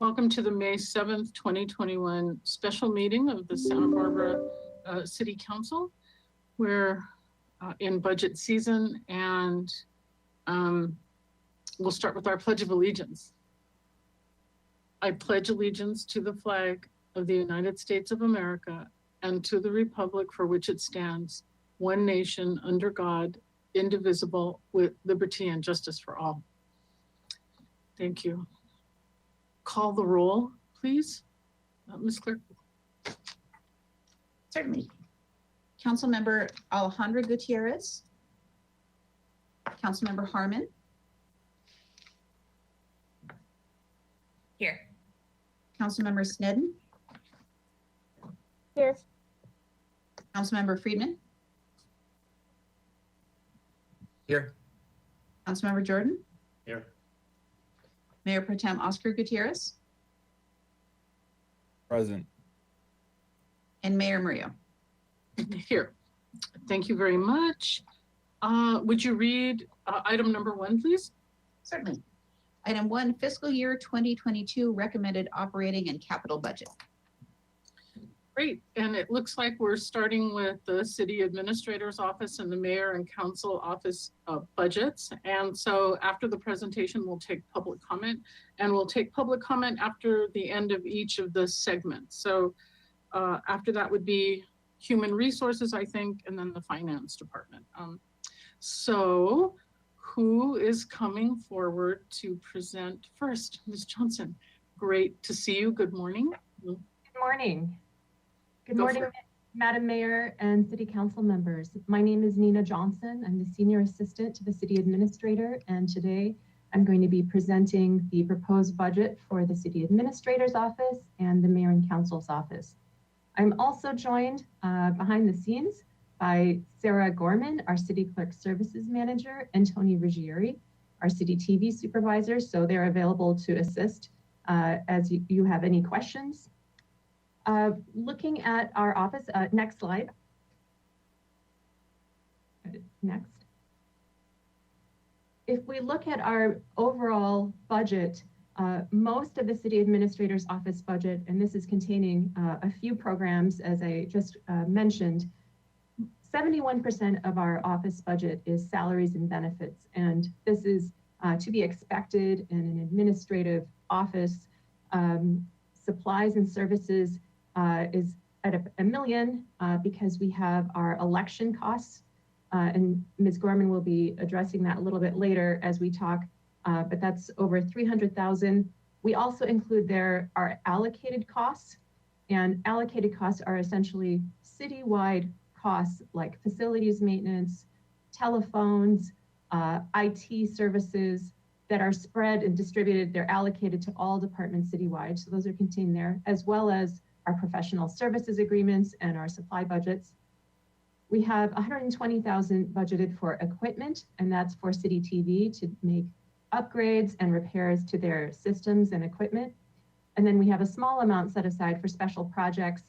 Welcome to the May 7th, 2021 special meeting of the Santa Barbara City Council. We're in budget season, and we'll start with our Pledge of Allegiance. I pledge allegiance to the flag of the United States of America and to the republic for which it stands, one nation under God, indivisible, with liberty and justice for all. Thank you. Call the roll, please. Ms. Clerk. Certainly. Councilmember Alejandra Gutierrez. Councilmember Harmon. Here. Councilmember Snedden. Here. Councilmember Friedman. Here. Councilmember Jordan. Here. Mayor Pro Tem Oscar Gutierrez. Present. And Mayor Murillo. Here. Thank you very much. Would you read item number 1, please? Certainly. Item 1, fiscal year 2022 recommended operating and capital budget. Great, and it looks like we're starting with the city administrator's office and the mayor and council office budgets. And so after the presentation, we'll take public comment, and we'll take public comment after the end of each of the segments. So after that would be human resources, I think, and then the finance department. So who is coming forward to present first? Ms. Johnson, great to see you. Good morning. Good morning. Good morning, Madam Mayor and City Council members. My name is Nina Johnson. I'm the Senior Assistant to the City Administrator, and today I'm going to be presenting the proposed budget for the City Administrator's Office and the Mayor and Council's Office. I'm also joined behind the scenes by Sarah Gorman, our City Clerk Services Manager, and Tony Ruggieri, our City TV Supervisor, so they're available to assist as you have any questions. Looking at our office, next slide. Next. If we look at our overall budget, most of the city administrator's office budget, and this is containing a few programs, as I just mentioned, 71% of our office budget is salaries and benefits. And this is to be expected in an administrative office. Supplies and services is at $1 million because we have our election costs, and Ms. Gorman will be addressing that a little bit later as we talk, but that's over $300,000. We also include there our allocated costs, and allocated costs are essentially citywide costs like facilities maintenance, telephones, IT services that are spread and distributed. They're allocated to all departments citywide, so those are contained there, as well as our professional services agreements and our supply budgets. We have $120,000 budgeted for equipment, and that's for City TV to make upgrades and repairs to their systems and equipment. And then we have a small amount set aside for special projects.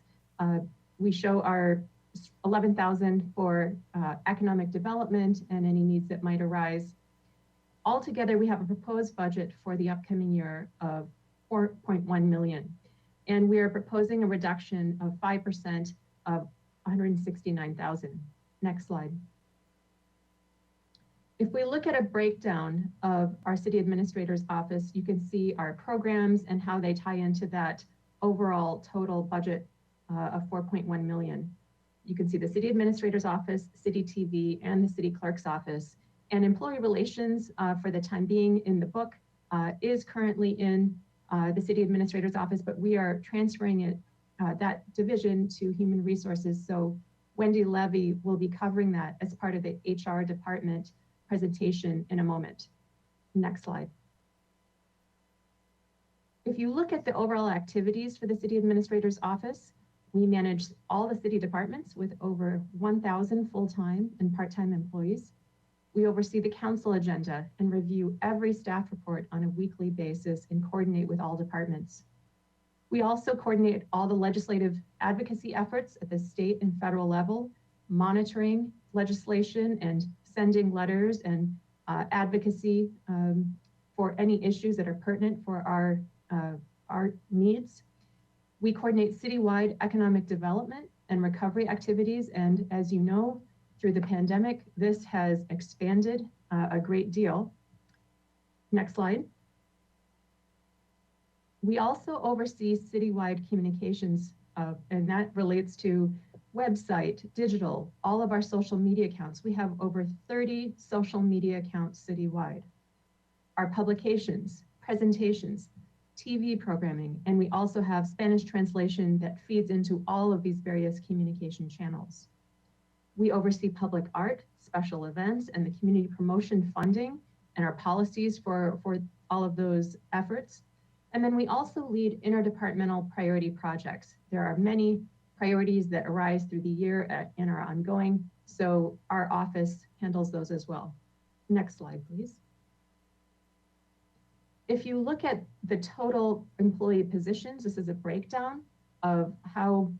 We show our $11,000 for economic development and any needs that might arise. Altogether, we have a proposed budget for the upcoming year of $4.1 million. And we are proposing a reduction of 5% of $169,000. Next slide. If we look at a breakdown of our city administrator's office, you can see our programs and how they tie into that overall total budget of $4.1 million. You can see the city administrator's office, City TV, and the city clerk's office. And employee relations for the time being in the book is currently in the city administrator's office, but we are transferring it, that division, to human resources. So Wendy Levy will be covering that as part of the HR department presentation in a moment. Next slide. If you look at the overall activities for the city administrator's office, we manage all the city departments with over 1,000 full-time and part-time employees. We oversee the council agenda and review every staff report on a weekly basis and coordinate with all departments. We also coordinate all the legislative advocacy efforts at the state and federal level, monitoring legislation and sending letters and advocacy for any issues that are pertinent for our our needs. We coordinate citywide economic development and recovery activities. And as you know, through the pandemic, this has expanded a great deal. Next slide. We also oversee citywide communications, and that relates to website, digital, all of our social media accounts. We have over 30 social media accounts citywide. Our publications, presentations, TV programming, and we also have Spanish translation that feeds into all of these various communication channels. We oversee public art, special events, and the community promotion funding and our policies for all of those efforts. And then we also lead interdepartmental priority projects. There are many priorities that arise through the year and are ongoing, so our office handles those as well. Next slide, please. If you look at the total employee positions, this is a breakdown of how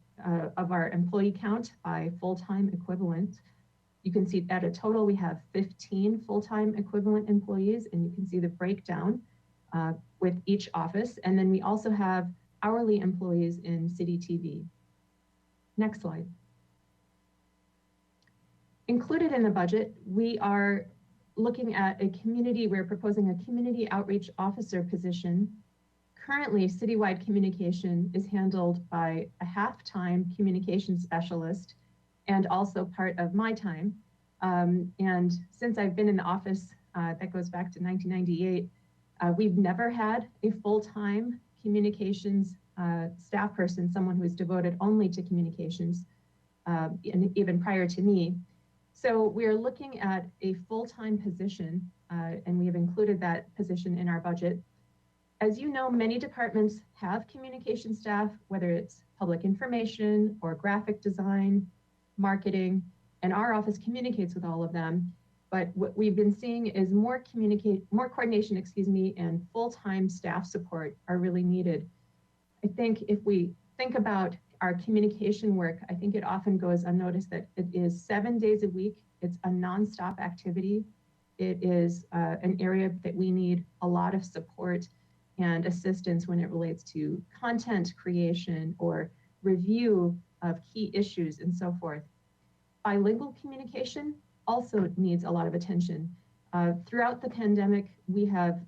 of our employee count by full-time equivalent. You can see at a total we have 15 full-time equivalent employees, and you can see the breakdown with each office. And then we also have hourly employees in City TV. Next slide. Included in the budget, we are looking at we're proposing a community outreach officer position. Currently, citywide communication is handled by a half-time communication specialist and also part of my time. And since I've been in the office, that goes back to 1998, we've never had a full-time communications staff person, someone who is devoted only to communications, and even prior to me. So we are looking at a full-time position, and we have included that position in our budget. As you know, many departments have communication staff, whether it's public information or graphic design, marketing, and our office communicates with all of them. But what we've been seeing is more coordination, and full-time staff support are really needed. I think if we think about our communication work, I think it often goes unnoticed that it is 7 days a week. It's a nonstop activity. It is an area that we need a lot of support and assistance when it relates to content creation or review of key issues and so forth. Bilingual communication also needs a lot of attention. Throughout the pandemic, we have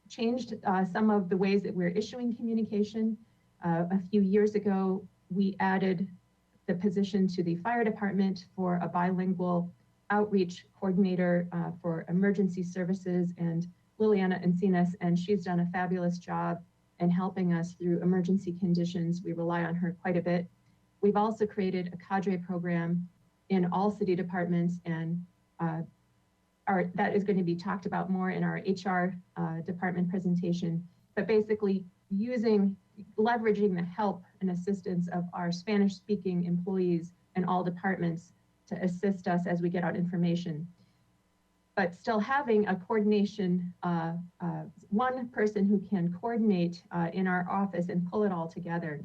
changed some of the ways that we're issuing communication. A few years ago, we added the position to the fire department for a bilingual outreach coordinator for emergency services, and Liliana Encinas, and she's done a fabulous job in helping us through emergency conditions. We rely on her quite a bit. We've also created a cadre program in all city departments, and that is going to be talked about more in our HR department presentation, but basically leveraging the help and assistance of our Spanish-speaking employees in all departments to assist us as we get out information. But still having a coordination, one person who can coordinate in our office and pull it all together.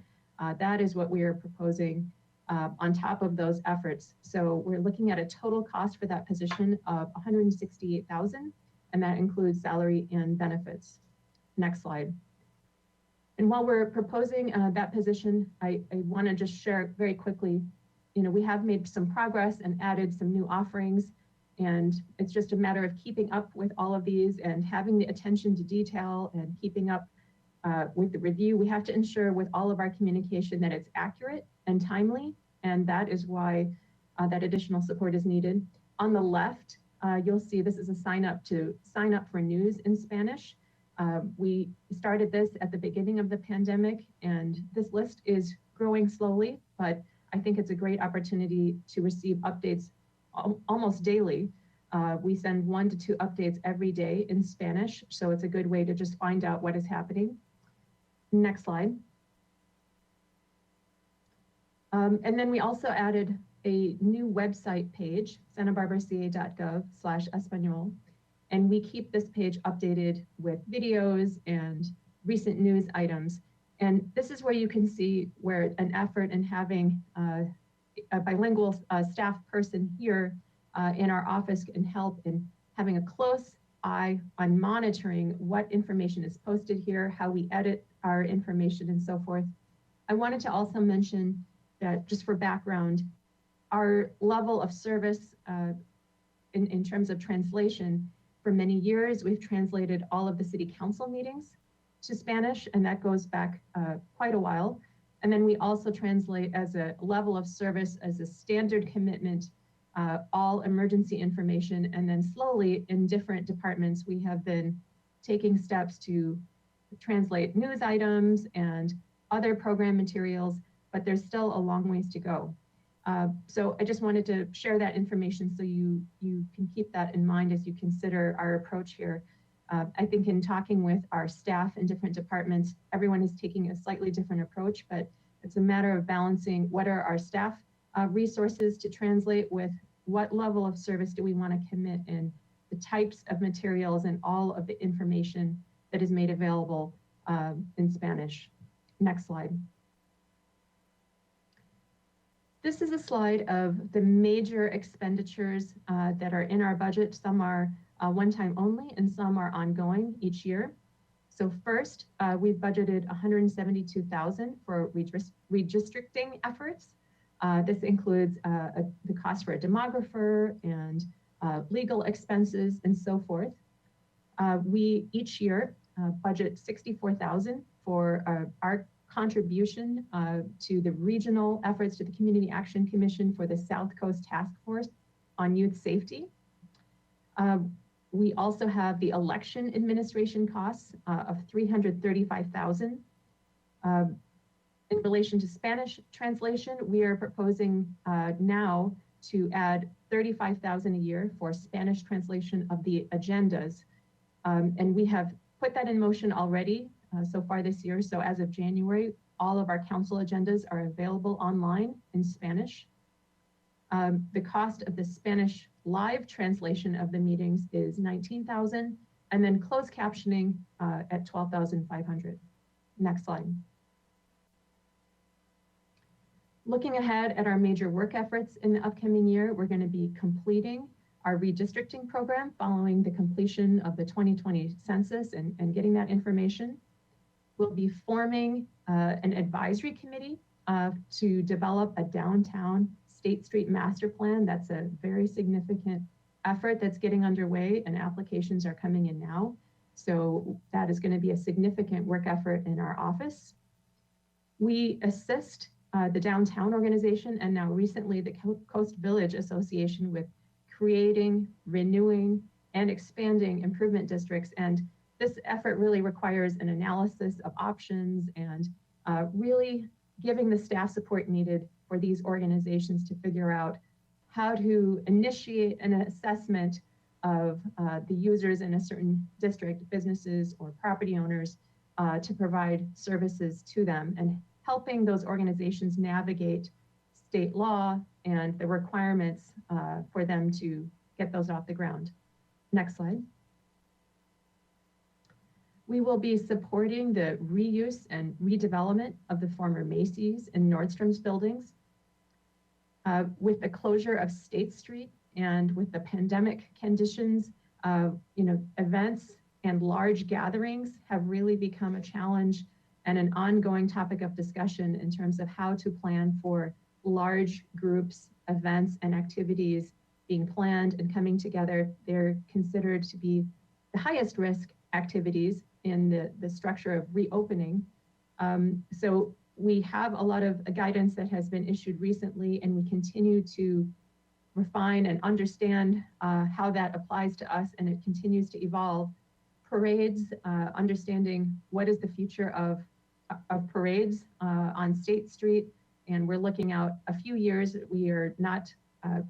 That is what we are proposing on top of those efforts. So we're looking at a total cost for that position of $168,000, and that includes salary and benefits. Next slide. And while we're proposing that position, I want to just share very quickly, we have made some progress and added some new offerings, and it's just a matter of keeping up with all of these and having the attention to detail and keeping up with the review. We have to ensure with all of our communication that it's accurate and timely, and that is why that additional support is needed. On the left, you'll see this is a sign up for news in Spanish. We started this at the beginning of the pandemic, and this list is growing slowly, but I think it's a great opportunity to receive updates almost daily. We send 1 to 2 updates every day in Spanish, so it's a good way to just find out what is happening. Next slide. And then we also added a new website page, santabarbaraca.gov/Espanol. And we keep this page updated with videos and recent news items. And this is where you can see where an effort in having a bilingual staff person here in our office can help in having a close eye on monitoring what information is posted here, how we edit our information and so forth. I wanted to also mention that, just for background, our level of service in terms of translation, for many years, we've translated all of the city council meetings to Spanish, and that goes back quite a while. And then we also translate as a level of service, as a standard commitment, all emergency information. And then slowly in different departments, we have been taking steps to translate news items and other program materials, but there's still a long ways to go. So I just wanted to share that information so you can keep that in mind as you consider our approach here. I think in talking with our staff in different departments, everyone is taking a slightly different approach, but it's a matter of balancing what are our staff resources to translate with what level of service do we want to commit in the types of materials and all of the information that is made available in Spanish. Next slide. This is a slide of the major expenditures that are in our budget. Some are one-time only and some are ongoing each year. So first, we've budgeted $172,000 for redistricting efforts. This includes the cost for a demographer and legal expenses and so forth. We each year budget $64,000 for our contribution to the regional efforts to the Community Action Commission for the South Coast Task Force on Youth Safety. We also have the election administration costs of $335,000. In relation to Spanish translation, we are proposing now to add $35,000 a year for Spanish translation of the agendas. And we have put that in motion already so far this year. So as of January, all of our council agendas are available online in Spanish. The cost of the Spanish live translation of the meetings is $19,000, and then closed captioning at $12,500. Next slide. Looking ahead at our major work efforts in the upcoming year, we're going to be completing our redistricting program following the completion of the 2020 census and getting that information. We'll be forming an advisory committee to develop a downtown State Street master plan. That's a very significant effort that's getting underway, and applications are coming in now. So that is going to be a significant work effort in our office. We assist the downtown organization and now recently the Coast Village Association with creating, renewing, and expanding improvement districts. And this effort really requires an analysis of options and really giving the staff support needed for these organizations to figure out how to initiate an assessment of the users in a certain district, businesses or property owners, to provide services to them, and helping those organizations navigate state law and the requirements for them to get those off the ground. Next slide. We will be supporting the reuse and redevelopment of the former Macy's and Nordstrom's buildings. With the closure of State Street and with the pandemic conditions, events and large gatherings have really become a challenge and an ongoing topic of discussion in terms of how to plan for large groups, events, and activities being planned and coming together. They're considered to be the highest risk activities in the structure of reopening. So we have a lot of guidance that has been issued recently, and we continue to refine and understand how that applies to us, and it continues to evolve. Parades, understanding what is the future of parades on State Street, and we're looking out a few years. We are not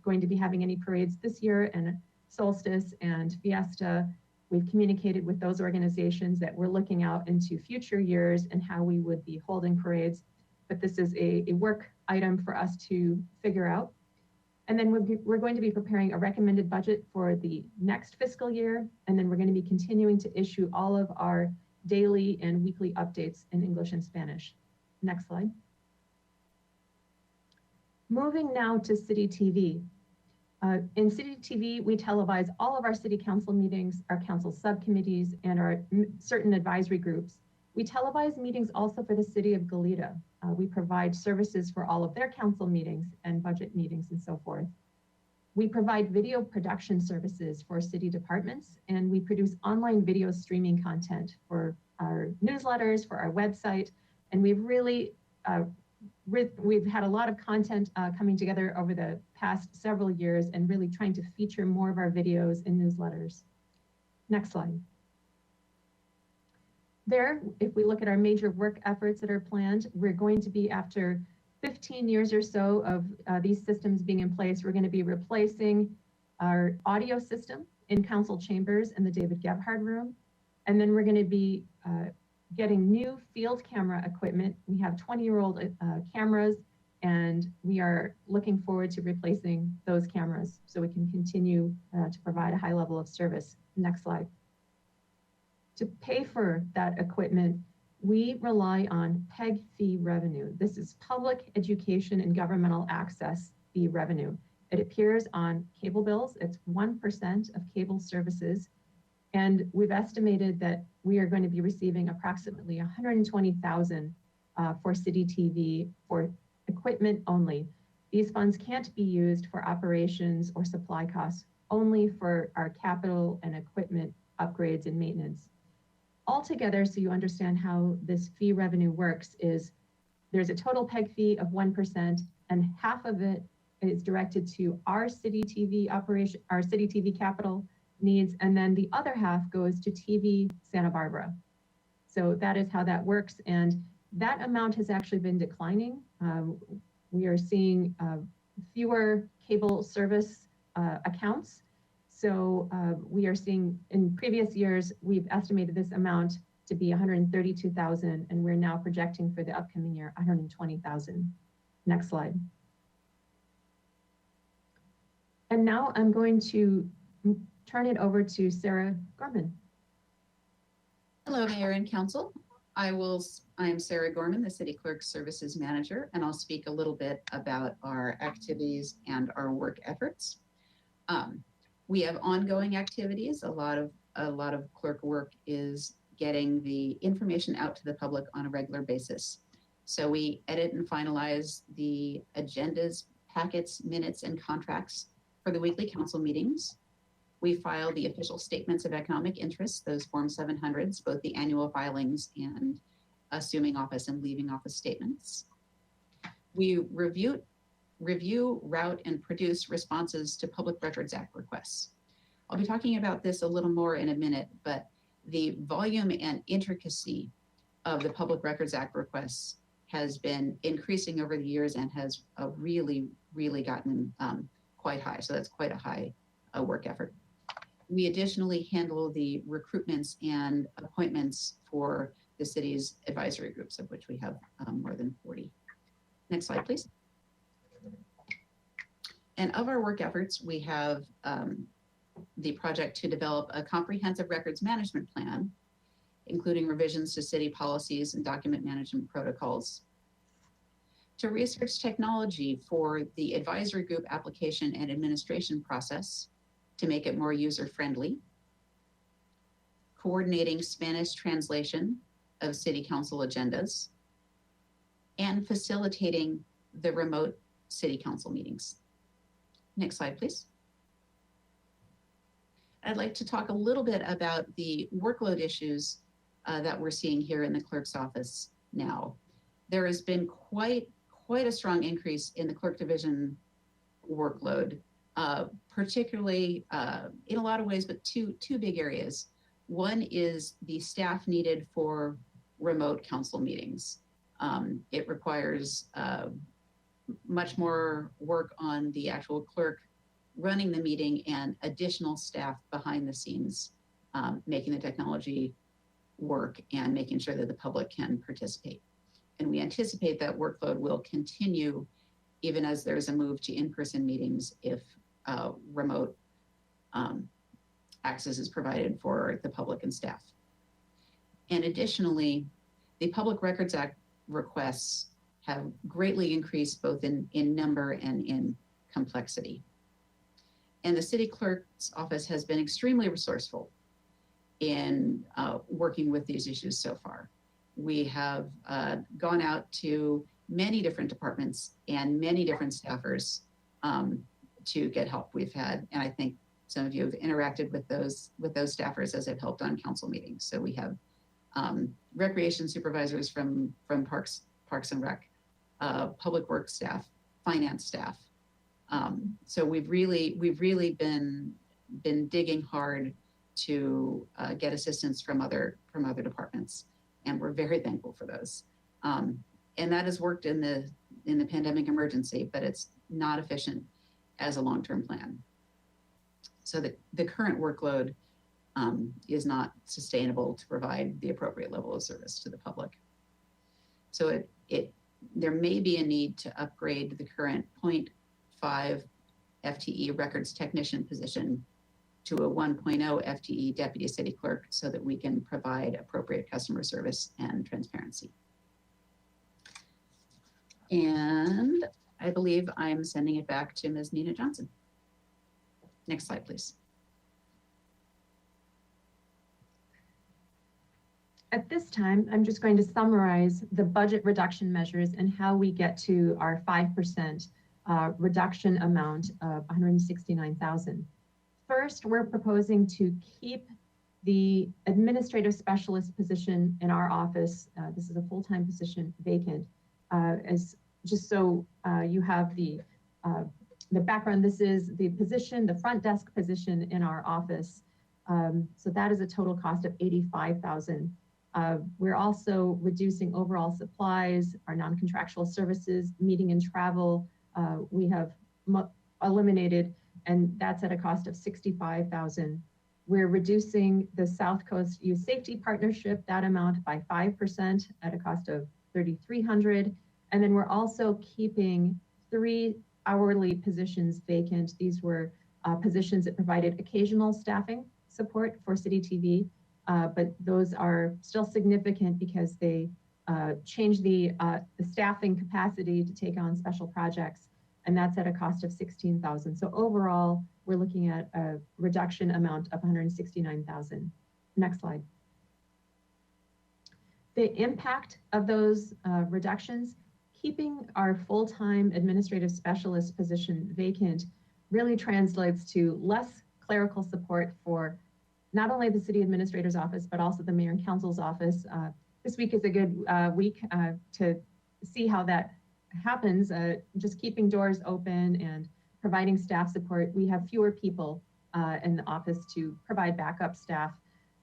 going to be having any parades this year, and Solstice and Fiesta, we've communicated with those organizations that we're looking out into future years and how we would be holding parades. But this is a work item for us to figure out. And then we're going to be preparing a recommended budget for the next fiscal year. And then we're going to be continuing to issue all of our daily and weekly updates in English and Spanish. Next slide. Moving now to City TV. In City TV, we televise all of our city council meetings, our council subcommittees, and our certain advisory groups. We televise meetings also for the city of Goleta. We provide services for all of their council meetings and budget meetings and so forth. We provide video production services for city departments, and we produce online video streaming content for our newsletters, for our website, and we've really we've had a lot of content coming together over the past several years and really trying to feature more of our videos in newsletters. Next slide. There, if we look at our major work efforts that are planned, we're going to be, after 15 years or so of these systems being in place, we're going to be replacing our audio system in council chambers in the David Gebhard room. And then we're going to be getting new field camera equipment. We have 20-year-old cameras, and we are looking forward to replacing those cameras so we can continue to provide a high level of service. Next slide. To pay for that equipment, we rely on PEG fee revenue. This is public education and governmental access fee revenue. It appears on cable bills. It's 1% of cable services. And we've estimated that we are going to be receiving approximately $120,000 for City TV for equipment only. These funds can't be used for operations or supply costs, only for our capital and equipment upgrades and maintenance. Altogether, so you understand how this fee revenue works, is there's a total PEG fee of 1%, and half of it is directed to our City TV operation, our City TV capital needs, and then the other half goes to TV Santa Barbara. So that is how that works, and that amount has actually been declining. We are seeing fewer cable service accounts. So we are seeing, in previous years, we've estimated this amount to be $132,000, and we're now projecting for the upcoming year $120,000. Next slide. And now I'm going to turn it over to Sarah Gorman. Hello, Mayor and Council. I am Sarah Gorman, the City Clerk Services Manager, and I'll speak a little bit about our activities and our work efforts. We have ongoing activities. A lot of clerk work is getting the information out to the public on a regular basis. So we edit and finalize the agendas, packets, minutes, and contracts for the weekly council meetings. We file the official statements of economic interest, those Form 700s, both the annual filings and assuming office and leaving office statements. We review, route, and produce responses to Public Records Act requests. I'll be talking about this a little more in a minute, but the volume and intricacy of the Public Records Act requests has been increasing over the years and has really gotten quite high. So that's quite a high work effort. We additionally handle the recruitments and appointments for the city's advisory groups, of which we have more than 40. Next slide, please. And of our work efforts, we have the project to develop a comprehensive records management plan, including revisions to city policies and document management protocols, to research technology for the advisory group application and administration process to make it more user-friendly, coordinating Spanish translation of city council agendas, and facilitating the remote city council meetings. Next slide, please. I'd like to talk a little bit about the workload issues that we're seeing here in the clerk's office now. There has been quite a strong increase in the clerk division workload, particularly in a lot of ways, but two big areas. One is the staff needed for remote council meetings. It requires much more work on the actual clerk running the meeting and additional staff behind the scenes, making the technology work and making sure that the public can participate. And we anticipate that workload will continue even as there's a move to in-person meetings if remote access is provided for the public and staff. And additionally, the Public Records Act requests have greatly increased both in number and in complexity. And the city clerk's office has been extremely resourceful in working with these issues so far. We have gone out to many different departments and many different staffers to get help. We've had, and I think some of you have interacted with those staffers as I've helped on council meetings. So we have recreation supervisors from Parks and Rec, public works staff, finance staff. So we've really been digging hard to get assistance from other departments, and we're very thankful for those. And that has worked in the pandemic emergency, but it's not efficient as a long-term plan. So the current workload is not sustainable to provide the appropriate level of service to the public. So there may be a need to upgrade the current 0.5 FTE records technician position to a 1.0 FTE deputy city clerk so that we can provide appropriate customer service and transparency. And I believe I'm sending it back to Ms. Nina Johnson. Next slide, please. At this time, I'm just going to summarize the budget reduction measures and how we get to our 5% reduction amount of $169,000. First, we're proposing to keep the administrative specialist position in our office. This is a full-time position vacant. As just so you have the background, this is the position, the front desk position in our office. So that is a total cost of $85,000. We're also reducing overall supplies, our non-contractual services, meeting and travel. We have eliminated, and that's at a cost of $65,000. We're reducing the South Coast Youth Safety Partnership, that amount by 5% at a cost of $3,300. And then we're also keeping 3 hourly positions vacant. These were positions that provided occasional staffing support for City TV, but those are still significant because they change the staffing capacity to take on special projects, and that's at a cost of $16,000. So overall, we're looking at a reduction amount of $169,000. Next slide. The impact of those reductions, keeping our full-time administrative specialist position vacant, really translates to less clerical support for not only the city administrator's office, but also the mayor and council's office. This week is a good week to see how that happens, just keeping doors open and providing staff support. We have fewer people in the office to provide backup staff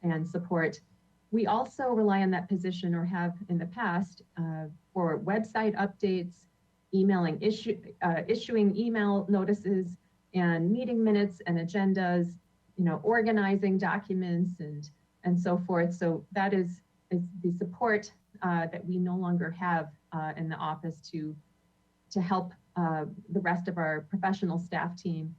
and support. We also rely on that position, or have in the past, for website updates, issuing email notices and meeting minutes and agendas, organizing documents and so forth. So that is the support that we no longer have in the office to help the rest of our professional staff team.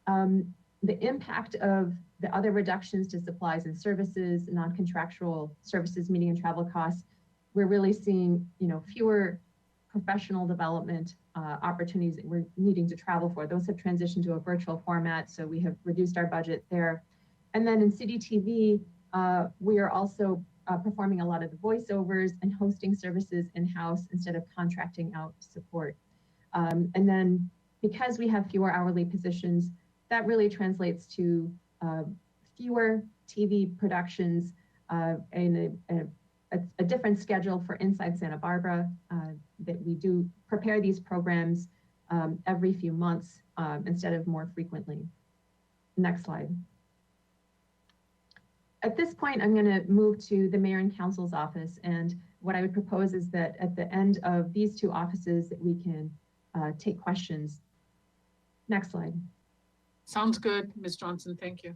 The impact of the other reductions to supplies and services, non-contractual services, meeting and travel costs, we're really seeing fewer professional development opportunities that we're needing to travel for. Those have transitioned to a virtual format, so we have reduced our budget there. And then in City TV, we are also performing a lot of the voiceovers and hosting services in-house instead of contracting out support. And then because we have fewer hourly positions, that really translates to fewer TV productions and a different schedule for Inside Santa Barbara, that we do prepare these programs every few months instead of more frequently. Next slide. At this point, I'm going to move to the mayor and council's office. And what I would propose is that at the end of these 2 offices, that we can take questions. Next slide. Sounds good, Ms. Johnson, thank you.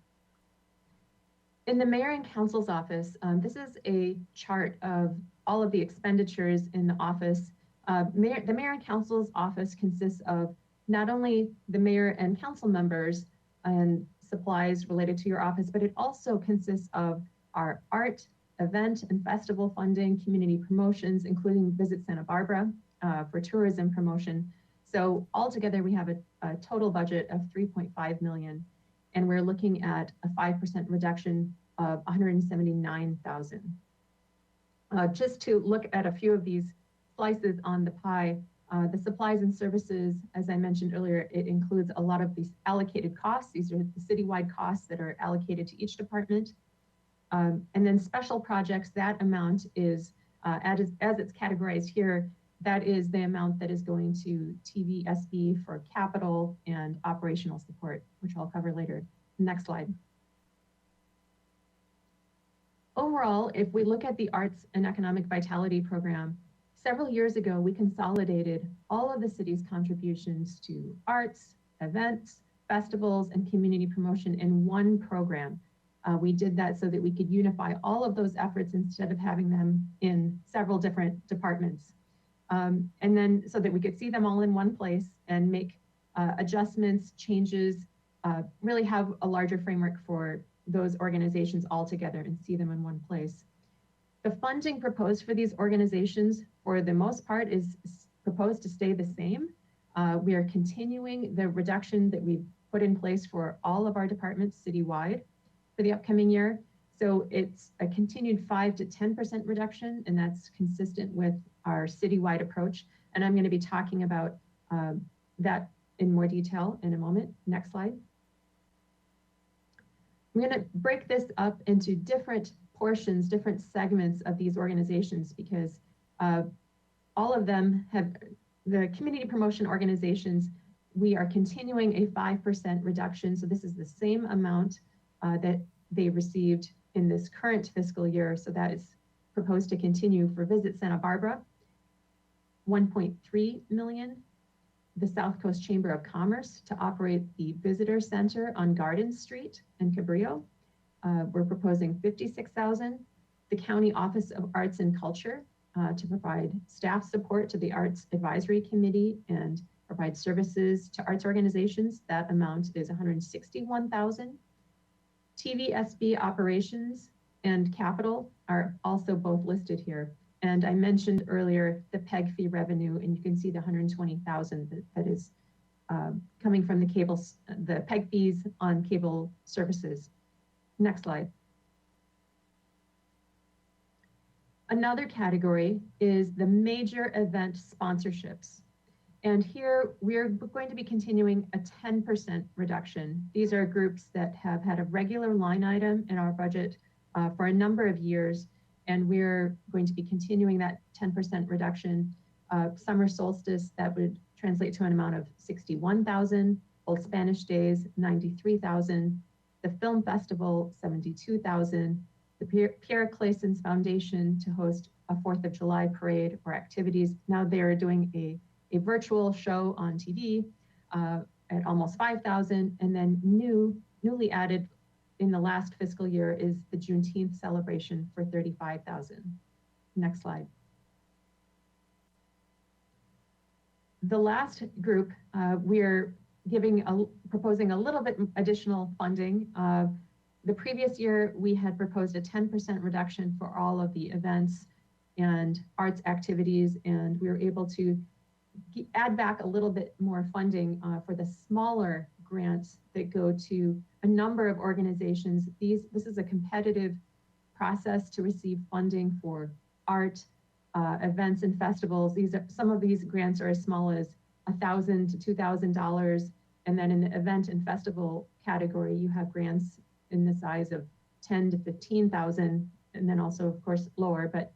In the mayor and council's office, this is a chart of all of the expenditures in the office. The mayor and council's office consists of not only the mayor and council members and supplies related to your office, but it also consists of our art, event and festival funding, community promotions, including Visit Santa Barbara for tourism promotion. So altogether, we have a total budget of $3.5 million, and we're looking at a 5% reduction of $179,000. Just to look at a few of these slices on the pie, the supplies and services, as I mentioned earlier, it includes a lot of these allocated costs. These are the citywide costs that are allocated to each department. And then special projects, that amount is, as it's categorized here, that is the amount that is going to TVSB for capital and operational support, which I'll cover later. Next slide. Overall, if we look at the Arts and Economic Vitality Program, several years ago, we consolidated all of the city's contributions to arts, events, festivals, and community promotion in one program. We did that so that we could unify all of those efforts instead of having them in several different departments. And then so that we could see them all in one place and make adjustments, changes, really have a larger framework for those organizations all together and see them in one place. The funding proposed for these organizations, for the most part, is proposed to stay the same. We are continuing the reduction that we've put in place for all of our departments citywide for the upcoming year. So it's a continued 5 to 10% reduction, and that's consistent with our citywide approach. And I'm going to be talking about that in more detail in a moment. Next slide. I'm going to break this up into different portions, different segments of these organizations, because all of them have, the community promotion organizations, we are continuing a 5% reduction. So this is the same amount that they received in this current fiscal year. So that is proposed to continue for Visit Santa Barbara, 1.3 million. The South Coast Chamber of Commerce to operate the Visitor Center on Garden Street in Cabrillo. We're proposing 56,000. The County Office of Arts and Culture to provide staff support to the Arts Advisory Committee and provide services to arts organizations. That amount is 161,000. TVSB operations and capital are also both listed here. And I mentioned earlier the PEG fee revenue, and you can see the 120,000 that is coming from the PEG fees on cable services. Next slide. Another category is the major event sponsorships. And here we're going to be continuing a 10% reduction. These are groups that have had a regular line item in our budget for a number of years. And we're going to be continuing that 10% reduction. Summer solstice, that would translate to an amount of 61,000. Old Spanish Days, 93,000. The Film Festival, 72,000. The Pierre Claessens Foundation to host a 4th of July parade or activities. Now they're doing a virtual show on TV at almost 5,000. And then newly added in the last fiscal year is the Juneteenth celebration for 35,000. Next slide. The last group, we're proposing a little bit additional funding. The previous year, we had proposed a 10% reduction for all of the events and arts activities, and we were able to add back a little bit more funding for the smaller grants that go to a number of organizations. This is a competitive process to receive funding for art, events and festivals. Some of these grants are as small as $1,000 to $2,000. And then in the event and festival category, you have grants in the size of 10 to 15,000, and then also of course lower. But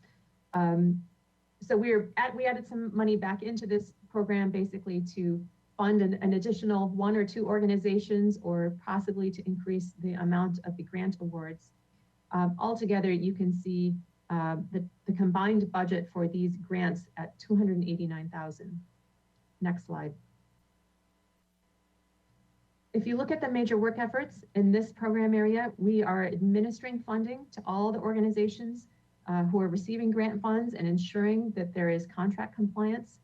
so we added some money back into this program basically to fund an additional 1 or 2 organizations, or possibly to increase the amount of the grant awards. Altogether, you can see the combined budget for these grants at $289,000. Next slide. If you look at the major work efforts in this program area, we are administering funding to all the organizations who are receiving grant funds and ensuring that there is contract compliance.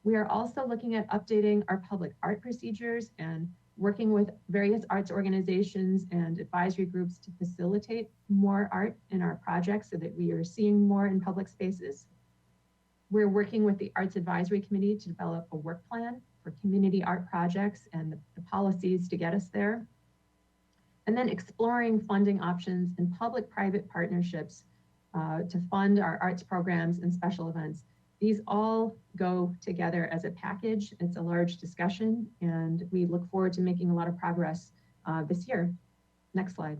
We are also looking at updating our public art procedures and working with various arts organizations and advisory groups to facilitate more art in our projects so that we are seeing more in public spaces. We're working with the Arts Advisory Committee to develop a work plan for community art projects and the policies to get us there. And then exploring funding options and public-private partnerships to fund our arts programs and special events. These all go together as a package. It's a large discussion, and we look forward to making a lot of progress this year. Next slide.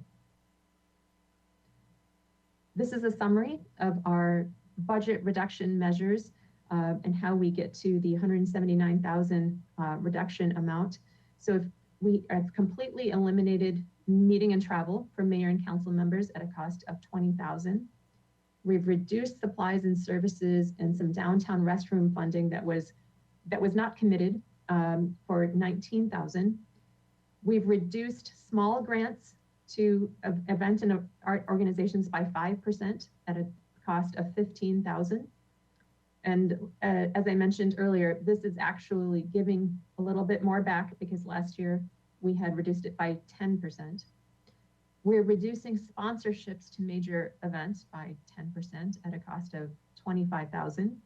This is a summary of our budget reduction measures and how we get to the 179,000 reduction amount. So if we have completely eliminated meeting and travel for mayor and council members at a cost of 20,000. We've reduced supplies and services and some downtown restroom funding that was not committed for 19,000. We've reduced small grants to event and art organizations by 5% at a cost of 15,000. And as I mentioned earlier, this is actually giving a little bit more back because last year we had reduced it by 10%. We're reducing sponsorships to major events by 10% at a cost of 25,000.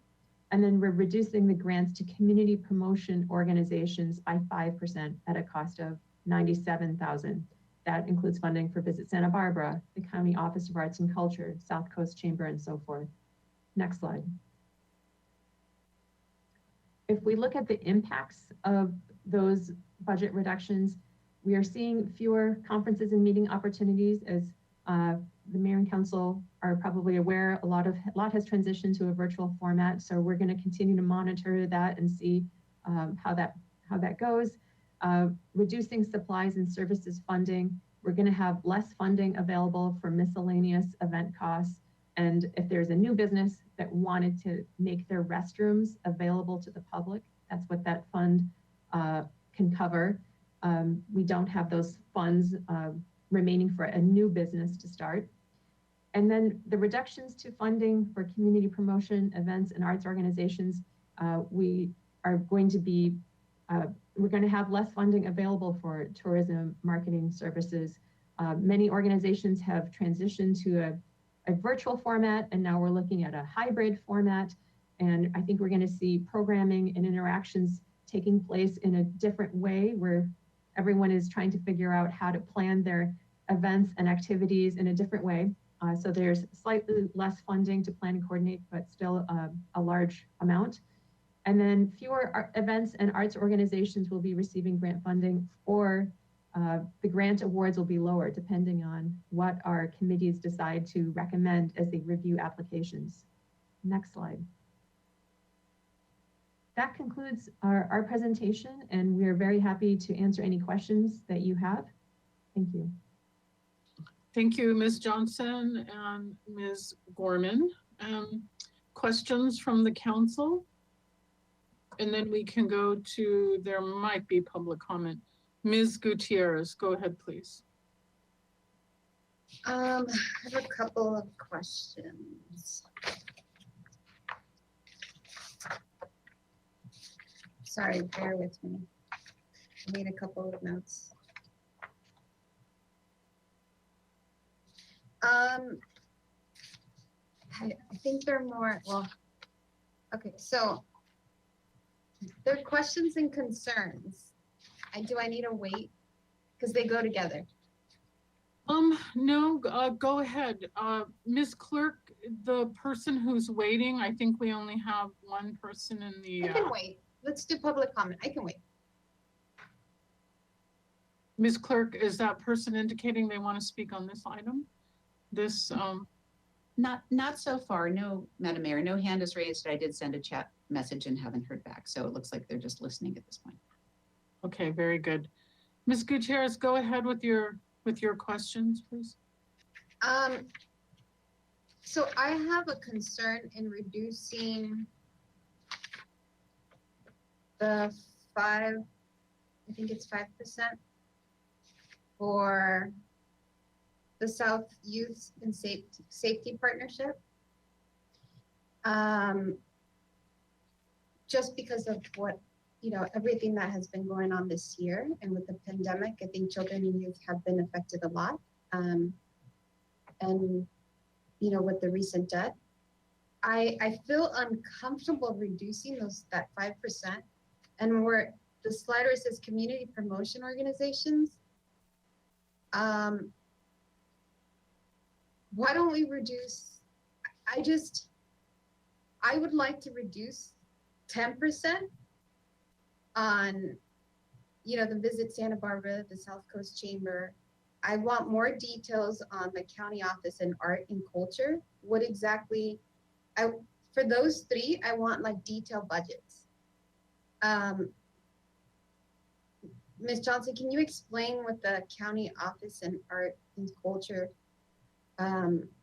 And then we're reducing the grants to community promotion organizations by 5% at a cost of 97,000. That includes funding for Visit Santa Barbara, the County Office of Arts and Culture, South Coast Chamber, and so forth. Next slide. If we look at the impacts of those budget reductions, we are seeing fewer conferences and meeting opportunities. As the mayor and council are probably aware, a lot has transitioned to a virtual format. So we're going to continue to monitor that and see how that goes. Reducing supplies and services funding. We're going to have less funding available for miscellaneous event costs. And if there's a new business that wanted to make their restrooms available to the public, that's what that fund can cover. We don't have those funds remaining for a new business to start. And then the reductions to funding for community promotion, events, and arts organizations, we are going to be, we're going to have less funding available for tourism marketing services. Many organizations have transitioned to a virtual format, and now we're looking at a hybrid format. And I think we're going to see programming and interactions taking place in a different way, where everyone is trying to figure out how to plan their events and activities in a different way. So there's slightly less funding to plan and coordinate, but still a large amount. And then fewer events and arts organizations will be receiving grant funding, or the grant awards will be lower depending on what our committees decide to recommend as they review applications. Next slide. That concludes our presentation, and we're very happy to answer any questions that you have. Thank you. Thank you, Ms. Johnson and Ms. Gorman. Questions from the council? And then we can go to, there might be public comment. Ms. Gutierrez, go ahead, please. I have a couple of questions. Sorry, bear with me. I made a couple of notes. I think they're more, well, okay, so they're questions and concerns. Do I need to wait? Because they go together. No, go ahead. Ms. Clerk, the person who's waiting, I think we only have one person in the. I can wait. Let's do public comment. I can wait. Ms. Clerk, is that person indicating they want to speak on this item? This, Not so far. No, Madam Mayor, no hand is raised. I did send a chat message and haven't heard back. So it looks like they're just listening at this point. okay, very good. Ms. Gutierrez, go ahead with your questions, please. So I have a concern in reducing the I think it's 5% for the South Youth and Safety Partnership. Just because of what, everything that has been going on this year, and with the pandemic, I think children and youth have been affected a lot. And, with the recent debt, I feel uncomfortable reducing that 5%. And where the slider says community promotion organizations, why don't we reduce, I would like to reduce 10% on, the Visit Santa Barbara, the South Coast Chamber. I want more details on the county office and art and culture. What exactly, for those three, I want like detailed budgets. Ms. Johnson, can you explain what the county office and art and culture,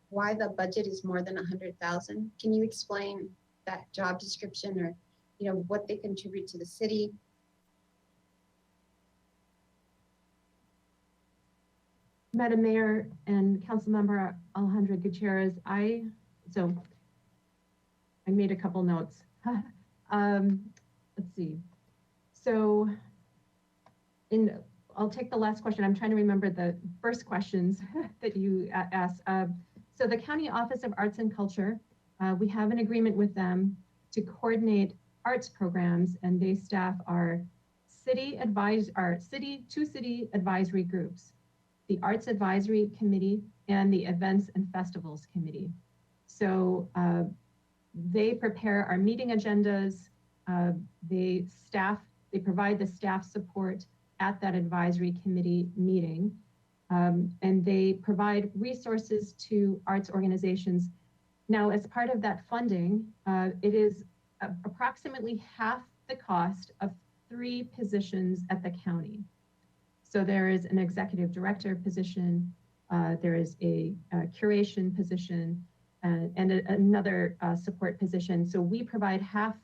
why the budget is more than 100,000? Can you explain that job description, or, what they contribute to the city? Madam Mayor and Councilmember Alejandra Gutierrez, I made a couple notes. Let's see. So I'll take the last question. I'm trying to remember the first questions that you asked. So the County Office of Arts and Culture, we have an agreement with them to coordinate arts programs, and they staff our two city advisory groups, the Arts Advisory Committee and the Events and Festivals Committee. So they prepare our meeting agendas, they provide the staff support at that advisory committee meeting, and they provide resources to arts organizations. Now, as part of that funding, it is approximately half the cost of 3 positions at the county. So there is an executive director position, there is a curation position, and another support position. So we provide half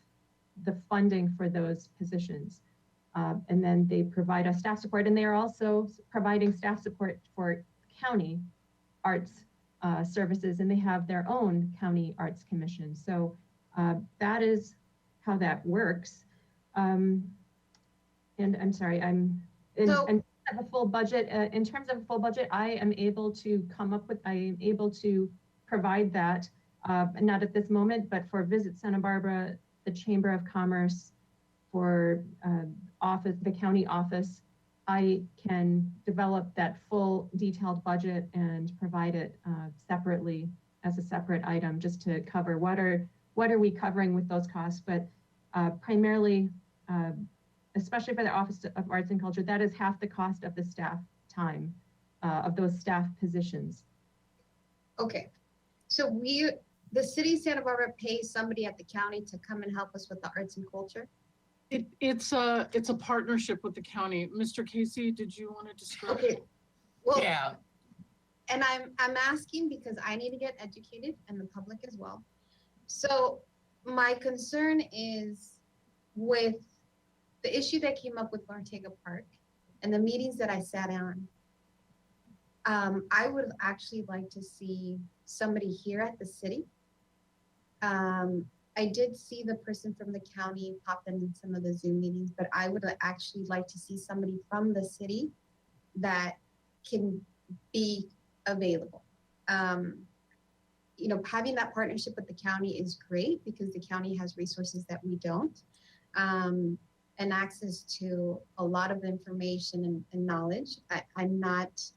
the funding for those positions. And then they provide us staff support, and they are also providing staff support for county arts services, and they have their own county arts commission. So that is how that works. And I'm sorry, and a full budget. In terms of a full budget, I am able to provide that, not at this moment, but for Visit Santa Barbara, the Chamber of Commerce, for the county office, I can develop that full detailed budget and provide it separately as a separate item, just to cover what are we covering with those costs. But primarily, especially for the Office of Arts and Culture, that is half the cost of the staff time of those staff positions. Okay, so the city of Santa Barbara pays somebody at the county to come and help us with the arts and culture? It's a partnership with the county. Mr. Casey, did you want to describe? Okay, well, Yeah, and I'm asking because I need to get educated, and the public as well. So my concern is with the issue that came up with Ortega Park and the meetings that I sat on. I would actually like to see somebody here at the city. I did see the person from the county pop in some of the Zoom meetings, but I would actually like to see somebody from the city that can be available. Having that partnership with the county is great because the county has resources that we don't, and access to a lot of information and knowledge. I'm not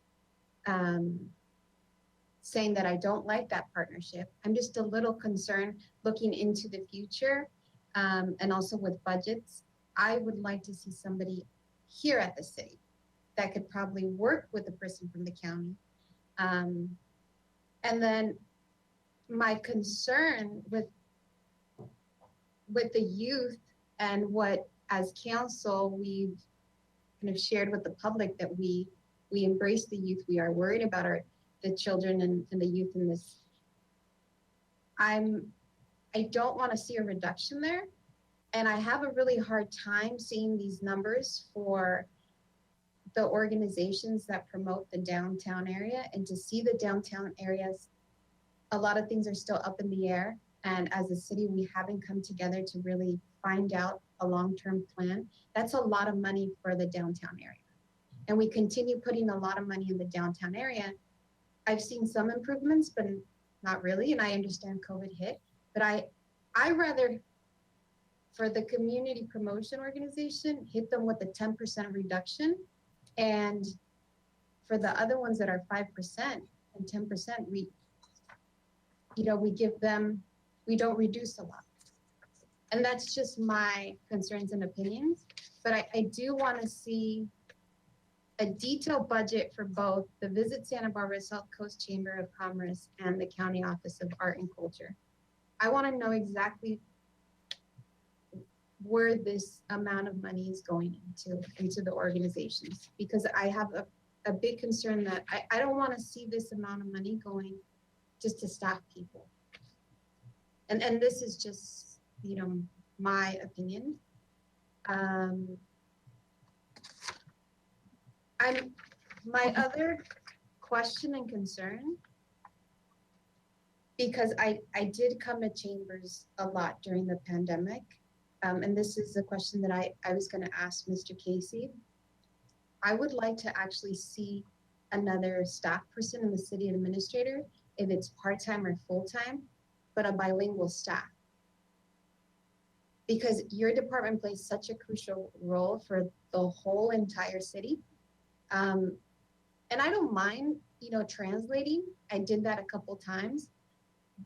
saying that I don't like that partnership. I'm just a little concerned looking into the future, and also with budgets. I would like to see somebody here at the city that could probably work with the person from the county. And then my concern with the youth, and what as council we've kind of shared with the public, that we embrace the youth. We are worried about the children and the youth in this. I don't want to see a reduction there. And I have a really hard time seeing these numbers for the organizations that promote the downtown area, and to see the downtown areas, a lot of things are still up in the air. And as a city, we haven't come together to really find out a long-term plan. That's a lot of money for the downtown area. And we continue putting a lot of money in the downtown area. I've seen some improvements, but not really. And I understand COVID hit, but I rather, for the community promotion organization, hit them with a 10% reduction. And for the other ones that are 5% and 10%, we don't reduce a lot. And that's just my concerns and opinions. But I do want to see a detailed budget for both the Visit Santa Barbara South Coast Chamber of Commerce and the County Office of Art and Culture. I want to know exactly where this amount of money is going into the organizations, because I have a big concern that I don't want to see this amount of money going just to staff people. And this is just, my opinion. My other question and concern, because I did come to chambers a lot during the pandemic, and this is a question that I was going to ask Mr. Casey. I would like to actually see another staff person in the city administrator, if it's part-time or full-time, but a bilingual staff. Because your department plays such a crucial role for the whole entire city. And I don't mind, translating. I did that a couple times,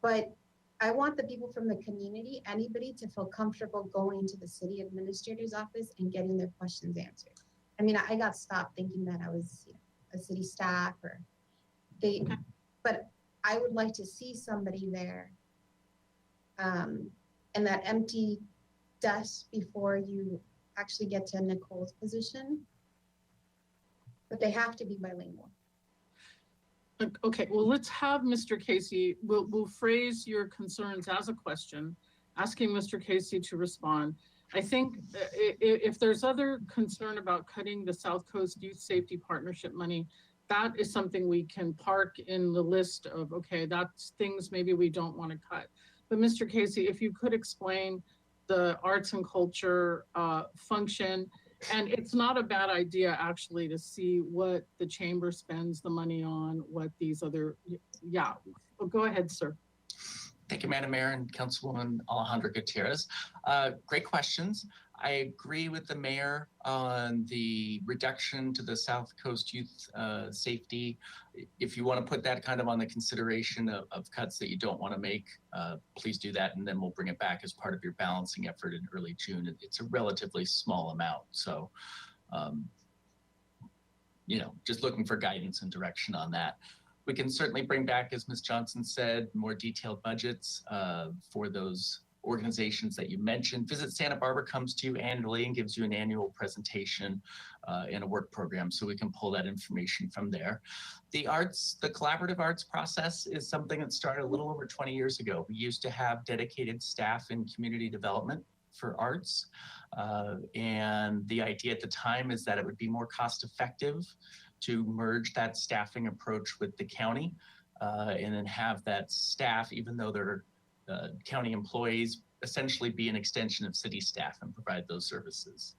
but I want the people from the community, anybody, to feel comfortable going to the city administrator's office and getting their questions answered. I mean, I got stopped thinking that I was a city staff but I would like to see somebody there, and that empty desk before you actually get to Nicole's position, but they have to be bilingual. Okay, well, let's have Mr. Casey, we'll phrase your concerns as a question, asking Mr. Casey to respond. I think if there's other concern about cutting the South Coast Youth Safety Partnership money, that is something we can park in the list of, okay, that's things maybe we don't want to cut. But Mr. Casey, if you could explain the arts and culture function. And it's not a bad idea actually to see what the chamber spends the money on, what these other, well, go ahead, sir. Thank you, Madam Mayor and Councilwoman Alejandra Gutierrez. Great questions. I agree with the mayor on the reduction to the South Coast Youth Safety. If you want to put that kind of on the consideration of cuts that you don't want to make, please do that, and then we'll bring it back as part of your balancing effort in early June. It's a relatively small amount, so just looking for guidance and direction on that. We can certainly bring back, as Ms. Johnson said, more detailed budgets for those organizations that you mentioned. Visit Santa Barbara comes to you annually and gives you an annual presentation in a work program, so we can pull that information from there. The collaborative arts process is something that started a little over 20 years ago. We used to have dedicated staff in community development for arts, and the idea at the time is that it would be more cost effective to merge that staffing approach with the county, and then have that staff, even though they're county employees, essentially be an extension of city staff and provide those services.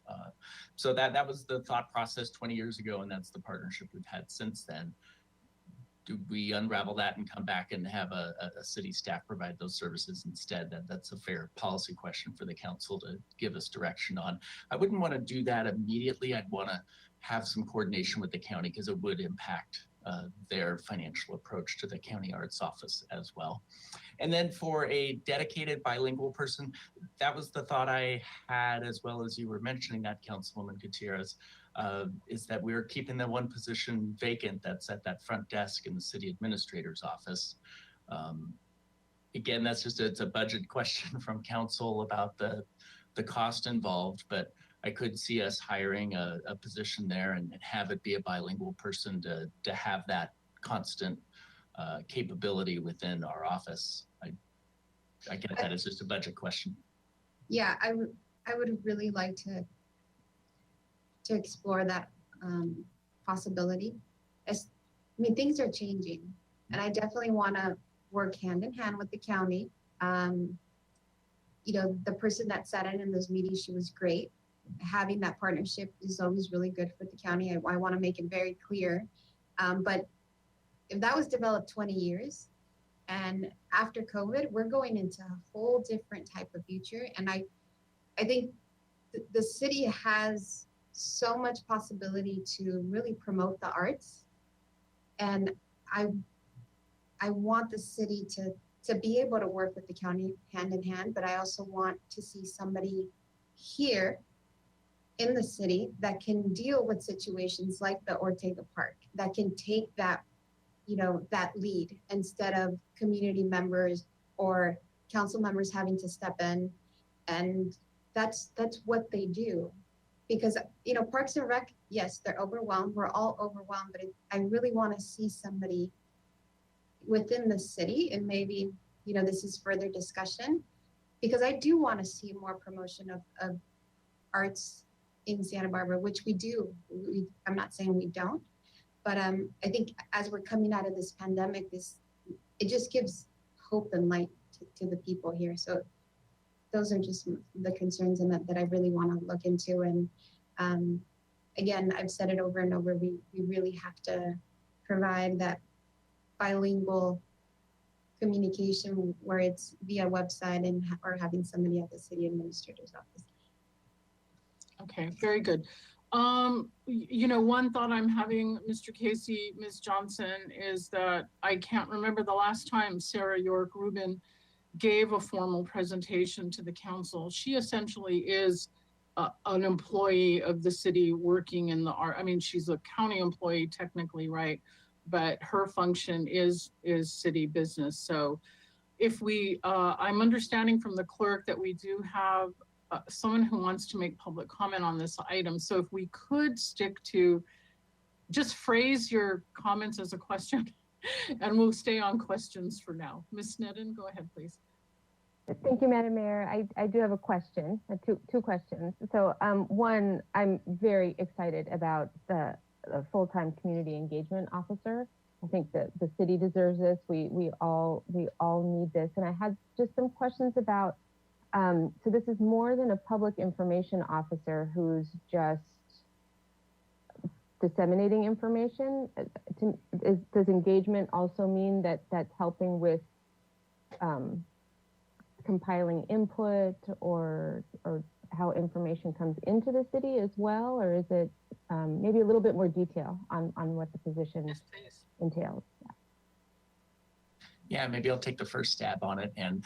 So that was the thought process 20 years ago, and that's the partnership we've had since then. Do we unravel that and come back and have a city staff provide those services instead? That's a fair policy question for the council to give us direction on. I wouldn't want to do that immediately. I'd want to have some coordination with the county because it would impact their financial approach to the county arts office as well. And then for a dedicated bilingual person, that was the thought I had, as well as you were mentioning that, Councilwoman Gutierrez, is that we're keeping the one position vacant that's at that front desk in the city administrator's office. Again, it's a budget question from council about the cost involved, but I could see us hiring a position there and have it be a bilingual person to have that constant capability within our office. I get that as just a budget question. Yeah, I would really like to explore that possibility. Things are changing, and I definitely want to work hand in hand with the county. The person that sat in those meetings, she was great. Having that partnership is always really good for the county. I want to make it very clear. But if that was developed 20 years, and after COVID, we're going into a whole different type of future. And I think the city has so much possibility to really promote the arts. And I want the city to to be able to work with the county hand in hand, but I also want to see somebody here in the city that can deal with situations like the Ortega Park, that can take that, that lead instead of community members or council members having to step in. And that's what they do. Because, Parks and Rec, yes, they're overwhelmed. We're all overwhelmed, but I really want to see somebody within the city, and maybe, this is further discussion, because I do want to see more promotion of arts in Santa Barbara, which we do. I'm not saying we don't, but I think as we're coming out of this pandemic, it just gives hope and light to the people here. So those are just the concerns and that I really want to look into. And again, I've said it over and over, we really have to provide that bilingual communication where it's via website or having somebody at the city administrator's office. Okay, very good. One thought I'm having, Mr. Casey, Ms. Johnson, is that I can't remember the last time Sarah York Rubin gave a formal presentation to the council. She essentially is an employee of the city working in the art. I mean, she's a county employee technically, right? But her function is city business. So if I'm understanding from the clerk that we do have someone who wants to make public comment on this item. So if we could stick to, just phrase your comments as a question and we'll stay on questions for now. Ms. Sneddon, go ahead, please. Thank you, Madam Mayor. I do have a question, two questions. So one, I'm very excited about the full-time community engagement officer. I think that the city deserves this. We all need this. And I had just some questions about, so this is more than a public information officer who's just disseminating information. Does engagement also mean that that's helping with compiling input or how information comes into the city as well? Or is it maybe a little bit more detail on what the position entails? Yeah, maybe I'll take the first stab on it. And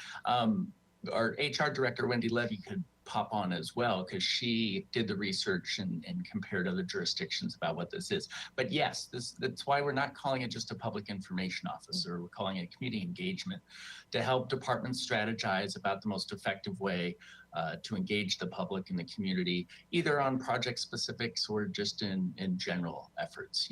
our HR director, Wendy Levy, could pop on as well, because she did the research and compared other jurisdictions about what this is. But yes, that's why we're not calling it just a public information officer. We're calling it community engagement to help departments strategize about the most effective way to engage the public and the community, either on project specifics or just in general efforts.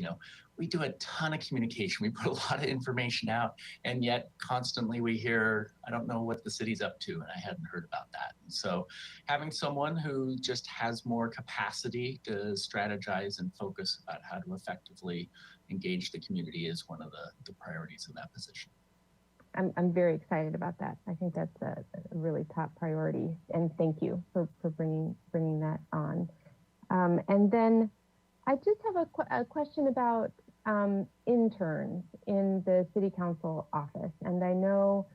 We do a ton of communication. We put a lot of information out, and yet constantly we hear, I don't know what the city's up to, and I hadn't heard about that. And so having someone who just has more capacity to strategize and focus about how to effectively engage the community is one of the priorities of that position. I'm very excited about that. I think that's a really top priority, and thank you for bringing that on. And then I just have a question about interns in the city council office. And I know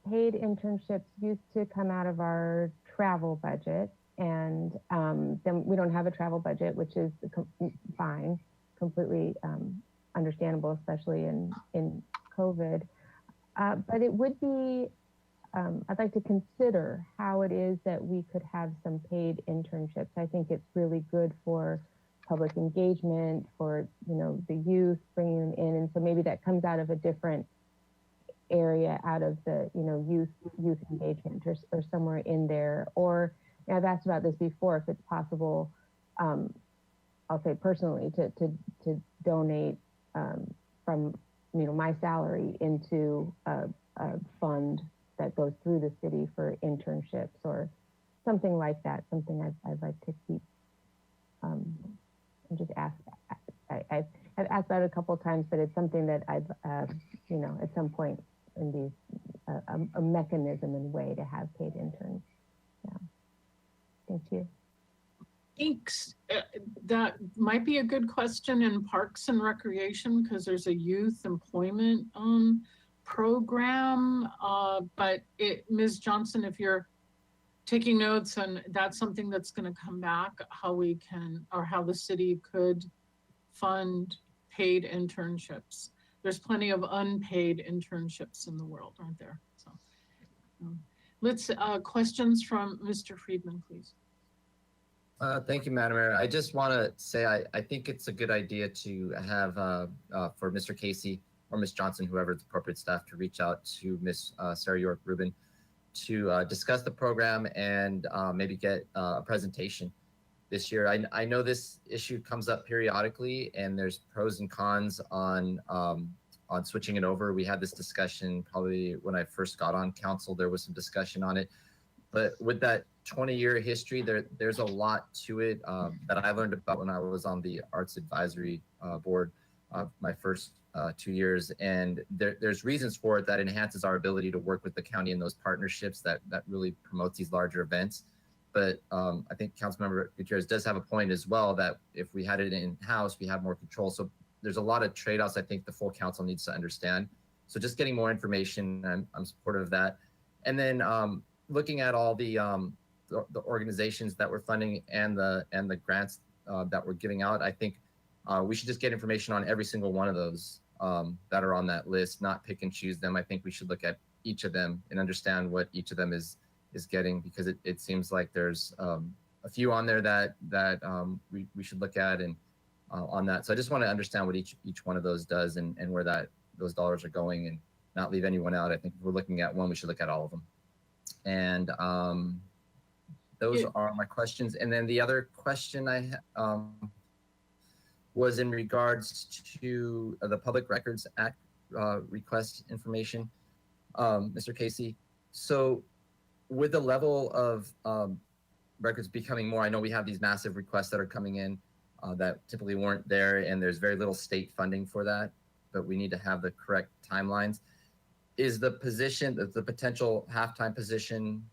paid internships used to come out of our travel budget, and then we don't have a travel budget, which is fine, completely understandable, especially in COVID. But it would be, I'd like to consider how it is that we could have some paid internships. I think it's really good for public engagement, for the youth, bringing them in, and so maybe that comes out of a different area, out of the youth engagement or somewhere in there. Or I've asked about this before, if it's possible, I'll say personally, to donate from my salary into a fund that goes through the city for internships or something like that. Something I'd like to keep. And just ask. I've asked that a couple of times, but it's something that I've at some point in these a mechanism and way to have paid interns. Yeah. Thank you. Thanks. That might be a good question in Parks and Recreation, because there's a youth employment program. But Ms. Johnson, if you're taking notes, and that's something that's going to come back, how we can, or how the city could fund paid internships. there's plenty of unpaid internships in the world, aren't there? So let's, questions from Mr. Friedman, please. Thank you, Madam Mayor. I just want to say I think it's a good idea to have for Mr. Casey or Ms. Johnson, whoever the appropriate staff, to reach out to Ms. Sarah York Rubin to discuss the program and maybe get a presentation this year. I know this issue comes up periodically, and there's pros and cons on switching it over. We had this discussion probably when I first got on council. There was some discussion on it, but with that 20-year history, there's a lot to it that I learned about when I was on the Arts Advisory Board my first 2 years, and there's reasons for it that enhances our ability to work with the county in those partnerships that really promotes these larger events. But I think Councilmember Gutierrez does have a point as well, that if we had it in-house, we have more control. So there's a lot of trade-offs I think the full council needs to understand. So just getting more information, I'm supportive of that. And then looking at all the organizations that we're funding and the grants that we're giving out, I think we should just get information on every single one of those that are on that list, not pick and choose them. I think we should look at each of them and understand what each of them is getting, because it seems like there's a few on there that we should look at and on that. So I just want to understand what each one of those does and where those dollars are going, and not leave anyone out. I think if we're looking at one, we should look at all of them. And those are my questions. And then the other question I was in regards to the Public Records Act request information, Mr. Casey. So with the level of records becoming more, I know we have these massive requests that are coming in that typically weren't there, and there's very little state funding for that, but we need to have the correct timelines. Is the position, the potential halftime position,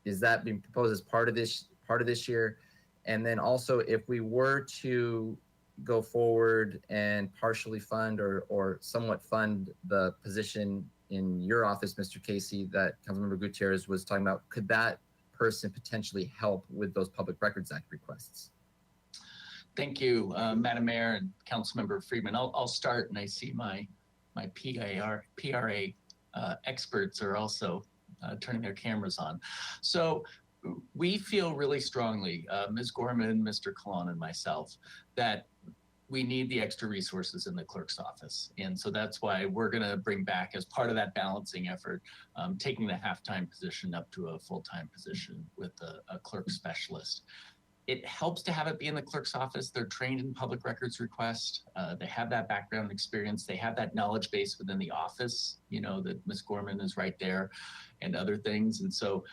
is that being proposed as part of this year? And then also, if we were to go forward and partially fund or somewhat fund the position in your office, Mr. Casey, that Councilmember Gutierrez was talking about, could that person potentially help with those Public Records Act requests? Thank you, Madam Mayor and Councilmember Friedman. I'll start, and I see my PRA experts are also turning their cameras on. So we feel really strongly, Ms. Gorman, Mr. Colon, and myself, that we need the extra resources in the clerk's office. And so that's why we're going to bring back, as part of that balancing effort, taking the half-time position up to a full-time position with a clerk specialist. It helps to have it be in the clerk's office. They're trained in public records request. They have that background experience. They have that knowledge base within the office, you know, that Ms. Gorman is right there and other things. And so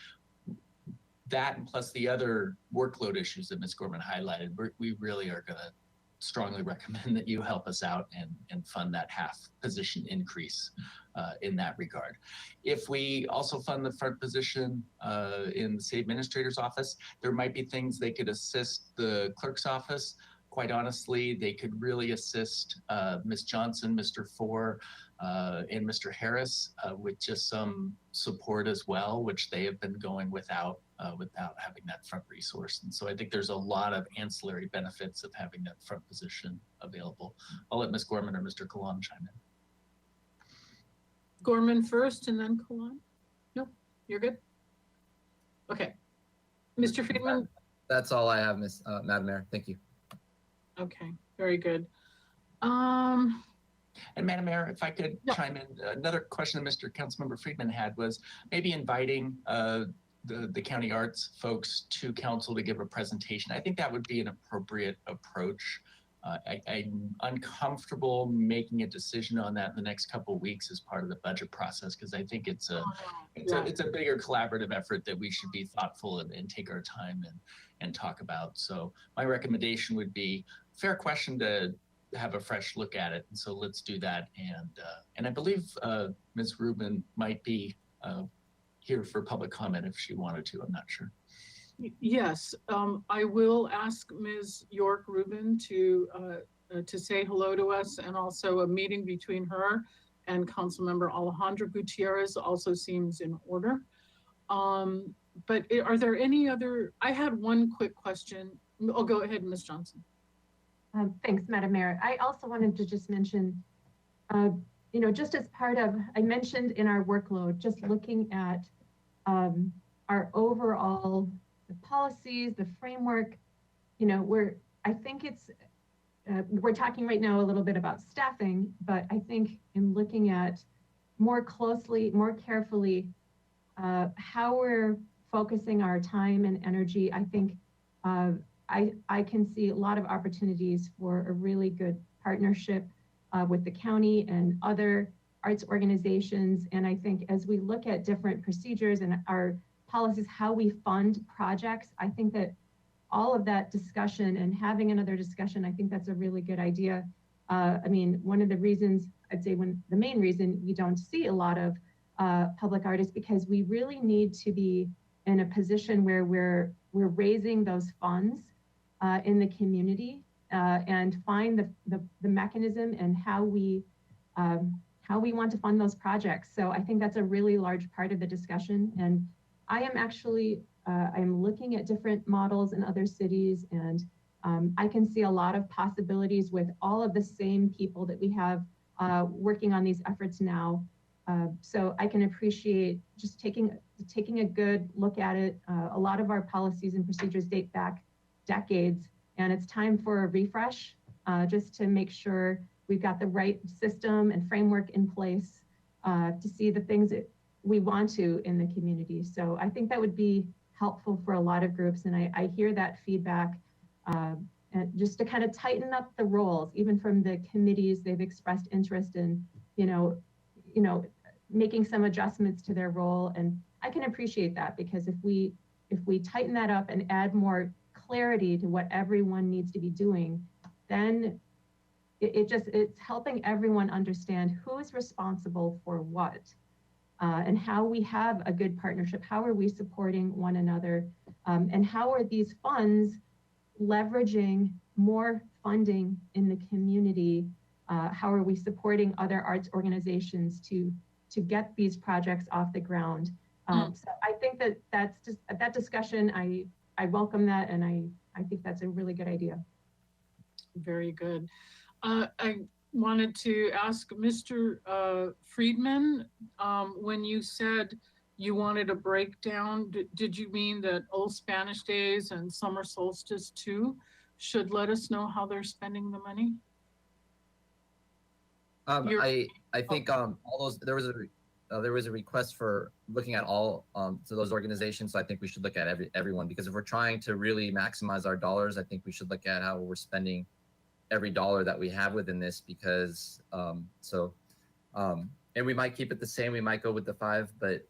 that, and plus the other workload issues that Ms. Gorman highlighted, we really are going to strongly recommend that you help us out and fund that half position increase in that regard. If we also fund the front position in the city administrator's office, there might be things they could assist the clerk's office. Quite honestly, they could really assist Ms. Johnson, Mr. Four, and Mr. Harris with just some support as well, which they have been going without having that front resource. And so I think there's a lot of ancillary benefits of having that front position available. I'll let Ms. Gorman or Mr. Colon chime in. Gorman first and then Colon? No, you're good? Okay. Mr. Friedman? That's all I have, Madam Mayor. Thank you. Okay, very good. And Madam Mayor, if I could chime in, another question that Mr. Councilmember Friedman had was maybe inviting the county arts folks to council to give a presentation. I think that would be an appropriate approach. I'm uncomfortable making a decision on that in the next couple of weeks as part of the budget process, because I think it's a bigger collaborative effort that we should be thoughtful and take our time and talk about. So my recommendation would be, fair question to have a fresh look at it. And so let's do that. And I believe Ms. Rubin might be here for public comment if she wanted to. I'm not sure. Yes, I will ask Ms. York Rubin to say hello to us, and also a meeting between her and Councilmember Alejandro Gutierrez also seems in order. But are there any other? I had one quick question. Oh, go ahead, Ms. Johnson. Thanks, Madam Mayor. I also wanted to just mention just as part of, I mentioned in our workload, just looking at our overall the policies, the framework, I think we're talking right now a little bit about staffing, but I think in looking at more closely, more carefully, how we're focusing our time and energy, I think I can see a lot of opportunities for a really good partnership with the county and other arts organizations. And I think as we look at different procedures and our policies, how we fund projects, I think that all of that discussion and having another discussion, I think that's a really good idea. One of the reasons, I'd say the main reason we don't see a lot of public art is because we really need to be in a position where we're raising those funds in the community and find the mechanism and how we want to fund those projects. So I think that's a really large part of the discussion. And I am actually, I'm looking at different models in other cities, and I can see a lot of possibilities with all of the same people that we have working on these efforts now. So I can appreciate just taking a good look at it. A lot of our policies and procedures date back decades, and it's time for a refresh just to make sure we've got the right system and framework in place to see the things that we want to in the community. So I think that would be helpful for a lot of groups, and I hear that feedback. And just to kind of tighten up the roles, even from the committees, they've expressed interest in, making some adjustments to their role. And I can appreciate that, because if we tighten that up and add more clarity to what everyone needs to be doing, then it's helping everyone understand who is responsible for what, and how we have a good partnership. How are we supporting one another? And how are these funds leveraging more funding in the community? How are we supporting other arts organizations to get these projects off the ground? So I think that's just that discussion. I welcome that, and I think that's a really good idea. Very good. I wanted to ask Mr. Friedman, when you said you wanted a breakdown, did you mean that Old Spanish Days and Summer Solstice too should let us know how they're spending the money? I think all those, there was a request for looking at all to those organizations. So I think we should look at everyone, because if we're trying to really maximize our dollars, I think we should look at how we're spending every dollar that we have within this, because and we might keep it the same. We might go with the 5, but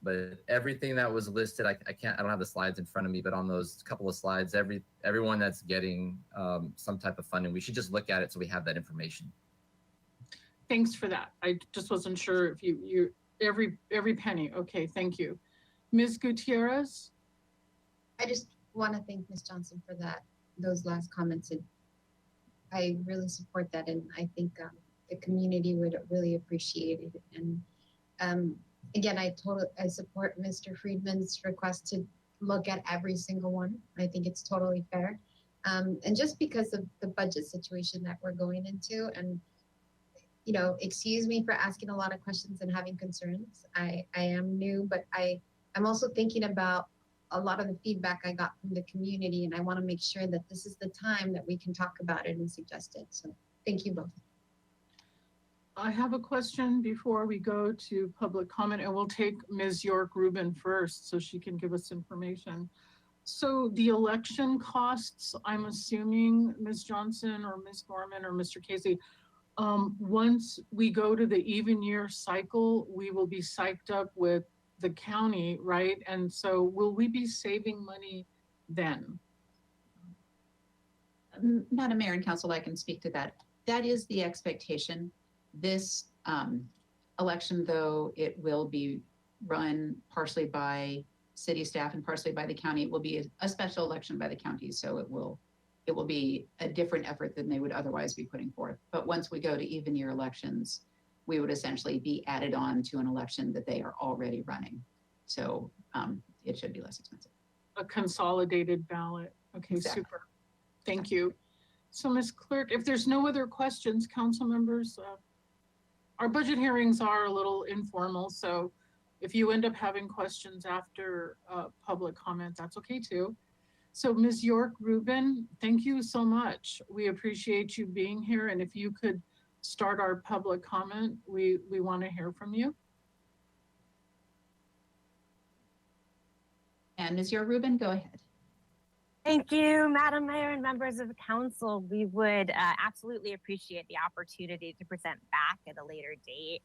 everything that was listed, I don't have the slides in front of me, but on those couple of slides, everyone that's getting some type of funding, we should just look at it so we have that information. Thanks for that. I just wasn't sure if you every penny. Okay, thank you. Ms. Gutierrez? I just want to thank Ms. Johnson for those last comments. And I really support that, and I think the community would really appreciate it. And again, I support Mr. Friedman's request to look at every single one. I think it's totally fair. And just because of the budget situation that we're going into, and excuse me for asking a lot of questions and having concerns. I am new, but I'm also thinking about a lot of the feedback I got from the community, and I want to make sure that this is the time that we can talk about it and suggest it. So thank you both. I have a question before we go to public comment, and we'll take Ms. York Rubin first so she can give us information. So the election costs, I'm assuming, Ms. Johnson or Ms. Gorman or Mr. Casey, once we go to the even year cycle, we will be psyched up with the county, right? And so will we be saving money then? Madam Mayor and Council, I can speak to that. That is the expectation. This election, though, it will be run partially by city staff and partially by the county. It will be a special election by the county, so it will be a different effort than they would otherwise be putting forth. But once we go to even year elections, we would essentially be added on to an election that they are already running. So it should be less expensive. A consolidated ballot. Okay, Exactly. Super. Thank you. So Ms. Clerk, if there's no other questions, council members, our budget hearings are a little informal, so if you end up having questions after public comment, that's okay too. So Ms. York Rubin, thank you so much. We appreciate you being here. And if you could start our public comment, we want to hear from you. And Ms. Yor Rubin, go ahead. Thank you, Madam Mayor and members of the council. We would absolutely appreciate the opportunity to present back at a later date.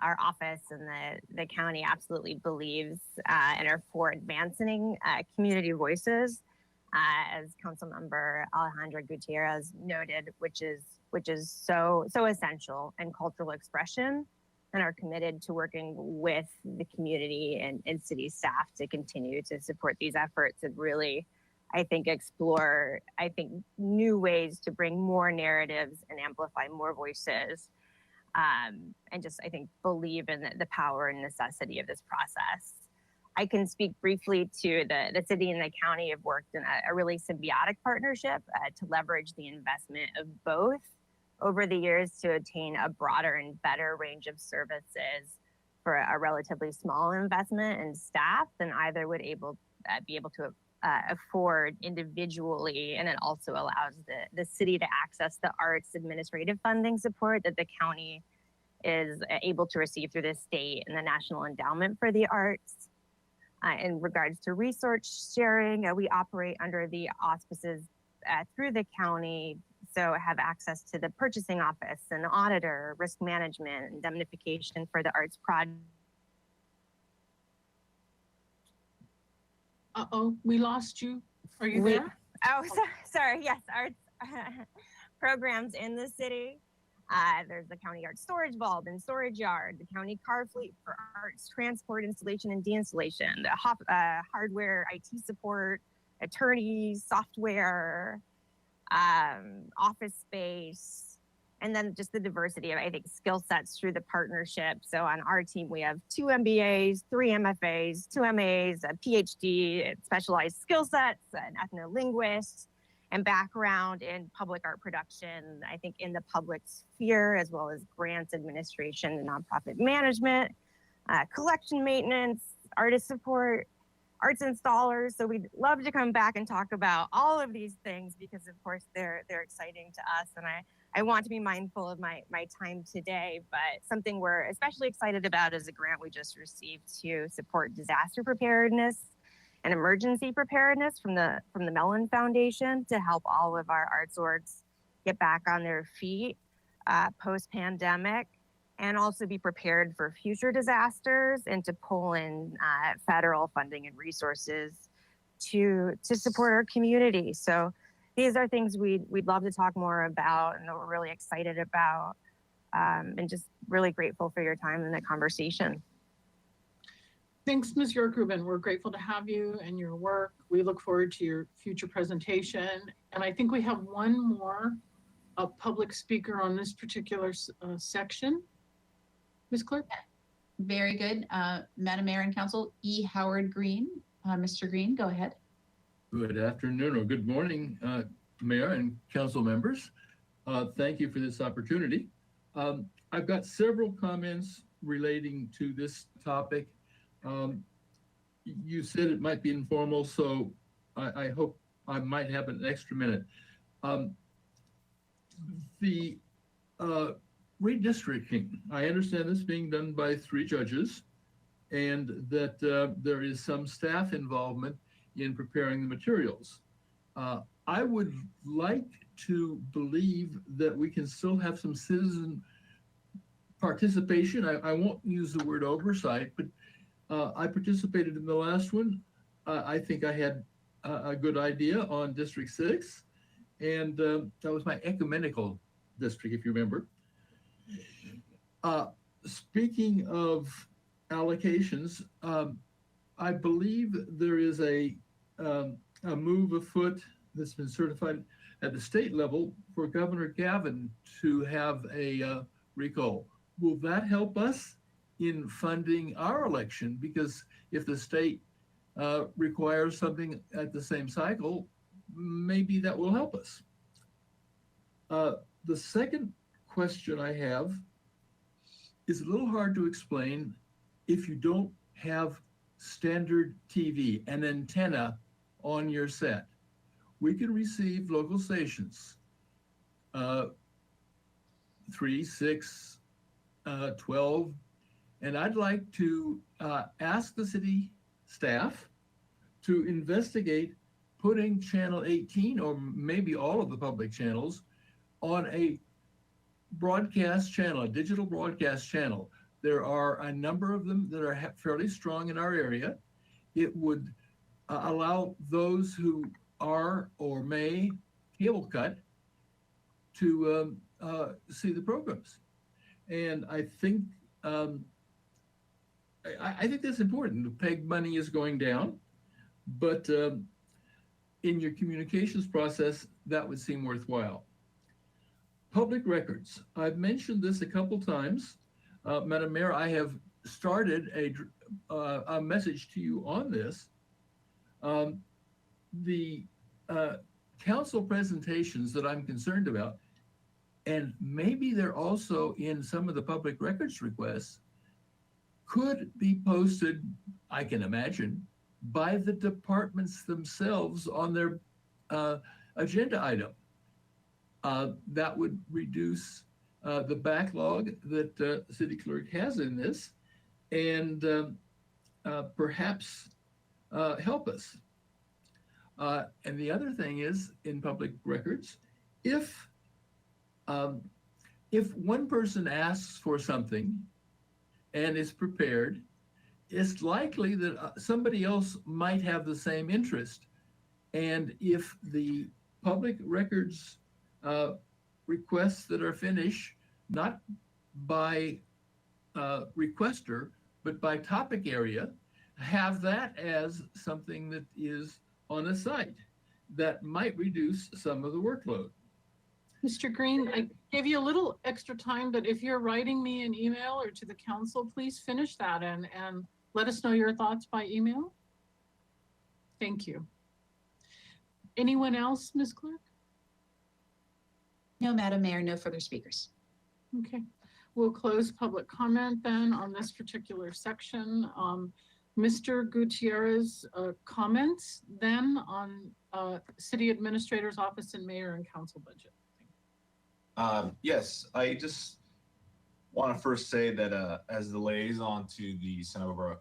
Our office and the county absolutely believes and are for advancing community voices, as Councilmember Alejandra Gutierrez noted, which is so essential in cultural expression, and are committed to working with the community and city staff to continue to support these efforts and really, I think, explore, new ways to bring more narratives and amplify more voices. And just, I think, believe in the power and necessity of this process. I can speak briefly to the city and the county have worked in a really symbiotic partnership to leverage the investment of both over the years to attain a broader and better range of services for a relatively small investment in staff than either would be able to afford individually. And it also allows the city to access the arts administrative funding support that the county is able to receive through the state and the National Endowment for the Arts. In regards to resource sharing, we operate under the auspices through the county, so have access to the purchasing office and the auditor, risk management, indemnification for the arts project. Uh-oh, we lost you. Are you there? Oh, sorry. Yes, arts programs in the city. There's the county art storage vault and storage yard, the county car fleet for arts transport, installation, and deinstallation, the hardware, IT support, attorneys, software, office space, and then just the diversity of, I think, skill sets through the partnership. So on our team, we have 2 MBAs, 3 MFAs, 2 MAs, a PhD, specialized skill sets, an ethnolinguist, and background in public art production, I think in the public sphere, as well as grants administration and nonprofit management, collection maintenance, artist support, arts installers. So we'd love to come back and talk about all of these things because of course they're exciting to us. And I want to be mindful of my time today, but something we're especially excited about is a grant we just received to support disaster preparedness and emergency preparedness from the Mellon Foundation to help all of our arts orgs get back on their feet post-pandemic, and also be prepared for future disasters and to pull in federal funding and resources to support our community. So these are things we'd love to talk more about and that we're really excited about, and just really grateful for your time in the conversation. Thanks, Ms. York Rubin. We're grateful to have you and your work. We look forward to your future presentation. And I think we have one more public speaker on this particular section. Ms. Clerk? Very good. Madam Mayor and Council, E. Howard Green. Mr. Green, go ahead. Good afternoon or good morning, Mayor and Council members. Thank you for this opportunity. I've got several comments relating to this topic. You said it might be informal, so I hope I might have an extra minute. The redistricting, I understand this being done by 3 judges and that there is some staff involvement in preparing the materials. I would like to believe that we can still have some citizen participation. I won't use the word oversight, but I participated in the last one. I think I had a good idea on District 6, and that was my ecumenical district, if you remember. Speaking of allocations, I believe there is a move afoot that's been certified at the state level for Governor Gavin to have a recall. Will that help us in funding our election? Because if the state requires something at the same cycle, maybe that will help us. The second question I have is a little hard to explain if you don't have standard TV, an antenna on your set. We can receive local stations, 3, 6, 12, and I'd like to ask the city staff to investigate putting channel 18 or maybe all of the public channels on a broadcast channel, a digital broadcast channel. There are a number of them that are fairly strong in our area. It would allow those who are or may cable cut to see the programs. And I think I think that's important. The PEG money is going down, but in your communications process, that would seem worthwhile. Public records. I've mentioned this a couple times. Madam Mayor, I have started a message to you on this. The council presentations that I'm concerned about, and maybe they're also in some of the public records requests, could be posted, I can imagine, by the departments themselves on their agenda item. That would reduce the backlog that city clerk has in this, and perhaps help us. And the other thing is, in public records, if one person asks for something and is prepared, it's likely that somebody else might have the same interest. And if the public records requests that are finished, not by requester, but by topic area, have that as something that is on a site, that might reduce some of the workload. Mr. Green, I gave you a little extra time, but if you're writing me an email or to the council, please finish that and let us know your thoughts by email. Thank you. Anyone else, Ms. Clerk? No, Madam Mayor, no further speakers. Okay, we'll close public comment then on this particular section. Mr. Gutierrez, comments then on City Administrator's Office and Mayor and Council budget. Yes, I just want to first say that as the liaison to the Santa Barbara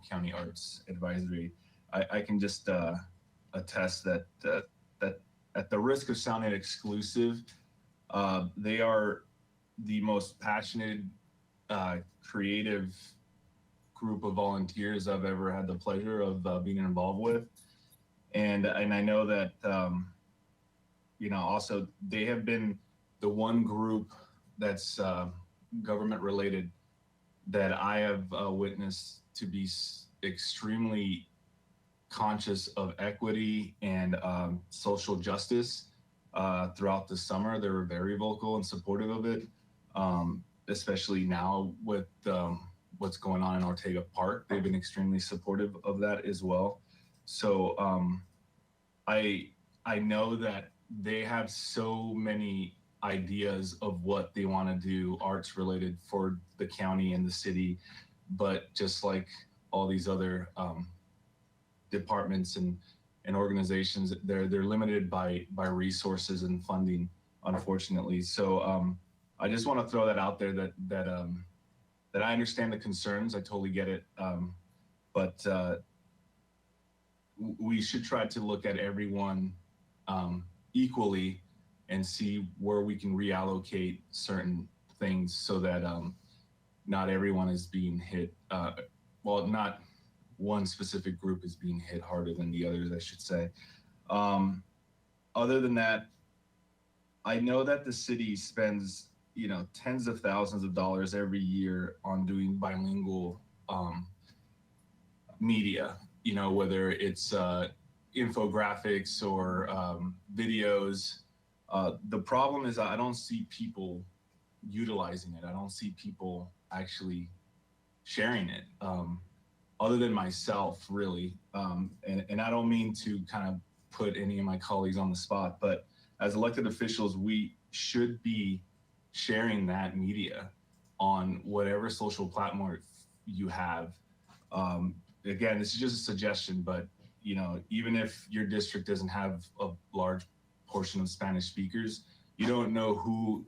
County Arts Advisory, I can just attest that at the risk of sounding exclusive, they are the most passionate, creative group of volunteers I've ever had the pleasure of being involved with. And I know that, also they have been the one group that's government related that I have witnessed to be extremely conscious of equity and social justice throughout the summer. They were very vocal and supportive of it, especially now with what's going on in Ortega Park. They've been extremely supportive of that as well. So I know that they have so many ideas of what they want to do arts related for the county and the city, but just like all these other departments and organizations, they're limited by resources and funding, unfortunately. So I just want to throw that out there that I understand the concerns. I totally get it, but we should try to look at everyone equally and see where we can reallocate certain things so that not everyone is being hit. Well, not one specific group is being hit harder than the others, I should say. Other than that, I know that the city spends, tens of thousands of dollars every year on doing bilingual media, whether it's infographics or videos. The problem is I don't see people utilizing it. I don't see people actually sharing it, other than myself, really. And I don't mean to kind of put any of my colleagues on the spot, but as elected officials, we should be sharing that media. on whatever social platform you have. Again, this is just a suggestion, but even if your district doesn't have a large portion of Spanish speakers, you don't know who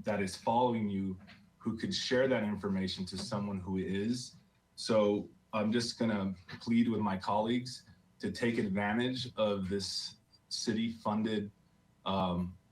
that is following you, who could share that information to someone who is. So I'm just gonna plead with my colleagues to take advantage of this city-funded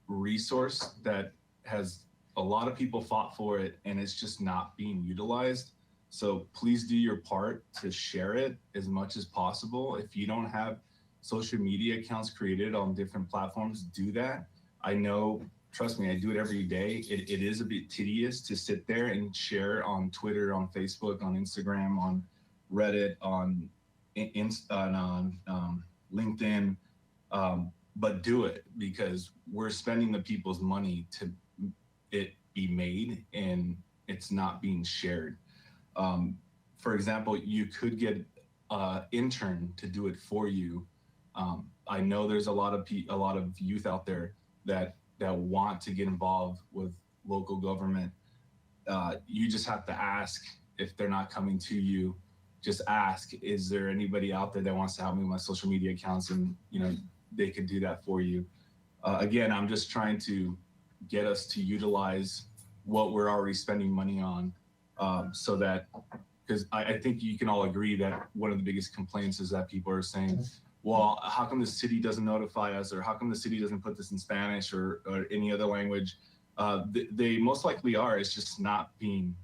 resource that has a lot of people fought for it, and it's just not being utilized. So please do your part to share it as much as possible. If you don't have social media accounts created on different platforms, do that. I know, trust me, I do it every day. It is a bit tedious to sit there and share on Twitter, on Facebook, on Instagram, on Reddit, on LinkedIn, but do it, because we're spending the people's money to it be made, and it's not being shared. For example, you could get an intern to do it for you. I know there's a lot of youth out there that want to get involved with local government. You just have to ask. If they're not coming to you, just ask, is there anybody out there that wants to help me with my social media accounts? And they could do that for you. Again, I'm just trying to get us to utilize what we're already spending money on, so that, because I think you can all agree that one of the biggest complaints is that people are saying, well, how come the city doesn't notify us, or how come the city doesn't put this in Spanish or any other language? They most likely are. It's just not being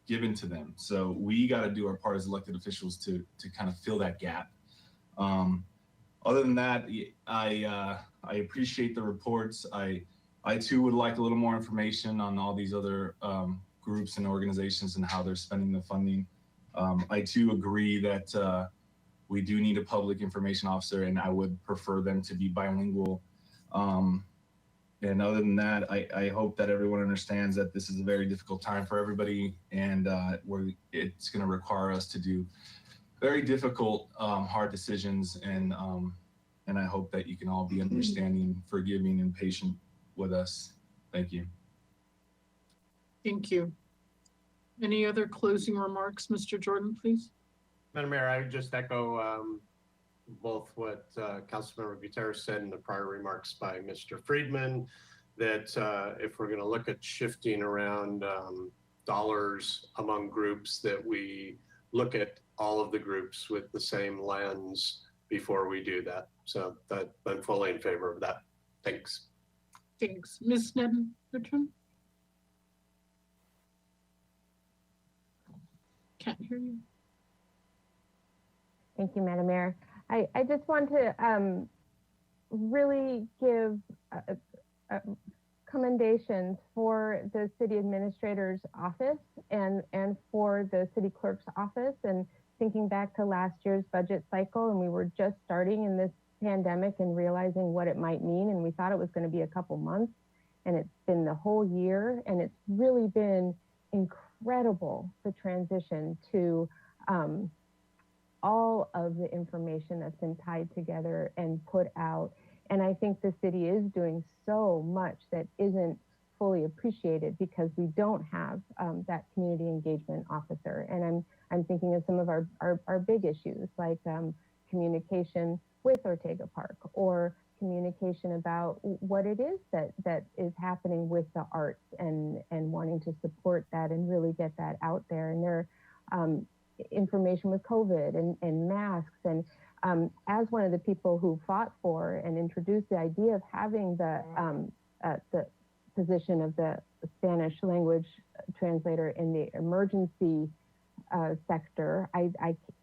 given to them. So we got to do our part as elected officials to kind of fill that gap. Other than that, I appreciate the reports. I too would like a little more information on all these other groups and organizations and how they're spending the funding. I too agree that we do need a public information officer, and I would prefer them to be bilingual. And other than that, I hope that everyone understands that this is a very difficult time for everybody, and it's going to require us to do very difficult, hard decisions. And I hope that you can all be understanding, forgiving, and patient with us. Thank you. Thank you. Any other closing remarks, Mr. Jordan, please? Madam Mayor, I would just echo both what Councilmember Gutierrez said in the prior remarks by Mr. Friedman, that if we're going to look at shifting around dollars among groups, that we look at all of the groups with the same lens before we do that. So I'm fully in favor of that. Thanks. Thanks. Ms. Sneddon-Richmond? Can't hear you. Thank you, Madam Mayor. I just want to really give commendations for the city administrator's office and for the city clerk's office. And thinking back to last year's budget cycle, and we were just starting in this pandemic and realizing what it might mean, and we thought it was going to be a couple months, and it's been the whole year, and it's really been incredible, the transition to all of the information that's been tied together and put out. And I think the city is doing so much that isn't fully appreciated because we don't have that community engagement officer. And I'm thinking of some of our big issues, like communication with Ortega Park, or communication about what it is that is happening with the arts, and wanting to support that and really get that out there. And there information with COVID and masks. And as one of the people who fought for and introduced the idea of having the position of the Spanish language translator in the emergency sector,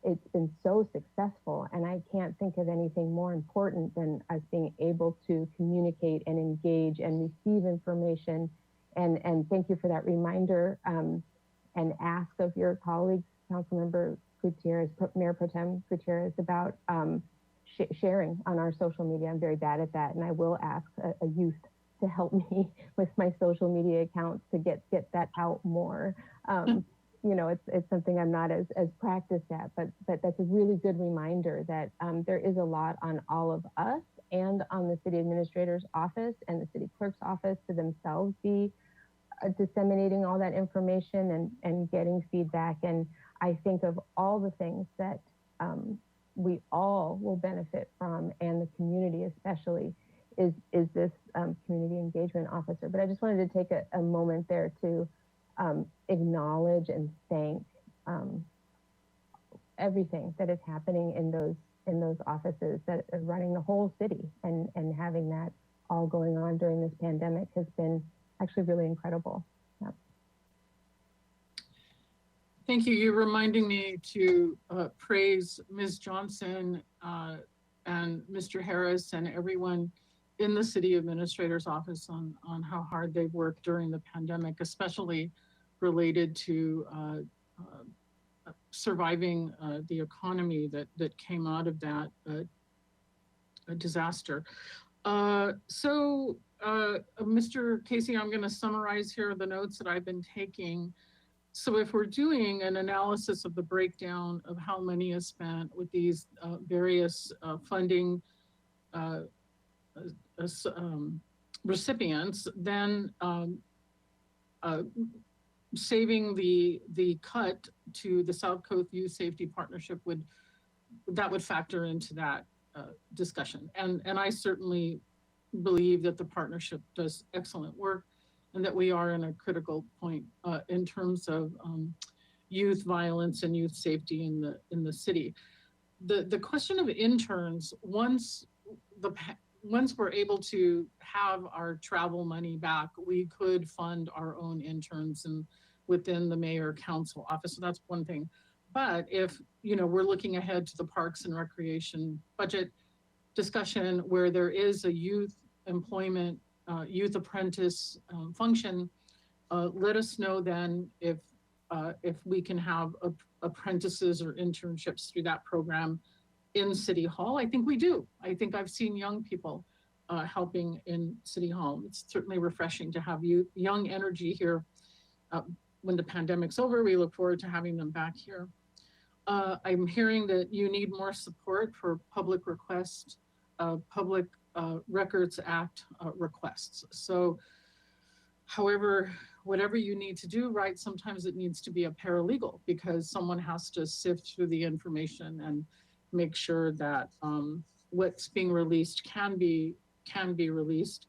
it's been so successful, and I can't think of anything more important than us being able to communicate and engage and receive information. And thank you for that reminder and ask of your colleagues, Councilmember Gutierrez, Mayor Pro Tem Gutierrez, about sharing on our social media. I'm very bad at that, and I will ask a youth to help me with my social media accounts to get that out more. It's something I'm not as practiced at, but that's a really good reminder that there is a lot on all of us and on the city administrator's office and the city clerk's office to themselves be disseminating all that information and getting feedback. And I think of all the things that we all will benefit from, and the community especially, is this community engagement officer. But I just wanted to take a moment there to acknowledge and thank everything that is happening in those offices that are running the whole city, and having that all going on during this pandemic has been actually really incredible. Yeah. Thank you. You're reminding me to praise Ms. Johnson and Mr. Harris and everyone in the city administrator's office on how hard they've worked during the pandemic, especially related to surviving the economy that came out of that disaster. Mr. Casey, I'm going to summarize here the notes that I've been taking. So if we're doing an analysis of the breakdown of how money is spent with these various funding recipients, then saving the cut to the South Coast Youth Safety Partnership would factor into that discussion. And I certainly believe that the partnership does excellent work, and that we are in a critical point in terms of youth violence and youth safety in the city. The question of interns, once we're able to have our travel money back, we could fund our own interns and within the mayor council office. So that's one thing. But if we're looking ahead to the Parks and Recreation budget discussion, where there is a youth employment, youth apprentice function, let us know then if we can have apprentices or internships through that program in City Hall. I think we do. I think I've seen young people helping in City Hall. It's certainly refreshing to have young energy here. When the pandemic's over, we look forward to having them back here. I'm hearing that you need more support for public requests, Public Records Act requests. So however, whatever you need to do, right, sometimes it needs to be a paralegal, because someone has to sift through the information and make sure that what's being released can be released.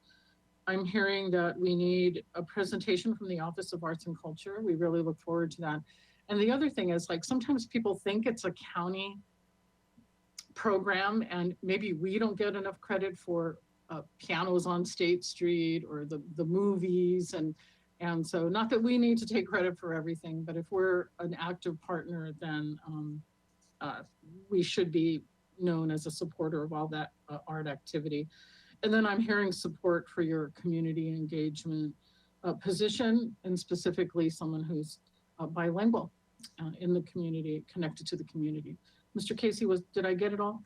I'm hearing that we need a presentation from the Office of Arts and Culture. We really look forward to that. And the other thing is, like, sometimes people think it's a county program, and maybe we don't get enough credit for pianos on State Street or the movies. And so, not that we need to take credit for everything, but if we're an active partner, then we should be known as a supporter of all that art activity. And then I'm hearing support for your community engagement position, and specifically someone who's bilingual in the community, connected to the community. Mr. Casey, did I get it all?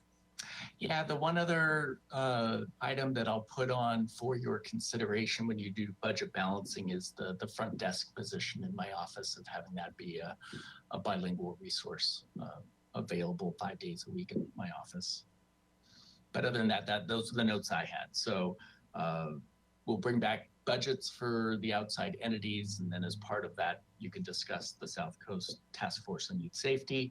Yeah, the one other item that I'll put on for your consideration when you do budget balancing is the front desk position in my office, of having that be a bilingual resource available 5 days a week in my office. But other than that, those are the notes I had. So we'll bring back budgets for the outside entities, and then as part of that, you can discuss the South Coast Task Force on Youth Safety.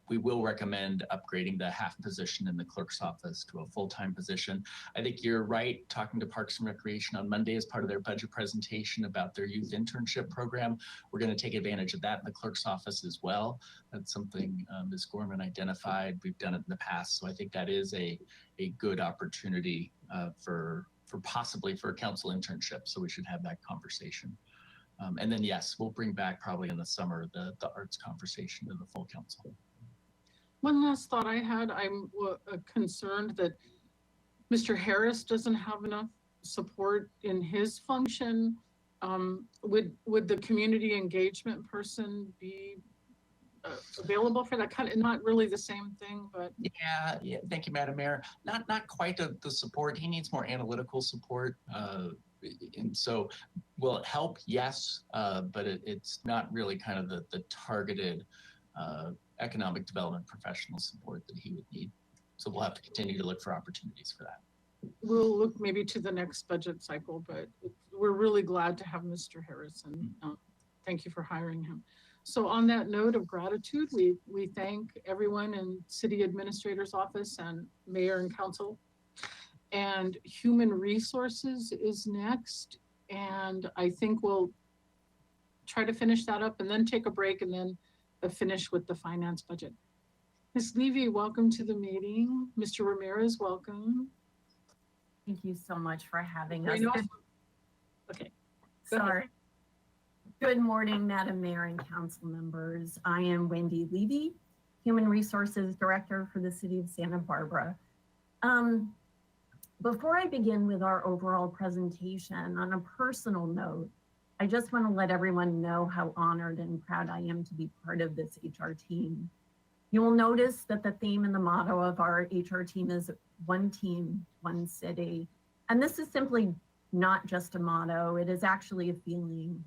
We will recommend upgrading the half position in the clerk's office to a full-time position. I think you're right, talking to Parks and Recreation on Monday as part of their budget presentation about their youth internship program. We're going to take advantage of that in the clerk's office as well. That's something Ms. Gorman identified. We've done it in the past. So I think that is a good opportunity for possibly for a council internship. So we should have that conversation. And then, yes, we'll bring back probably in the summer the arts conversation to the full council. One last thought I had, I'm concerned that Mr. Harris doesn't have enough support in his function. Would the community engagement person be available for that? Kind of not really the same thing, but yeah. Thank you, Madam Mayor. Not quite the support. He needs more analytical support, and so will it help? Yes, but it's not really kind of the targeted economic development professional support that he would need. So we'll have to continue to look for opportunities for that. We'll look maybe to the next budget cycle, but we're really glad to have Mr. Harrison. Thank you for hiring him. So on that note of gratitude, we thank everyone in City Administrator's Office and Mayor and Council. And Human Resources is next. And I think we'll try to finish that up and then take a break and then finish with the finance budget. Ms. Levy, welcome to the meeting. Mr. Ramirez, welcome. Thank you so much for having us. Okay. Go ahead. Sorry. Good morning, Madam Mayor and council members. I am Wendy Levy, Human Resources Director for the City of Santa Barbara. Before I begin with our overall presentation, on a personal note, I just want to let everyone know how honored and proud I am to be part of this HR team. You will notice that the theme and the motto of our HR team is one team, one city. And this is simply not just a motto, it is actually a feeling.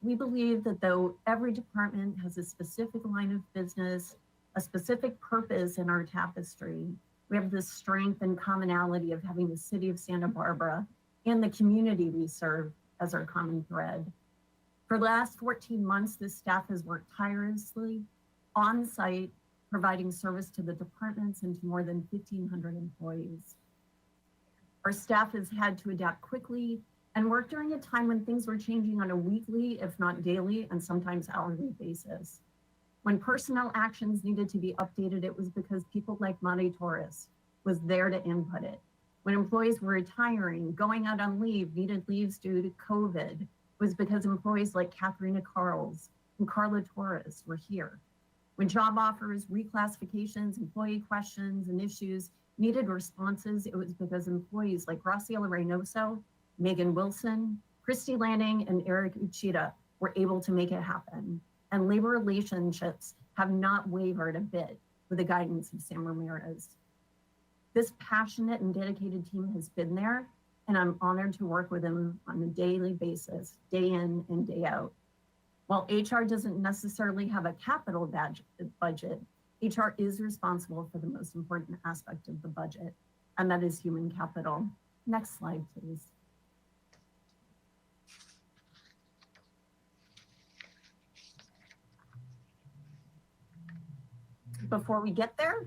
We believe that though every department has a specific line of business, a specific purpose in our tapestry, we have the strength and commonality of having the city of Santa Barbara and the community we serve as our common thread. For the last 14 months, this staff has worked tirelessly on site, providing service to the departments and to more than 1,500 employees. Our staff has had to adapt quickly and work during a time when things were changing on a weekly, if not daily, and sometimes hourly basis. When personnel actions needed to be updated, it was because people like Monty Torres was there to input it. When employees were retiring, going out on leave, needed leaves due to COVID, was because employees like Katharina Carls and Carla Torres were here. When job offers, reclassifications, employee questions, and issues needed responses, it was because employees like Graciela Reynoso, Megan Wilson, Christy Lanning, and Eric Uchida were able to make it happen. And labor relationships have not wavered a bit with the guidance of Sam Ramirez. This passionate and dedicated team has been there, and I'm honored to work with them on a daily basis, day in and day out. While HR doesn't necessarily have a capital budget, HR is responsible for the most important aspect of the budget, and that is human capital. Next slide, please. Before we get there,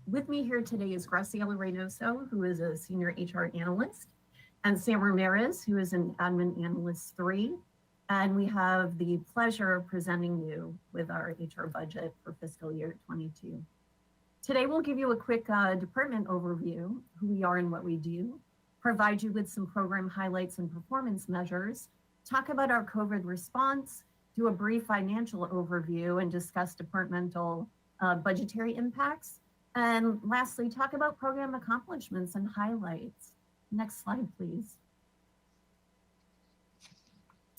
with me here today is Graciela Reynoso, who is a senior HR analyst, and Sam Ramirez, who is an admin analyst 3. And we have the pleasure of presenting you with our HR budget for fiscal year 22. Today, we'll give you a quick department overview, who we are and what we do, provide you with some program highlights and performance measures, talk about our COVID response, do a brief financial overview, and discuss departmental budgetary impacts. And lastly, talk about program accomplishments and highlights. Next slide, please.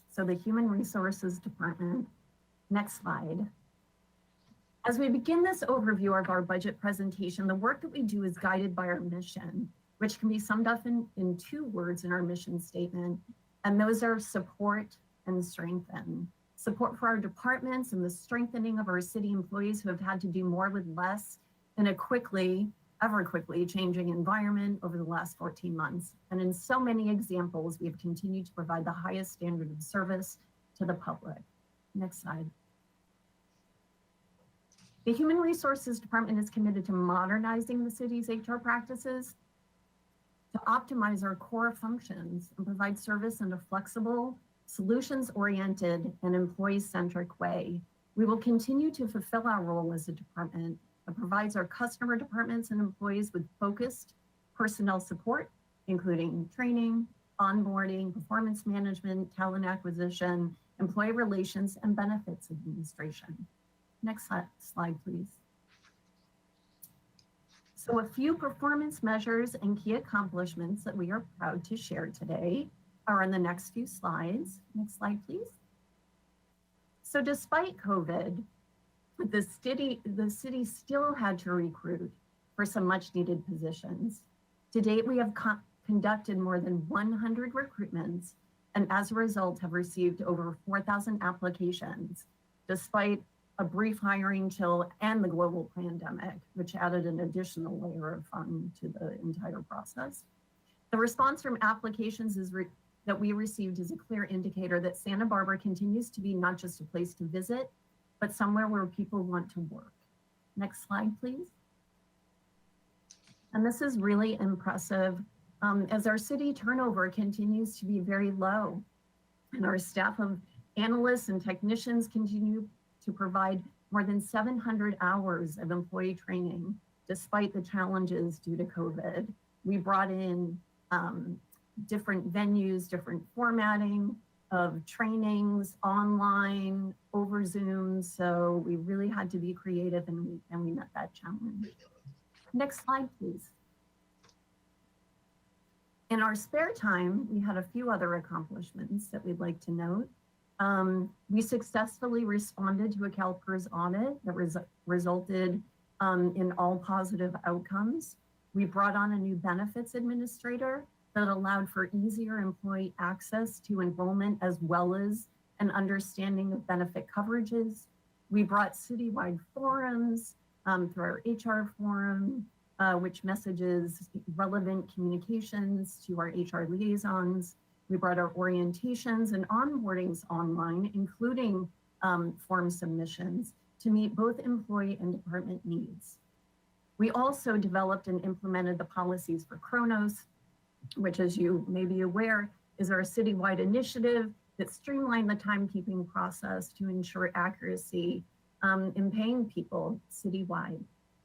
So the Human Resources Department. Next slide. As we begin this overview of our budget presentation, the work that we do is guided by our mission, which can be summed up in 2 words in our mission statement, and those are support and strengthen. Support for our departments and the strengthening of our city employees who have had to do more with less in a ever quickly changing environment over the last 14 months. And in so many examples, we have continued to provide the highest standard of service to the public. Next slide. The Human Resources Department is committed to modernizing the city's HR practices, to optimize our core functions and provide service in a flexible, solutions-oriented, and employee-centric way. We will continue to fulfill our role as a department that provides our customer departments and employees with focused personnel support, including training, onboarding, performance management, talent acquisition, employee relations, and benefits administration. Next slide, please. So a few performance measures and key accomplishments that we are proud to share today are on the next few slides. Next slide, please. So despite COVID, the city still had to recruit for some much needed positions. To date, we have conducted more than 100 recruitments, and as a result have received over 4,000 applications, despite a brief hiring chill and the global pandemic, which added an additional layer of fun to the entire process. The response from applications is that we received is a clear indicator that Santa Barbara continues to be not just a place to visit, but somewhere where people want to work. Next slide, please. And this is really impressive as our city turnover continues to be very low and our staff of analysts and technicians continue to provide more than 700 hours of employee training despite the challenges due to COVID. We brought in different venues, different formatting of trainings, online, over Zoom. So we really had to be creative and we met that challenge. Next slide, please. In our spare time, we had a few other accomplishments that we'd like to note. We successfully responded to a CalPERS audit that resulted in all positive outcomes. We brought on a new benefits administrator that allowed for easier employee access to enrollment as well as an understanding of benefit coverages. We brought citywide forums through our HR forum, which messages relevant communications to our HR liaisons. We brought our orientations and onboardings online, including form submissions to meet both employee and department needs. We also developed and implemented the policies for Kronos, which, as you may be aware, is our citywide initiative that streamlined the timekeeping process to ensure accuracy in paying people citywide.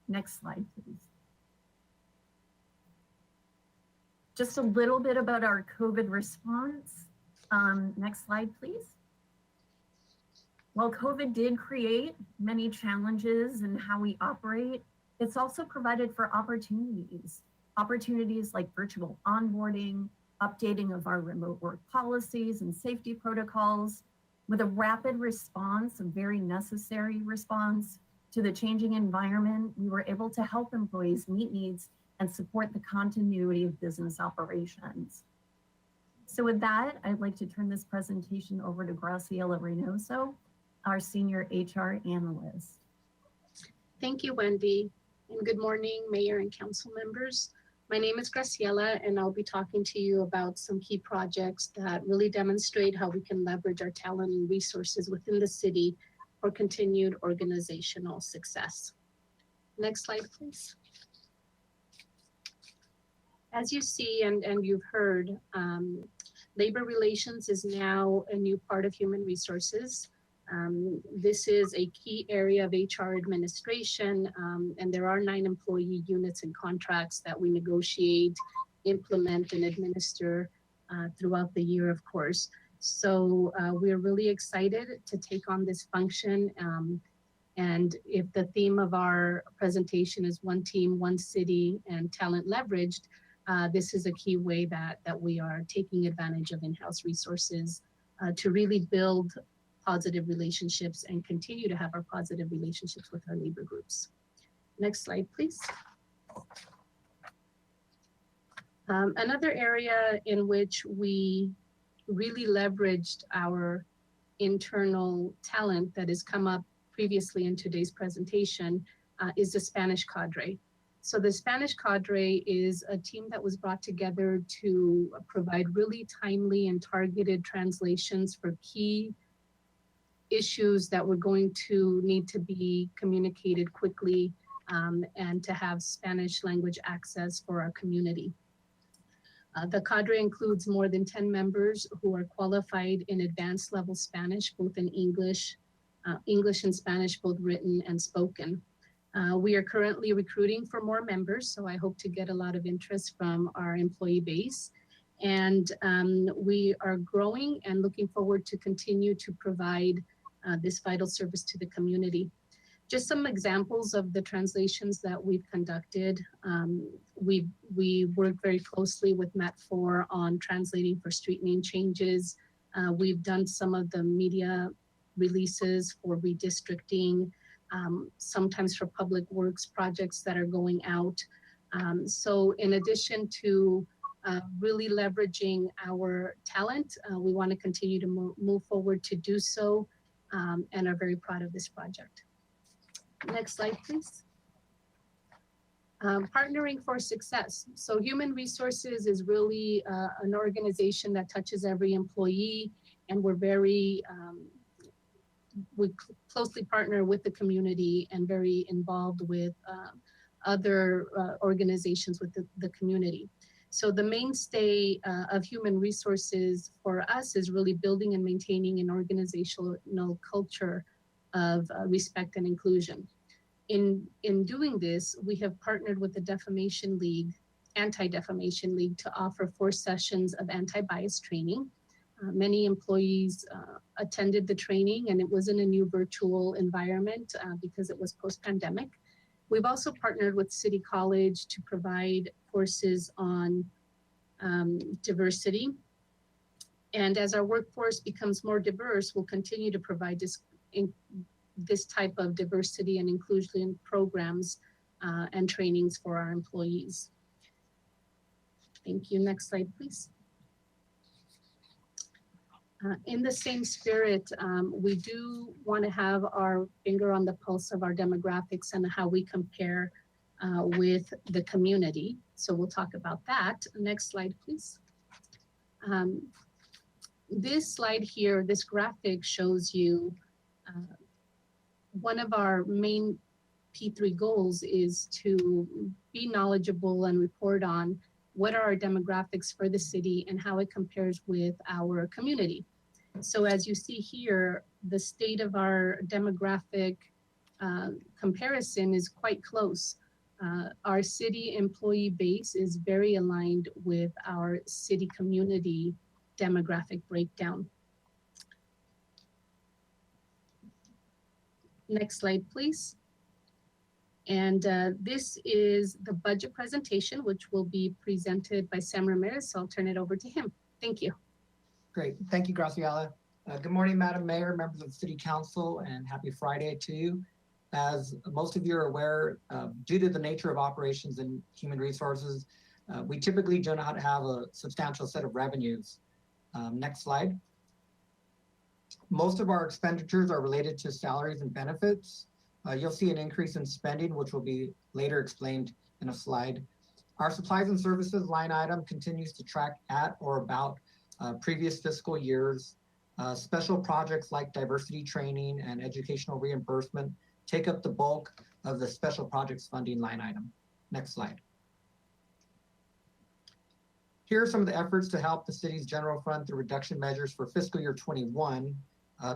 Next slide, please. Just a little bit about our COVID response. Next slide, please. While COVID did create many challenges in how we operate, it's also provided for opportunities like virtual onboarding, updating of our remote work policies and safety protocols. With a rapid response, a very necessary response to the changing environment, we were able to help employees meet needs and support the continuity of business operations. So with that, I'd like to turn this presentation over to Graciela Reynoso, our Senior HR Analyst. Thank you, Wendy, and good morning, Mayor and Council members. My name is Graciela, and I'll be talking to you about some key projects that really demonstrate how we can leverage our talent and resources within the city for continued organizational success. Next slide, please. As you see and you've heard, labor relations is now a new part of human resources. This is a key area of HR administration, and there are 9 employee units and contracts that we negotiate, implement, and administer throughout the year, of course. So we're really excited to take on this function. And if the theme of our presentation is one team, one city, and talent leveraged, this is a key way that we are taking advantage of in-house resources to really build positive relationships and continue to have our positive relationships with our labor groups. Next slide, please. Another area in which we really leveraged our internal talent that has come up previously in today's presentation is the Spanish cadre. So the Spanish cadre is a team that was brought together to provide really timely and targeted translations for key issues that were going to need to be communicated quickly and to have Spanish language access for our community. The cadre includes more than 10 members who are qualified in advanced level Spanish, both in English and Spanish, both written and spoken. We are currently recruiting for more members, so I hope to get a lot of interest from our employee base. And we are growing and looking forward to continue to provide this vital service to the community. Just some examples of the translations that we've conducted. We work very closely with Mat4 on translating for street name changes. We've done some of the media releases for redistricting, sometimes for public works projects that are going out. So in addition to really leveraging our talent, we want to continue to move forward to do so and are very proud of this project. Next slide, please. Partnering for success. So human resources is really an organization that touches every employee, and we're very, we closely partner with the community and very involved with other organizations with the community. So the mainstay of human resources for us is really building and maintaining an organizational culture of respect and inclusion. In doing this, we have partnered with the Defamation League, Anti-Defamation League, to offer 4 sessions of anti-bias training. Many employees attended the training, and it was in a new virtual environment because it was post-pandemic. We've also partnered with City College to provide courses on diversity. And as our workforce becomes more diverse, we'll continue to provide this type of diversity and inclusion programs and trainings for our employees. Thank you. Next slide, please. In the same spirit, we do want to have our finger on the pulse of our demographics and how we compare with the community. So we'll talk about that. Next slide, please. This slide here, this graphic shows you one of our main P3 goals is to be knowledgeable and report on what are our demographics for the city and how it compares with our community. So as you see here, the state of our demographic comparison is quite close. Our city employee base is very aligned with our city community demographic breakdown. Next slide, please. And this is the budget presentation, which will be presented by Sam Ramirez. So I'll turn it over to him. Thank you. Great. Thank you, Graciela. Good morning, Madam Mayor, members of the City Council, and happy Friday to you. As most of you are aware, due to the nature of operations in human resources, we typically do not have a substantial set of revenues. Next slide. Most of our expenditures are related to salaries and benefits. You'll see an increase in spending, which will be later explained in a slide. Our supplies and services line item continues to track at or about previous fiscal years. Special projects like diversity training and educational reimbursement take up the bulk of the special projects funding line item. Next slide. Here are some of the efforts to help the city's general fund through reduction measures for fiscal year 21,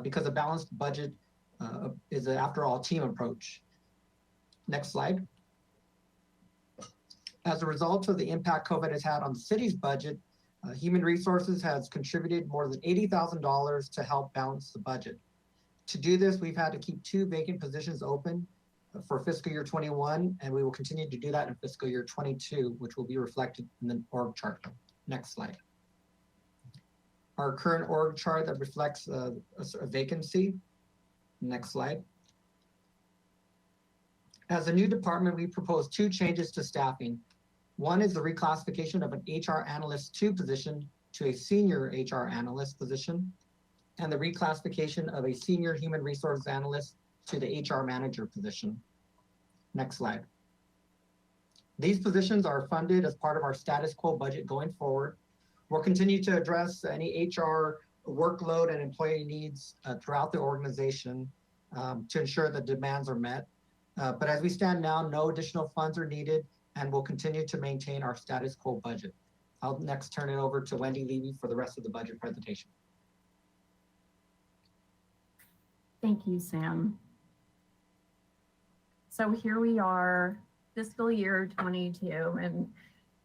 because a balanced budget is, after all, a team approach. Next slide. As a result of the impact COVID has had on the city's budget, Human Resources has contributed more than $80,000 to help balance the budget. To do this, we've had to keep 2 vacant positions open for fiscal year 21, and we will continue to do that in fiscal year 22, which will be reflected in the org chart. Next slide. Our current org chart that reflects a vacancy. Next slide. As a new department, we propose 2 changes to staffing. One is the reclassification of an HR Analyst 2 position to a Senior HR Analyst position, and the reclassification of a Senior Human Resources Analyst to the HR Manager position. Next slide. These positions are funded as part of our status quo budget going forward. We'll continue to address any HR workload and employee needs throughout the organization to ensure that demands are met. But as we stand now, no additional funds are needed, and we'll continue to maintain our status quo budget. I'll next turn it over to Wendy Levy for the rest of the budget presentation. Thank you, Sam. So here we are, fiscal year 22, and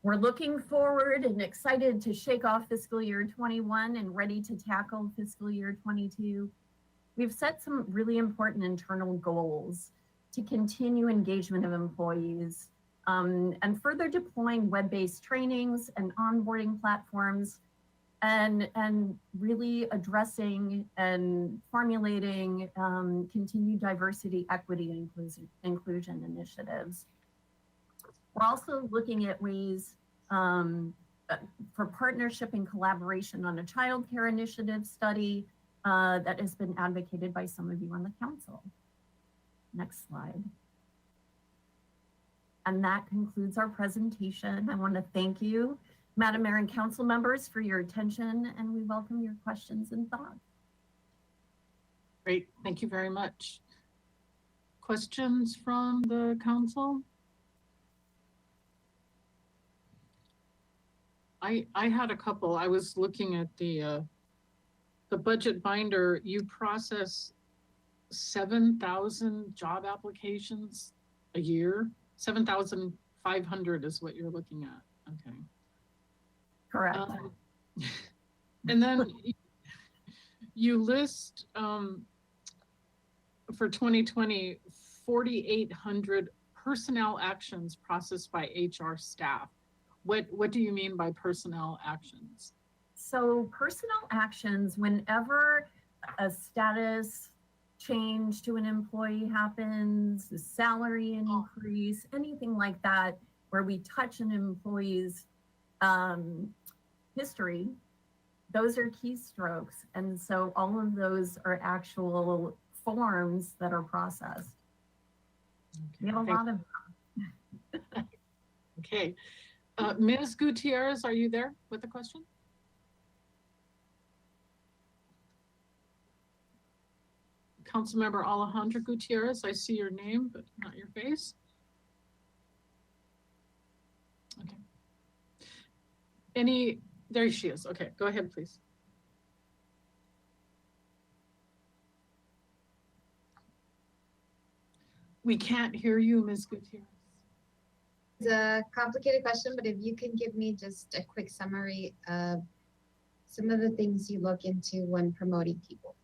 we're looking forward and excited to shake off fiscal year 21 and ready to tackle fiscal year 22. We've set some really important internal goals to continue engagement of employees and further deploying web-based trainings and onboarding platforms and really addressing and formulating continued diversity, equity, and inclusion initiatives. We're also looking at ways for partnership and collaboration on a childcare initiative study that has been advocated by some of you on the council. Next slide. And that concludes our presentation. I want to thank you, Madam Mayor and council members, for your attention, and we welcome your questions and thoughts. Great, thank you very much. Questions from the council? I had a couple. I was looking at the budget binder. You process 7,000 job applications a year. 7,500 is what you're looking at. Okay. Correct. And then you list for 2020, 4,800 personnel actions processed by HR staff. What do you mean by personnel actions? So personnel actions, whenever a status change to an employee happens, a salary increase, anything like that, where we touch an employee's history, those are keystrokes. And so all of those are actual forms that are processed. We have a lot of them. Okay. Ms. Gutierrez, are you there with a question? Councilmember Alejandra Gutierrez, I see your name, but not your face. Okay. There she is. Okay, go ahead, please. We can't hear you, Ms. Gutierrez. It's a complicated question, but if you can give me just a quick summary of some of the things you look into when promoting people.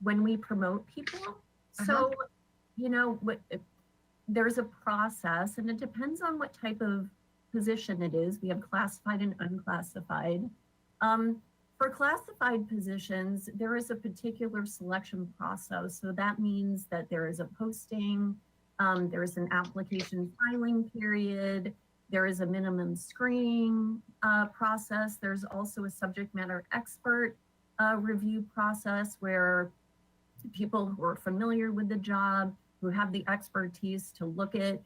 When we promote people, so, you know, there's a process, and it depends on what type of position it is. We have classified and unclassified. For classified positions, there is a particular selection process. So that means that there is a posting, there is an application filing period, there is a minimum screening process. There's also a subject matter expert review process where people who are familiar with the job, who have the expertise to look at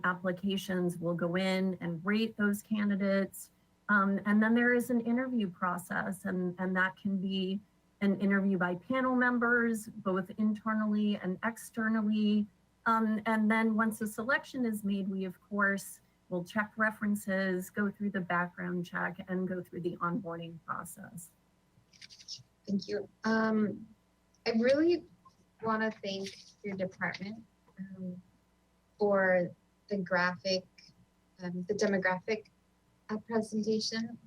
applications will go in and rate those candidates. And then there is an interview process, and that can be an interview by panel members, both internally and externally. And then once a selection is made, we of course will check references, go through the background check, and go through the onboarding process. Thank you. I really want to thank your department for the graphic, the demographic presentation.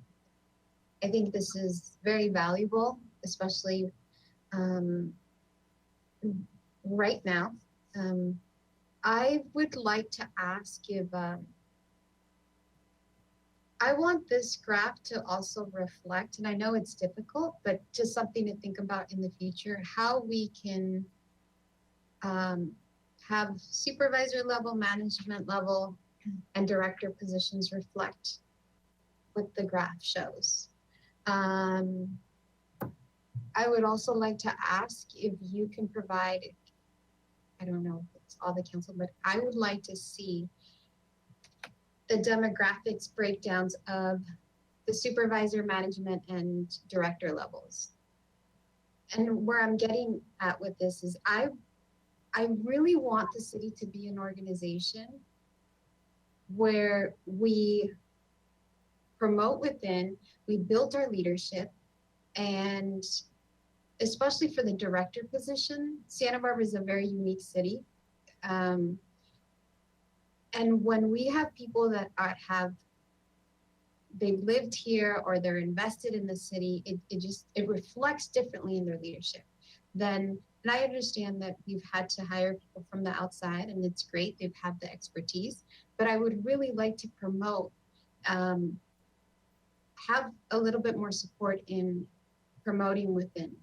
I think this is very valuable, especially right now. I would like to ask if I want this graph to also reflect, and I know it's difficult, but just something to think about in the future, how we can have supervisor level, management level, and director positions reflect what the graph shows. I would also like to ask if you can provide, I don't know if it's all the council, but I would like to see the demographics breakdowns of the supervisor, management, and director levels. And where I'm getting at with this is I really want the city to be an organization where we promote within, we build our leadership, and especially for the director position, Santa Barbara is a very unique city. And when we have people that they've lived here or they're invested in the city, it reflects differently in their leadership. And I understand that we've had to hire people from the outside, and it's great, they've had the expertise, but I would really like to promote, have a little bit more support in promoting within.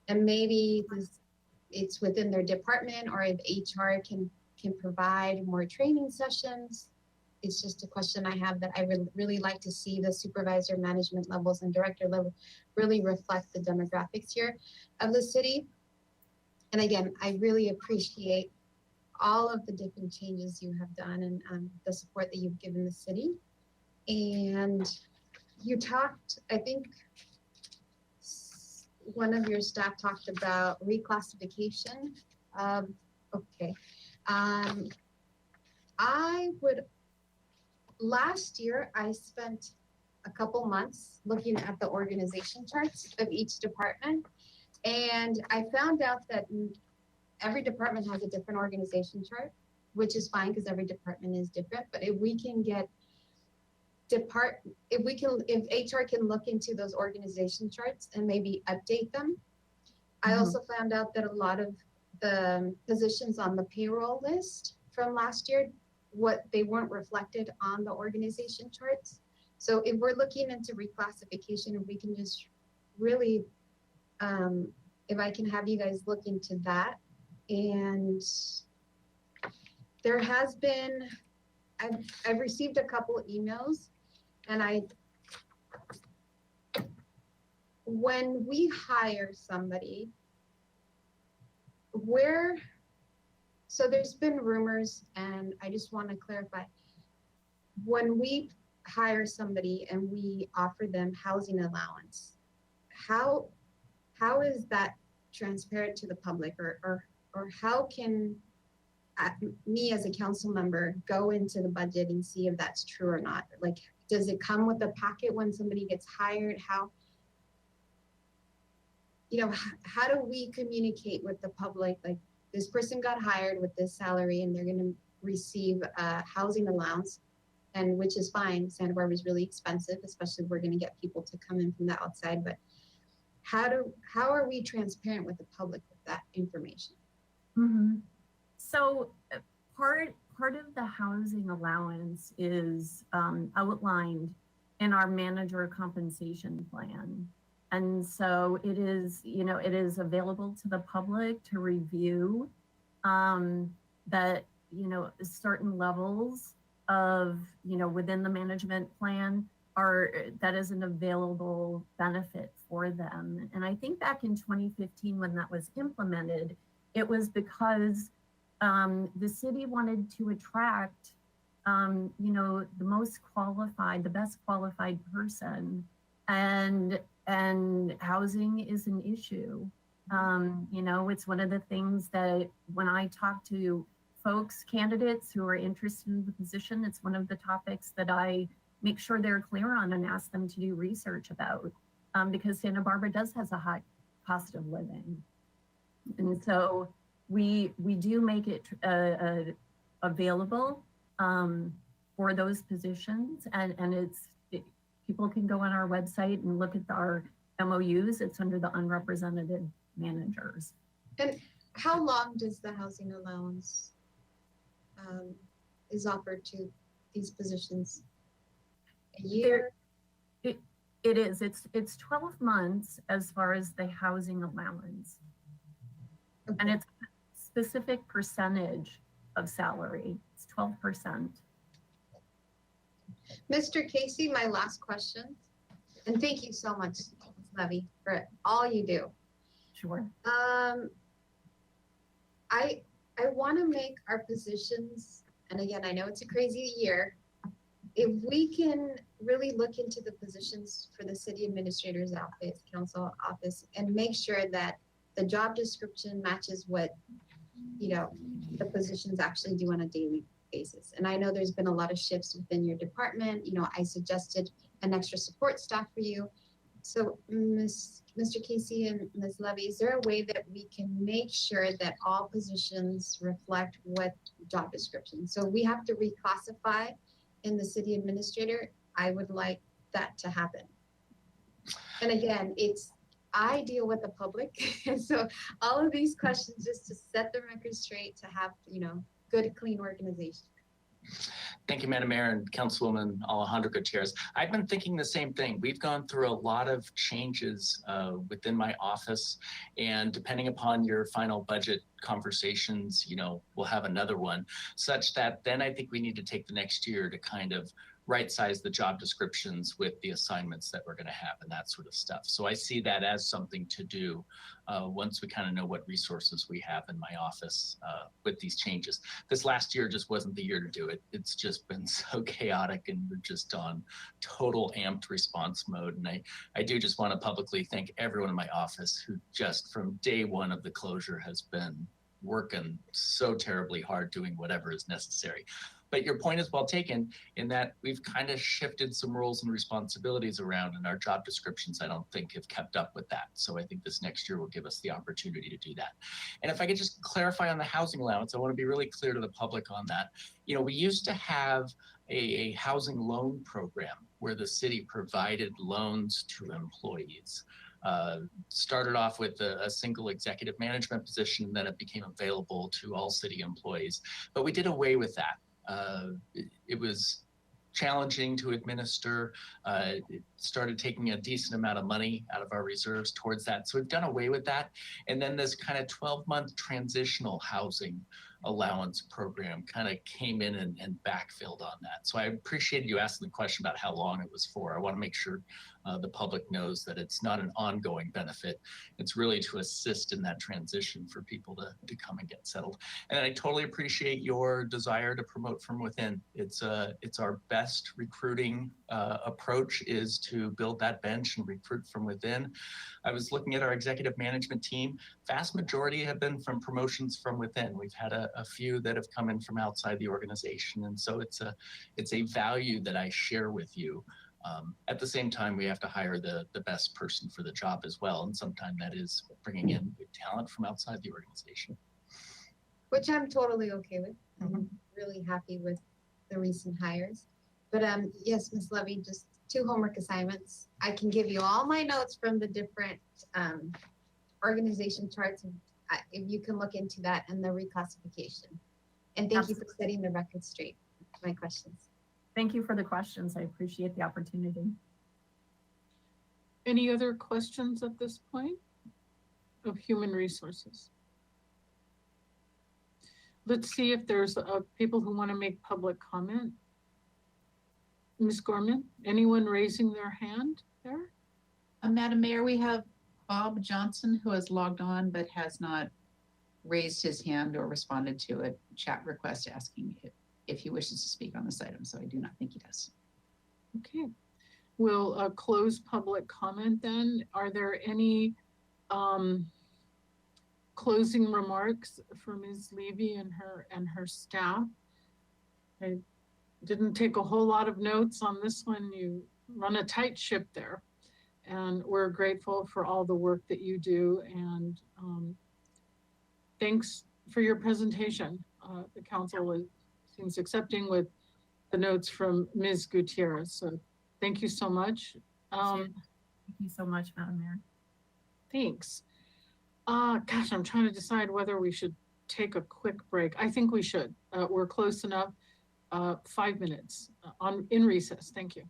And maybe it's within their department, or if HR can provide more training sessions. It's just a question I have that I would really like to see the supervisor, management levels, and director level really reflect the demographics here of the city. And again, I really appreciate all of the different changes you have done and the support that you've given the city. And you talked, I think one of your staff talked about reclassification. Okay. Last year, I spent a couple months looking at the organization charts of each department. And I found out that every department has a different organization chart, which is fine because every department is different. But if we can get if HR can look into those organization charts and maybe update them. I also found out that a lot of the positions on the payroll list from last year, they weren't reflected on the organization charts. So if we're looking into reclassification, if we can just really, if I can have you guys look into that. And there has been, I've received a couple of emails, and when we hire somebody, so there's been rumors, and I just want to clarify, when we hire somebody and we offer them housing allowance, how is that transparent to the public, or how can me as a council member go into the budget and see if that's true or not? Like, does it come with a packet when somebody gets hired? How do we communicate with the public? Like, this person got hired with this salary and they're going to receive a housing allowance, and which is fine. Santa Barbara is really expensive, especially if we're going to get people to come in from the outside. But how are we transparent with the public with that information? So part of the housing allowance is outlined in our manager compensation plan. And so it is available to the public to review that, certain levels of, within the management plan that is an available benefit for them. And I think back in 2015, when that was implemented, it was because the city wanted to attract, the best qualified person, and housing is an issue. It's one of the things that when I talk to candidates who are interested in the position, it's one of the topics that I make sure they're clear on and ask them to do research about, because Santa Barbara does has a high cost of living. And so we do make it available for those positions, and people can go on our website and look at our MOUs. It's under the unrepresented managers. And how long does the housing allowance is offered to these positions? A year? It is. It's 12 months as far as the housing allowance. Okay. And it's a specific percentage of salary. It's 12%. Mr. Casey, my last question, and thank you so much, Levy, for all you do. Sure. I want to make our positions, and again, I know it's a crazy year, if we can really look into the positions for the city administrator's office, council office, and make sure that the job description matches what, the positions actually do on a daily basis. And I know there's been a lot of shifts within your department. I suggested an extra support staff for you. So Mr. Casey and Ms. Levy, is there a way that we can make sure that all positions reflect what job description? So we have to reclassify in the city administrator. I would like that to happen. And again, I deal with the public. So all of these questions, just to set the record straight, to have, good, clean organization. Thank you, Madam Mayor and Councilwoman Alejandra Gutierrez. I've been thinking the same thing. We've gone through a lot of changes within my office, and depending upon your final budget conversations, we'll have another one, such that then I think we need to take the next year to kind of right-size the job descriptions with the assignments that we're going to have and that sort of stuff. So I see that as something to do once we kind of know what resources we have in my office with these changes. This last year just wasn't the year to do it. It's just been so chaotic and we're just on total amped response mode. And I do just want to publicly thank everyone in my office who just from day one of the closure has been working so terribly hard doing whatever is necessary. But your point is well taken in that we've kind of shifted some roles and responsibilities around, and our job descriptions, I don't think, have kept up with that. So I think this next year will give us the opportunity to do that. And if I could just clarify on the housing allowance, I want to be really clear to the public on that. You know, we used to have a housing loan program where the city provided loans to employees. Started off with a single executive management position, and then it became available to all city employees. But we did away with that. It was challenging to administer. It started taking a decent amount of money out of our reserves towards that. So we've done away with that. And then this kind of 12-month transitional housing allowance program kind of came in and backfilled on that. So I appreciated you asking the question about how long it was for. I want to make sure the public knows that it's not an ongoing benefit. It's really to assist in that transition for people to come and get settled. And I totally appreciate your desire to promote from within. It's our best recruiting approach is to build that bench and recruit from within. I was looking at our executive management team. Vast majority have been from promotions from within. We've had a few that have come in from outside the organization. And so it's a value that I share with you. At the same time, we have to hire the best person for the job as well. And sometimes that is bringing in good talent from outside the organization. Which I'm totally okay with. I'm really happy with the recent hires. But yes, Ms. Levy, just 2 homework assignments. I can give you all my notes from the different organization charts. If you can look into that and the reclassification. And thank you for setting the record straight. My questions. Thank you for the questions. I appreciate the opportunity. Any other questions at this point of human resources? Let's see if there's people who want to make public comment. Ms. Gorman, anyone raising their hand there? Madam Mayor, we have Bob Johnson who has logged on but has not raised his hand or responded to a chat request asking if he wishes to speak on this item. So I do not think he does. Okay, we'll close public comment then. Are there any closing remarks for Ms. Levy and her staff? I didn't take a whole lot of notes on this one. You run a tight ship there, and we're grateful for all the work that you do. And thanks for your presentation. The council seems accepting with the notes from Ms. Gutierrez. So thank you so much. Thank you so much, Madam Mayor. Thanks. Gosh, I'm trying to decide whether we should take a quick break. I think we should. We're close enough. 5 minutes in recess. Thank you.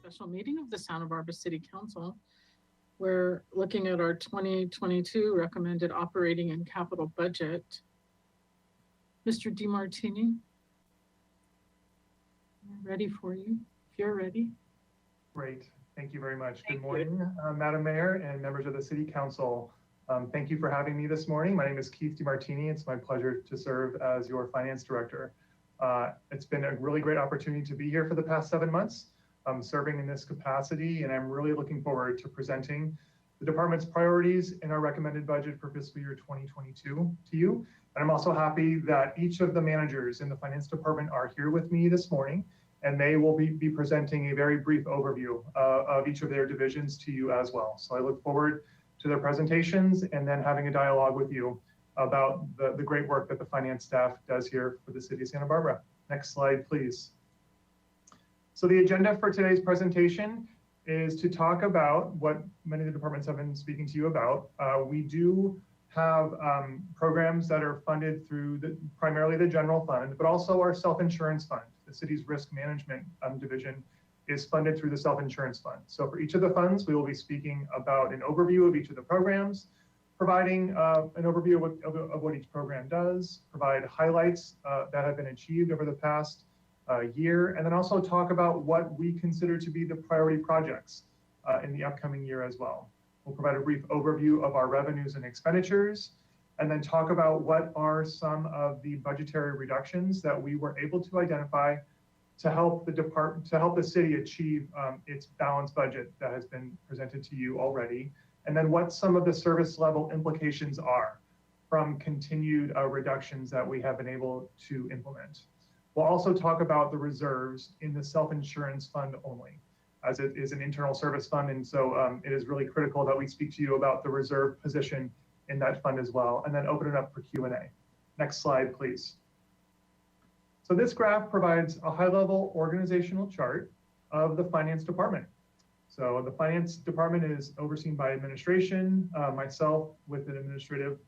special meeting of the Santa Barbara City Council. We're looking at our 2022 recommended operating and capital budget. Mr. DiMartini, we're ready for you, if you're ready. Great. Thank you very much. Thank Good morning, Madam Mayor and members of the City Council. Thank you for having me this morning. My name is Keith DiMartini. It's my pleasure to serve as your Finance Director. It's been a really great opportunity to be here for the past 7 months, serving in this capacity, and I'm really looking forward to presenting the department's priorities in our recommended budget for fiscal year 2022 to you. And I'm also happy that each of the managers in the Finance Department are here with me this morning, and they will be presenting a very brief overview of each of their divisions to you as well. So I look forward to their presentations and then having a dialogue with you about the great work that the finance staff does here for the city of Santa Barbara. Next slide, please. So the agenda for today's presentation is to talk about what many of the departments have been speaking to you about. We do have programs that are funded through primarily the general fund, but also our self-insurance fund. The city's risk management division is funded through the self-insurance fund. So for each of the funds, we will be speaking about an overview of each of the programs, providing an overview of what each program does, provide highlights that have been achieved over the past year, and then also talk about what we consider to be the priority projects in the upcoming year as well. We'll provide a brief overview of our revenues and expenditures, and then talk about what are some of the budgetary reductions that we were able to identify to help the city achieve its balanced budget that has been presented to you already, and then what some of the service level implications are from continued reductions that we have been able to implement. We'll also talk about the reserves in the self-insurance fund only, as it is an internal service fund, and so it is really critical that we speak to you about the reserve position in that fund as well, and then open it up for Q&A. Next slide, please. So this graph provides a high-level organizational chart of the finance department. So the finance department is overseen by administration, myself with an administrative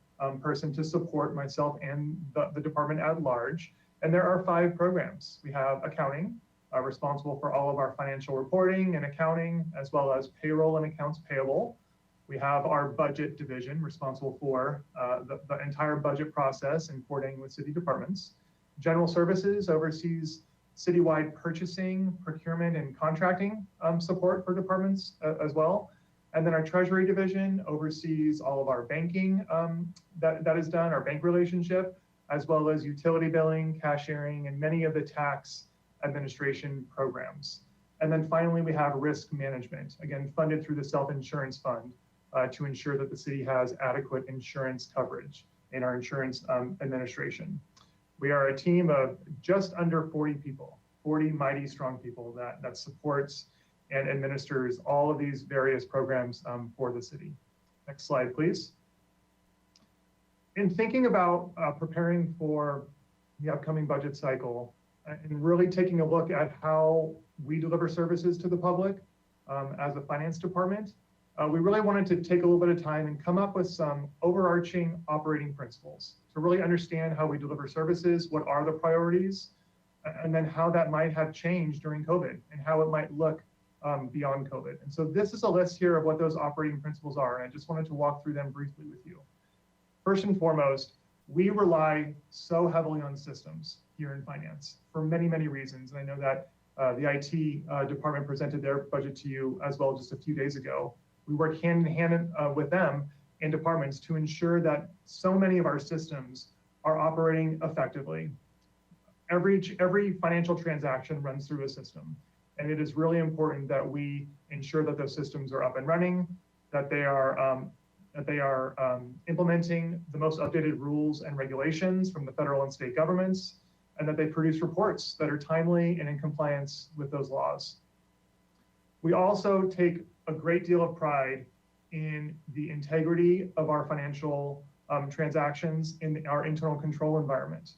person to support myself and the department at large. And there are 5 programs. We have accounting, responsible for all of our financial reporting and accounting, as well as payroll and accounts payable. We have our budget division, responsible for the entire budget process and coordinating with city departments. General Services oversees citywide purchasing, procurement, and contracting support for departments as well. And then our Treasury division oversees all of our banking that is done, our bank relationship, as well as utility billing, cashiering, and many of the tax administration programs. And then finally, we have risk management, again, funded through the self-insurance fund to ensure that the city has adequate insurance coverage in our insurance administration. We are a team of just under 40 people, 40 mighty strong people that supports and administers all of these various programs for the city. Next slide, please. In thinking about preparing for the upcoming budget cycle and really taking a look at how we deliver services to the public as a finance department, we really wanted to take a little bit of time and come up with some overarching operating principles to really understand how we deliver services, what are the priorities, and then how that might have changed during COVID and how it might look beyond COVID. And so this is a list here of what those operating principles are, and I just wanted to walk through them briefly with you. First and foremost, we rely so heavily on systems here in finance for many, many reasons. And I know that the IT department presented their budget to you as well just a few days ago. We work hand in hand with them in departments to ensure that so many of our systems are operating effectively. Every financial transaction runs through a system, and it is really important that we ensure that those systems are up and running, that they are implementing the most updated rules and regulations from the federal and state governments, and that they produce reports that are timely and in compliance with those laws. We also take a great deal of pride in the integrity of our financial transactions in our internal control environment.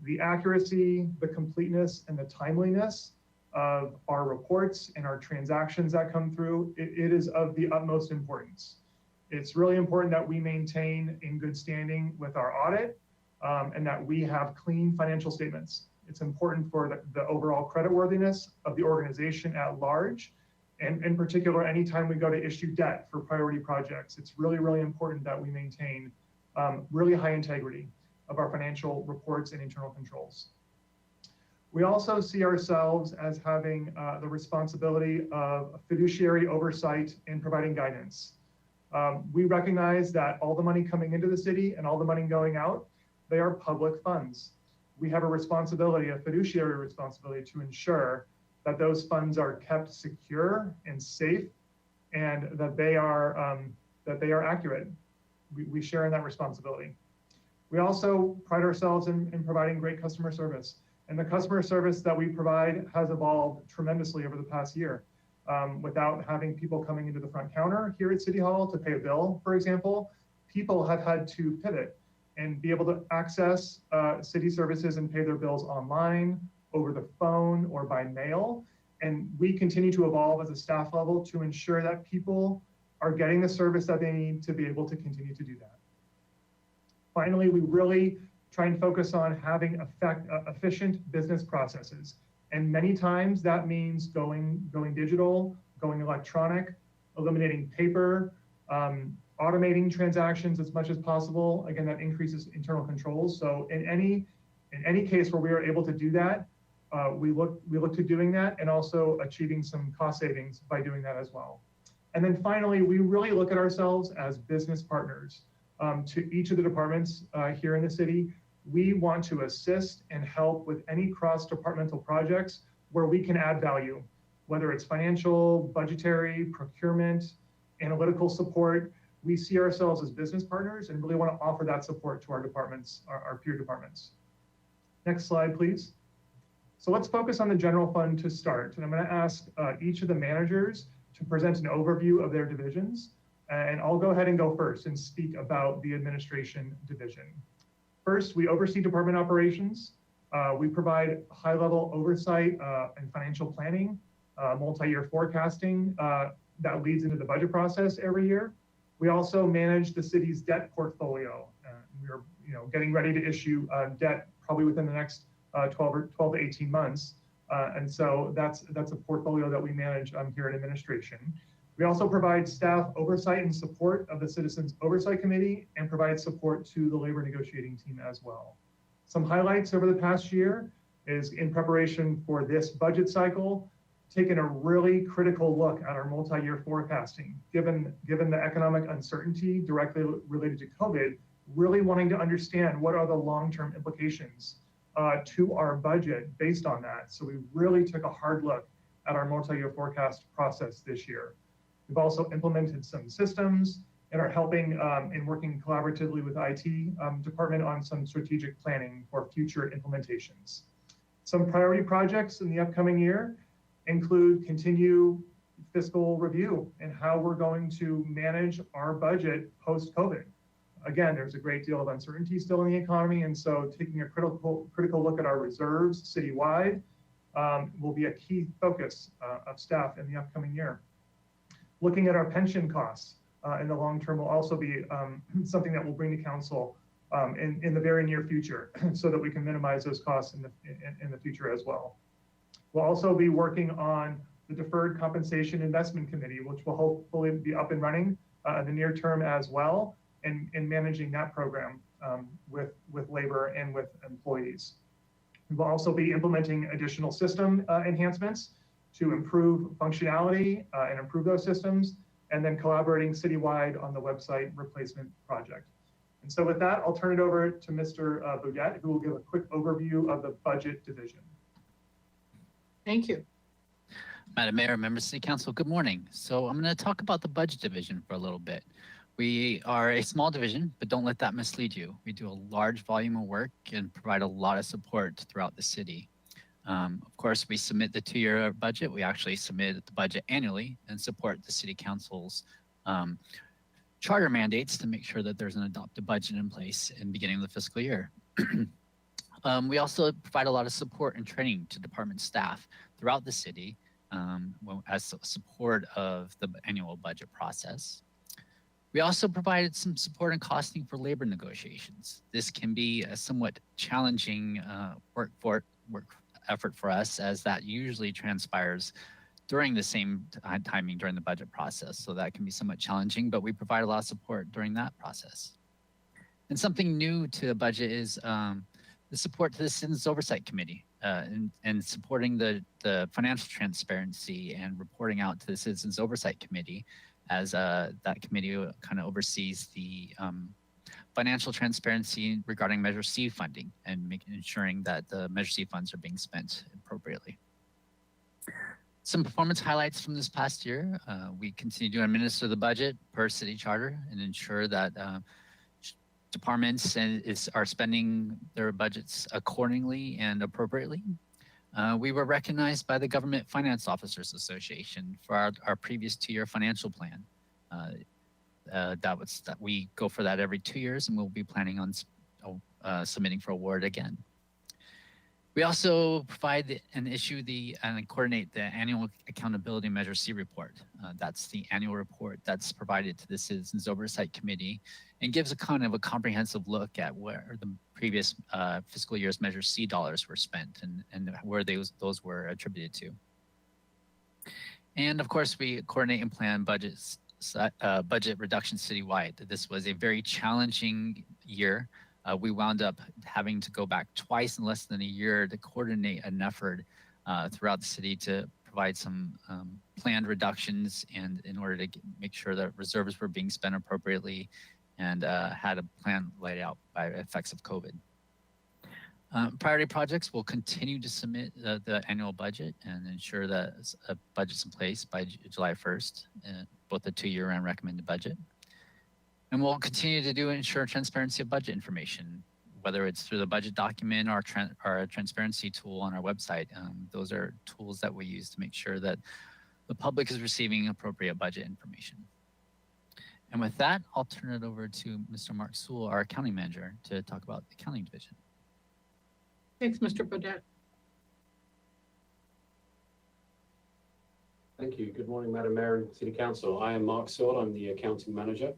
The accuracy, the completeness, and the timeliness of our reports and our transactions that come through, it is of the utmost importance. It's really important that we maintain in good standing with our audit and that we have clean financial statements It's important for the overall creditworthiness of the organization at large. And in particular, anytime we go to issue debt for priority projects, it's really, really important that we maintain really high integrity of our financial reports and internal controls. We also see ourselves as having the responsibility of fiduciary oversight in providing guidance. We recognize that all the money coming into the city and all the money going out, they are public funds. We have a responsibility, a fiduciary responsibility, to ensure that those funds are kept secure and safe, and that they are accurate. We share in that responsibility. We also pride ourselves in providing great customer service. And the customer service that we provide has evolved tremendously over the past year. Without having people coming into the front counter here at City Hall to pay a bill, for example, people have had to pivot and be able to access city services and pay their bills online, over the phone, or by mail. And we continue to evolve as a staff level to ensure that people are getting the service that they need to be able to continue to do that. Finally, we really try and focus on having efficient business processes. And many times that means going digital, going electronic, eliminating paper, automating transactions as much as possible. Again, that increases internal controls. So in any case where we are able to do that, we look to doing that and also achieving some cost savings by doing that as well. And then finally, we really look at ourselves as business partners to each of the departments here in the city. We want to assist and help with any cross-departmental projects where we can add value, whether it's financial, budgetary, procurement, analytical support. We see ourselves as business partners and really want to offer that support to our departments, our peer departments. Next slide, please. So let's focus on the general fund to start. And I'm going to ask each of the managers to present an overview of their divisions. And I'll go ahead and go first and speak about the administration division. First, we oversee department operations. We provide high-level oversight and financial planning, multi-year forecasting that leads into the budget process every year. We also manage the city's debt portfolio. We're getting ready to issue debt probably within the next 12 to 18 months. And so that's a portfolio that we manage here in administration. We also provide staff oversight and support of the Citizens Oversight Committee and provide support to the labor negotiating team as well. Some highlights over the past year is in preparation for this budget cycle, taking a really critical look at our multi-year forecasting, given the economic uncertainty directly related to COVID, really wanting to understand what are the long-term implications to our budget based on that. So we really took a hard look at our multi-year forecast process this year. We've also implemented some systems and are helping in working collaboratively with IT department on some strategic planning for future implementations. Some priority projects in the upcoming year include continue fiscal review and how we're going to manage our budget post-COVID. Again, there's a great deal of uncertainty still in the economy, and so taking a critical look at our reserves citywide will be a key focus of staff in the upcoming year. Looking at our pension costs in the long term will also be something that will bring to council in the very near future so that we can minimize those costs in the future as well. We'll also be working on the Deferred Compensation Investment Committee, which will hopefully be up and running in the near term as well, and managing that program with labor and with employees. We'll also be implementing additional system enhancements to improve functionality and improve those systems, and then collaborating citywide on the website replacement project. And so with that, I'll turn it over to Mr. Boudet, who will give a quick overview of the budget division. Thank you. Madam Mayor, members of City Council, good morning. So I'm going to talk about the budget division for a little bit. We are a small division, but don't let that mislead you. We do a large volume of work and provide a lot of support throughout the city. Of course, we submit the 2-year budget. We actually submit the budget annually and support the City Council's charter mandates to make sure that there's an adopted budget in place in the beginning of the fiscal year. We also provide a lot of support and training to department staff throughout the city as support of the annual budget process. We also provided some support and costing for labor negotiations. This can be a somewhat challenging work for work effort for us, as that usually transpires during the same timing during the budget process. So that can be somewhat challenging, but we provide a lot of support during that process. And something new to the budget is the support to the Citizens Oversight Committee and supporting the financial transparency and reporting out to the Citizens Oversight Committee, as that committee kind of oversees the financial transparency regarding Measure C funding and ensuring that the Measure C funds are being spent appropriately. Some performance highlights from this past year. We continue to administer the budget per city charter and ensure that departments are spending their budgets accordingly and appropriately. We were recognized by the Government Finance Officers Association for our previous 2-year financial plan. That we go for that every 2 years, and we'll be planning on submitting for award again. We also provide and issue and coordinate the annual accountability Measure C report. That's the annual report that's provided to the Citizens Oversight Committee and gives a kind of a comprehensive look at where the previous fiscal year's Measure C dollars were spent and where those were attributed to. And of course, we coordinate and plan budget reduction citywide. This was a very challenging year. We wound up having to go back twice in less than a year to coordinate an effort throughout the city to provide some planned reductions, and in order to make sure that reserves were being spent appropriately and had a plan laid out by effects of COVID. Priority projects will continue to submit the annual budget and ensure that a budget's in place by July 1st, both the 2-year and recommended budget. And we'll continue to ensure transparency of budget information, whether it's through the budget document or a transparency tool on our website. Those are tools that we use to make sure that the public is receiving appropriate budget information. And with that, I'll turn it over to Mr. Mark Sewell, our accounting manager, to talk about the accounting division. Thanks, Mr. Bodette. Thank you. Good morning, Madam Mayor and City Council. I am Mark Sewell. I'm the accounting manager,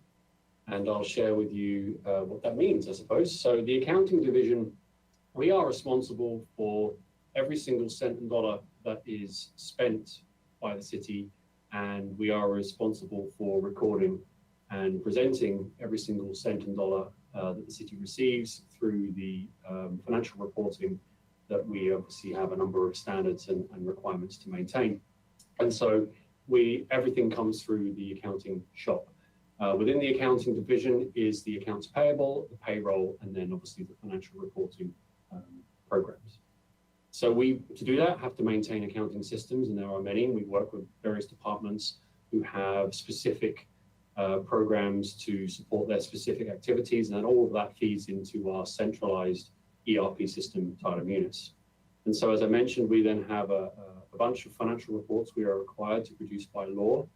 and I'll share with you what that means, I suppose. So the accounting division, we are responsible for every single cent and dollar that is spent by the city, and we are responsible for recording and presenting every single cent and dollar that the city receives through the financial reporting that we obviously have a number of standards and requirements to maintain. And so everything comes through the accounting shop. Within the accounting division is the accounts payable, the payroll, and then obviously the financial reporting programs. So to do that, have to maintain accounting systems, and there are many. We work with various departments who have specific programs to support their specific activities, and all of that feeds into our centralized ERP system, Tidum Munis. And so, as I mentioned, we then have a bunch of financial reports we are required to produce by law,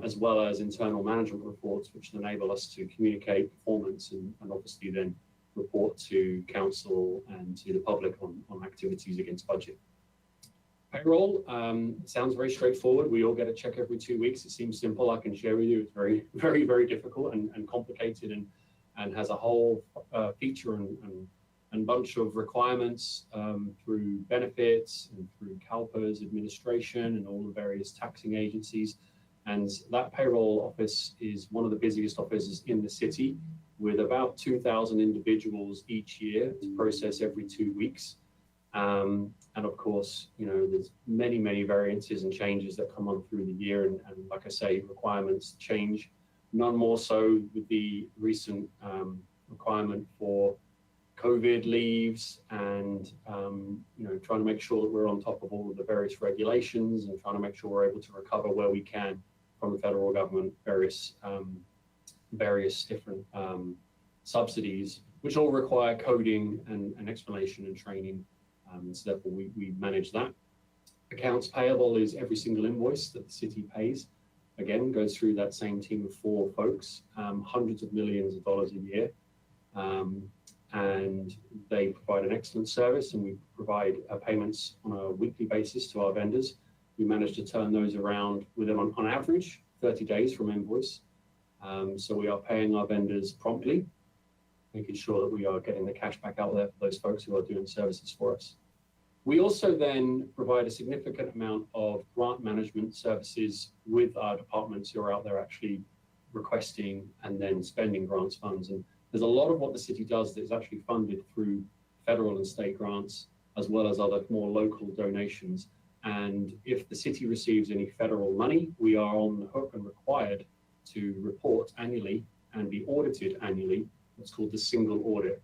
as well as internal management reports, which enable us to communicate performance and obviously then report to council and to the public on activities against budget. Payroll sounds very straightforward. We all get a check every 2 weeks. It seems simple. I can share with you. It's very, very, very difficult and complicated and has a whole feature and bunch of requirements through benefits and through CalPERS administration and all the various taxing agencies. And that payroll office is one of the busiest offices in the city, with about 2,000 individuals each year to process every 2 weeks. And of course, there's many, many variances and changes that come on through the year. And like I say, requirements change, none more so with the recent requirement for COVID leaves and, trying to make sure that we're on top of all of the various regulations and trying to make sure we're able to recover where we can from the federal government, various different subsidies, which all require coding and explanation and training. So therefore we manage that. Accounts payable is every single invoice that the city pays. Again, goes through that same team of 4 folks, hundreds of millions of dollars a year. And they provide an excellent service, and we provide payments on a weekly basis to our vendors. We manage to turn those around within, on average, 30 days from invoice. So we are paying our vendors promptly, making sure that we are getting the cash back out there for those folks who are doing services for us. We also then provide a significant amount of grant management services with our departments who are out there actually requesting and then spending grants funds. And there's a lot of what the city does that is actually funded through federal and state grants, as well as other more local donations. And if the city receives any federal money, we are on the hook and required to report annually and be audited annually, what's called the single audit,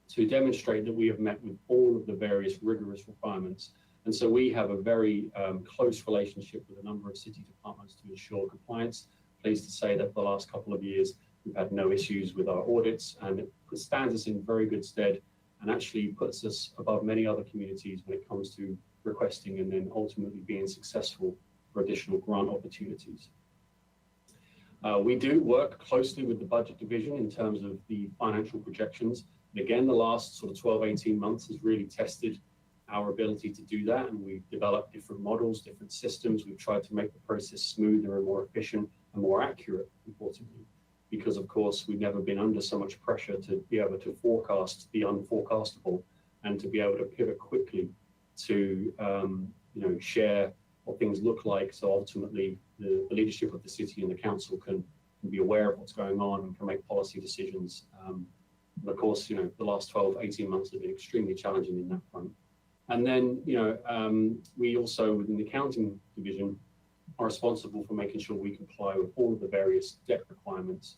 to demonstrate that we have met with all of the various rigorous requirements. And so we have a very close relationship with a number of city departments to ensure compliance. Pleased to say that the last couple of years, we've had no issues with our audits, and it stands us in very good stead and actually puts us above many other communities when it comes to requesting and then ultimately being successful for additional grant opportunities. We do work closely with the budget division in terms of the financial projections. And again, the last sort of 12, 18 months has really tested our ability to do that. And we've developed different models, different systems. We've tried to make the process smoother and more efficient and more accurate, importantly, because of course, we've never been under so much pressure to be able to forecast the unforecastable and to be able to pivot quickly to share what things look like. So ultimately, the leadership of the city and the council can be aware of what's going on and can make policy decisions. And of course, the last 12, 18 months have been extremely challenging in that front. And then, we also, within the accounting division, are responsible for making sure we comply with all of the various debt requirements.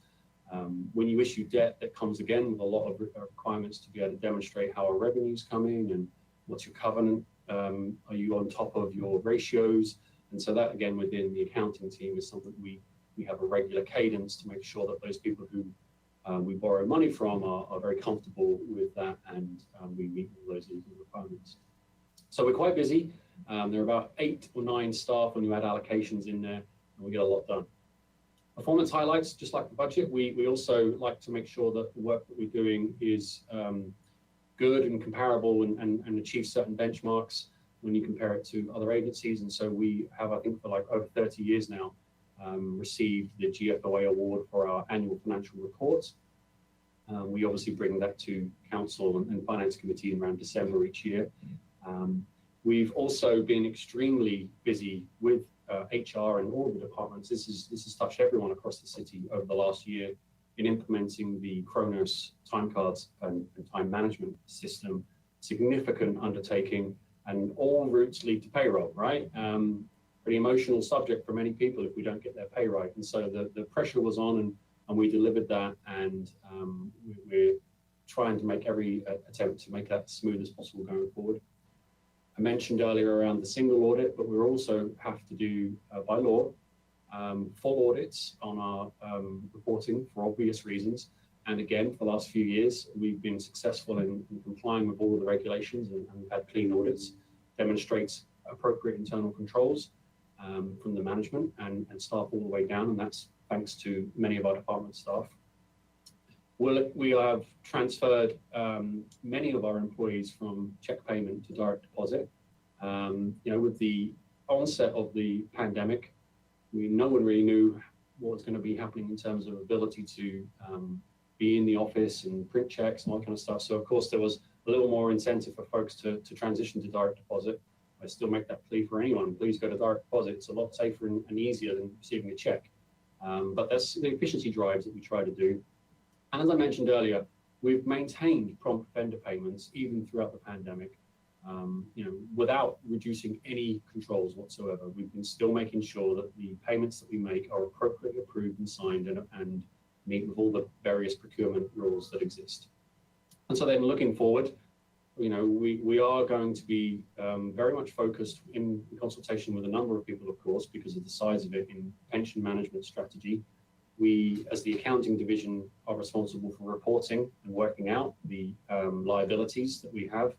When you issue debt, that comes again with a lot of requirements to be able to demonstrate how our revenue's coming and what's your covenant. Are you on top of your ratios? And so that, again, within the accounting team is something we have a regular cadence to make sure that those people who we borrow money from are very comfortable with that, and we meet all those legal requirements. So we're quite busy. There are about 8 or 9 staff when you add allocations in there, and we get a lot done. Performance highlights, just like the budget, we also like to make sure that the work that we're doing is good and comparable and achieve certain benchmarks when you compare it to other agencies. And so we have, I think, for like over 30 years now, received the GFOA award for our annual financial reports. We obviously bring that to council and finance committee around December each year. We've also been extremely busy with HR and all the departments. This has touched everyone across the city over the last year in implementing the Kronos time cards and time management system. Significant undertaking, and all routes lead to payroll, right? Pretty emotional subject for many people if we don't get their pay right. And so the pressure was on, and we delivered that, and we're trying to make every attempt to make that as smooth as possible going forward. I mentioned earlier around the single audit, but we also have to do, by law, full audits on our reporting for obvious reasons. And again, for the last few years, we've been successful in complying with all of the regulations, and we've had clean audits, demonstrates appropriate internal controls from the management and staff all the way down, and that's thanks to many of our department staff. We have transferred many of our employees from check payment to direct deposit. With the onset of the pandemic, no one really knew what was going to be happening in terms of ability to be in the office and print checks and all that kind of stuff. So of course there was a little more incentive for folks to transition to direct deposit. I still make that plea for anyone. Please go to direct deposit. It's a lot safer and easier than receiving a check. But that's the efficiency drives that we try to do. And as I mentioned earlier, we've maintained prompt vendor payments even throughout the pandemic, without reducing any controls whatsoever. We've been still making sure that the payments that we make are appropriately approved and signed and meet with all the various procurement rules that exist. And so then looking forward, we are going to be very much focused in consultation with a number of people, of course, because of the size of it in pension management strategy. We, as the accounting division, are responsible for reporting and working out the liabilities that we have,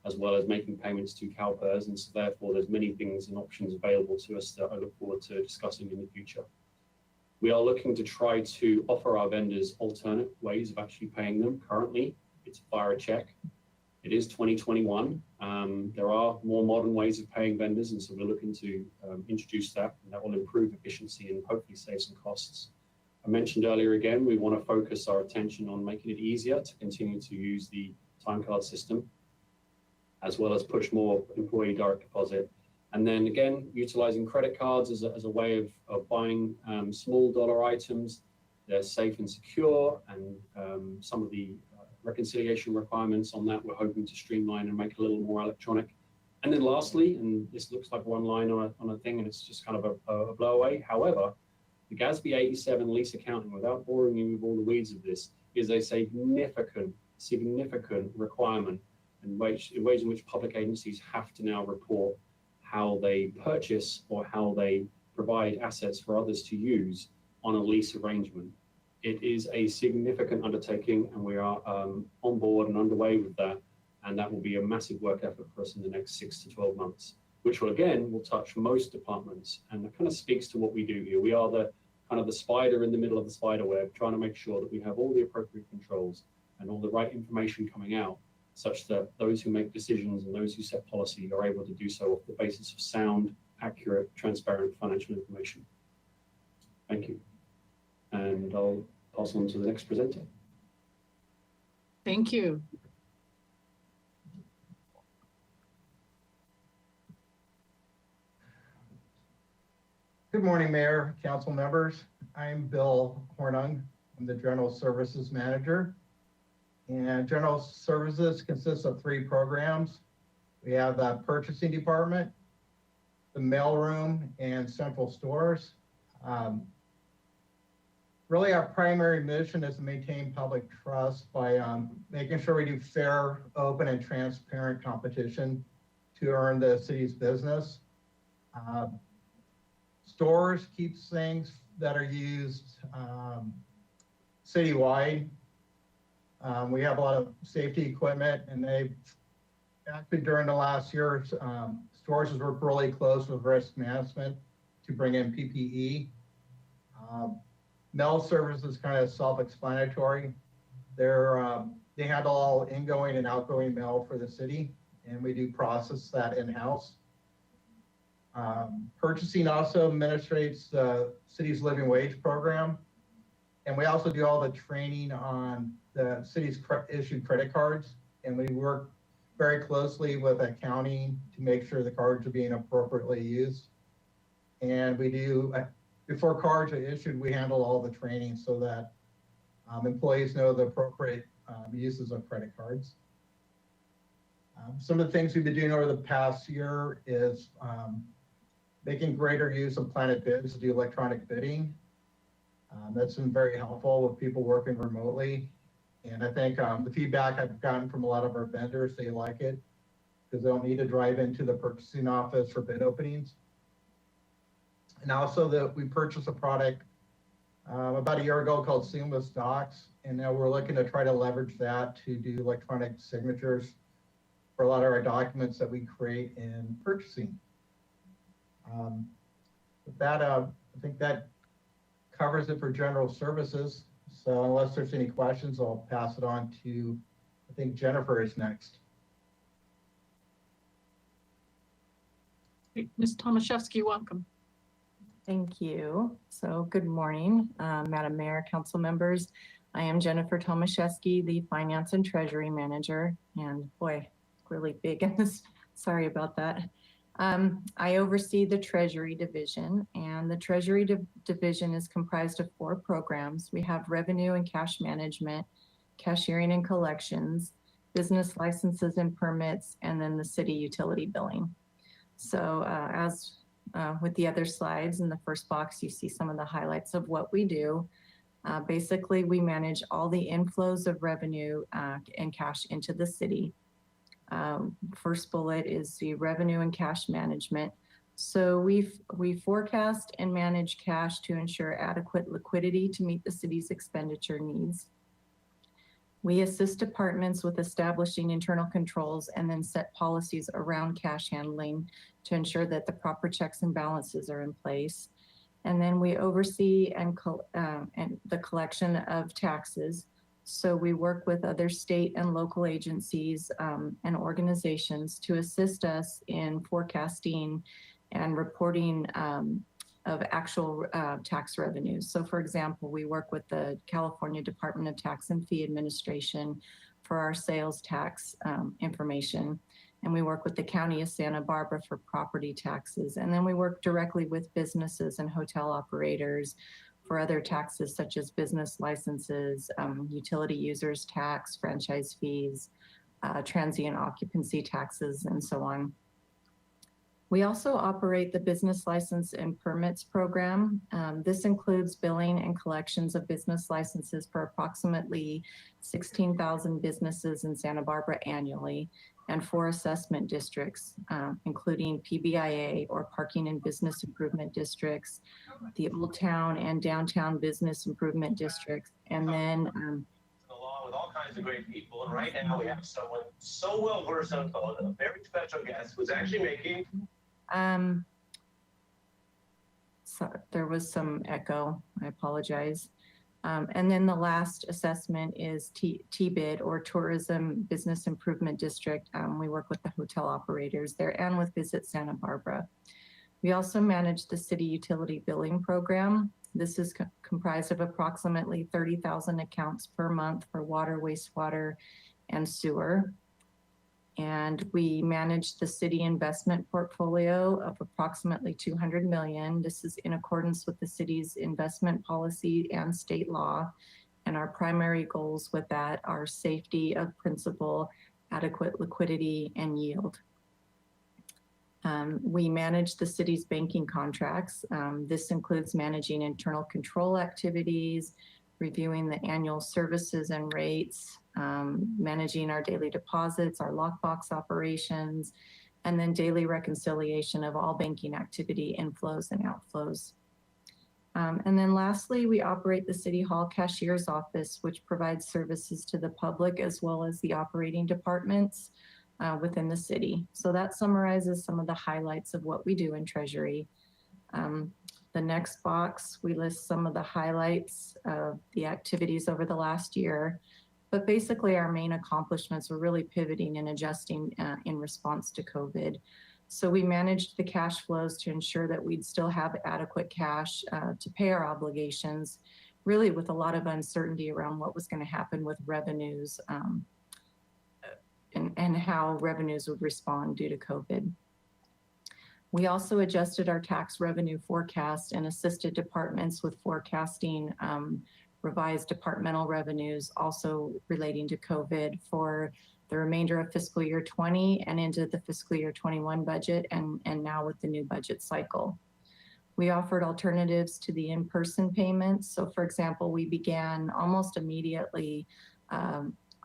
as well as making payments to CalPERS. And so therefore, there's many things and options available to us that I look forward to discussing in the future. We are looking to try to offer our vendors alternate ways of actually paying them. Currently, it's via a check. It is 2021. There are more modern ways of paying vendors, and so we're looking to introduce that, and that will improve efficiency and hopefully save some costs. I mentioned earlier again, we want to focus our attention on making it easier to continue to use the time card system. as well as push more employee direct deposit. And then again, utilizing credit cards as a way of buying small dollar items. They're safe and secure, and some of the reconciliation requirements on that we're hoping to streamline and make a little more electronic. And then lastly, and this looks like one line on a thing, and it's just kind of a blowaway. However, the GASB 87 lease accounting, without boring you with all the weeds of this, is a significant requirement and ways in which public agencies have to now report how they purchase or how they provide assets for others to use on a lease arrangement. It is a significant undertaking, and we are on board and underway with that. And that will be a massive work effort for us in the next 6 to 12 months, which will touch most departments. And it kind of speaks to what we do here. We are the kind of the spider in the middle of the spider web, trying to make sure that we have all the appropriate controls and all the right information coming out, such that those who make decisions and those who set policy are able to do so off the basis of sound, accurate, transparent financial information. Thank you. And I'll pass on to the next presenter. Thank you. Good morning, Mayor, council members. I'm Bill Hornung. I'm the General Services Manager. And General Services consists of 3 programs. We have the Purchasing Department, the Mailroom, and Central Stores. Really, our primary mission is to maintain public trust by making sure we do fair, open, and transparent competition to earn the city's business. Stores keeps things that are used citywide. We have a lot of safety equipment, and they actually during the last year, stores has worked really close with risk management to bring in PPE. Mail service is kind of self-explanatory. They handle all ingoing and outgoing mail for the city, and we do process that in-house. Purchasing also administrates the city's living wage program. And we also do all the training on the city's issued credit cards. And we work very closely with accounting to make sure the cards are being appropriately used. And we do, before cards are issued, we handle all the training so that employees know the appropriate uses of credit cards. Some of the things we've been doing over the past year is making greater use of Planet Bids to do electronic bidding. That's been very helpful with people working remotely. And I think the feedback I've gotten from a lot of our vendors, they like it because they don't need to drive into the purchasing office for bid openings. And also that we purchased a product about a year ago called Seamless Docs. And now we're looking to try to leverage that to do electronic signatures for a lot of our documents that we create in purchasing. With that, I think that covers it for general services. So unless there's any questions, I'll pass it on to, I think Jennifer is next. Ms. Tomaszewski, welcome. Thank you. So good morning, Madam Mayor, council members. I am Jennifer Tomaszewski, the Finance and Treasury Manager. And boy, really big in this, sorry about that. I oversee the Treasury Division, and the Treasury Division is comprised of 4 programs. We have Revenue and Cash Management, Cashiering and Collections, Business Licenses and Permits, and then the City Utility Billing. So as with the other slides, in the first box, you see some of the highlights of what we do. Basically, we manage all the inflows of revenue and cash into the city. First bullet is the revenue and cash management. So we forecast and manage cash to ensure adequate liquidity to meet the city's expenditure needs. We assist departments with establishing internal controls and then set policies around cash handling to ensure that the proper checks and balances are in place. And then we oversee and the collection of taxes. So we work with other state and local agencies and organizations to assist us in forecasting and reporting of actual tax revenues. So for example, we work with the California Department of Tax and Fee Administration for our sales tax information. And we work with the County of Santa Barbara for property taxes. And then we work directly with businesses and hotel operators for other taxes such as business licenses, utility users tax, franchise fees, transient occupancy taxes, and so on. We also operate the Business License and Permits Program. This includes billing and collections of business licenses for approximately 16,000 businesses in Santa Barbara annually, and 4 assessment districts, including PBIA or Parking and Business Improvement Districts, the Old Town and Downtown Business Improvement Districts, and then along with all kinds of great people. And right now we have someone so well versed on code, a very special guest who's actually making. So there was some echo, I apologize. And then the last assessment is TBID, or Tourism Business Improvement District. We work with the hotel operators there and with Visit Santa Barbara. We also manage the city utility billing program. This is comprised of approximately 30,000 accounts per month for water, wastewater, and sewer. And we manage the city investment portfolio of approximately 200 million. This is in accordance with the city's investment policy and state law. And our primary goals with that are safety of principal, adequate liquidity, and yield. We manage the city's banking contracts. This includes managing internal control activities, reviewing the annual services and rates, managing our daily deposits, our lockbox operations, and then daily reconciliation of all banking activity inflows and outflows. And then lastly, we operate the City Hall Cashier's Office, which provides services to the public as well as the operating departments within the city. So that summarizes some of the highlights of what we do in Treasury. The next box, we list some of the highlights of the activities over the last year. But basically, our main accomplishments were really pivoting and adjusting in response to COVID. So we managed the cash flows to ensure that we'd still have adequate cash to pay our obligations, really with a lot of uncertainty around what was going to happen with revenues and how revenues would respond due to COVID. We also adjusted our tax revenue forecast and assisted departments with forecasting revised departmental revenues also relating to COVID for the remainder of fiscal year 20 and into the fiscal year 21 budget and now with the new budget cycle. We offered alternatives to the in-person payments. So for example, we began almost immediately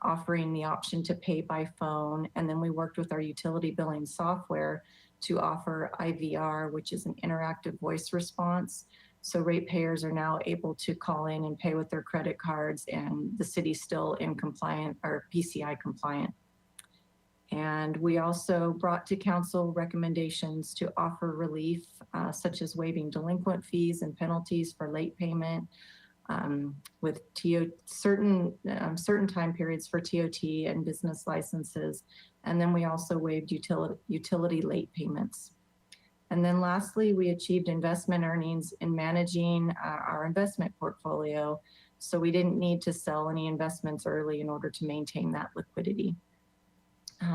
offering the option to pay by phone, and then we worked with our utility billing software to offer IVR, which is an interactive voice response. So ratepayers are now able to call in and pay with their credit cards, and the city's still in compliant or PCI compliant. And we also brought to council recommendations to offer relief, such as waiving delinquent fees and penalties for late payment, with certain time periods for TOT and business licenses. And then we also waived utility late payments. And then lastly, we achieved investment earnings in managing our investment portfolio. So we didn't need to sell any investments early in order to maintain that liquidity.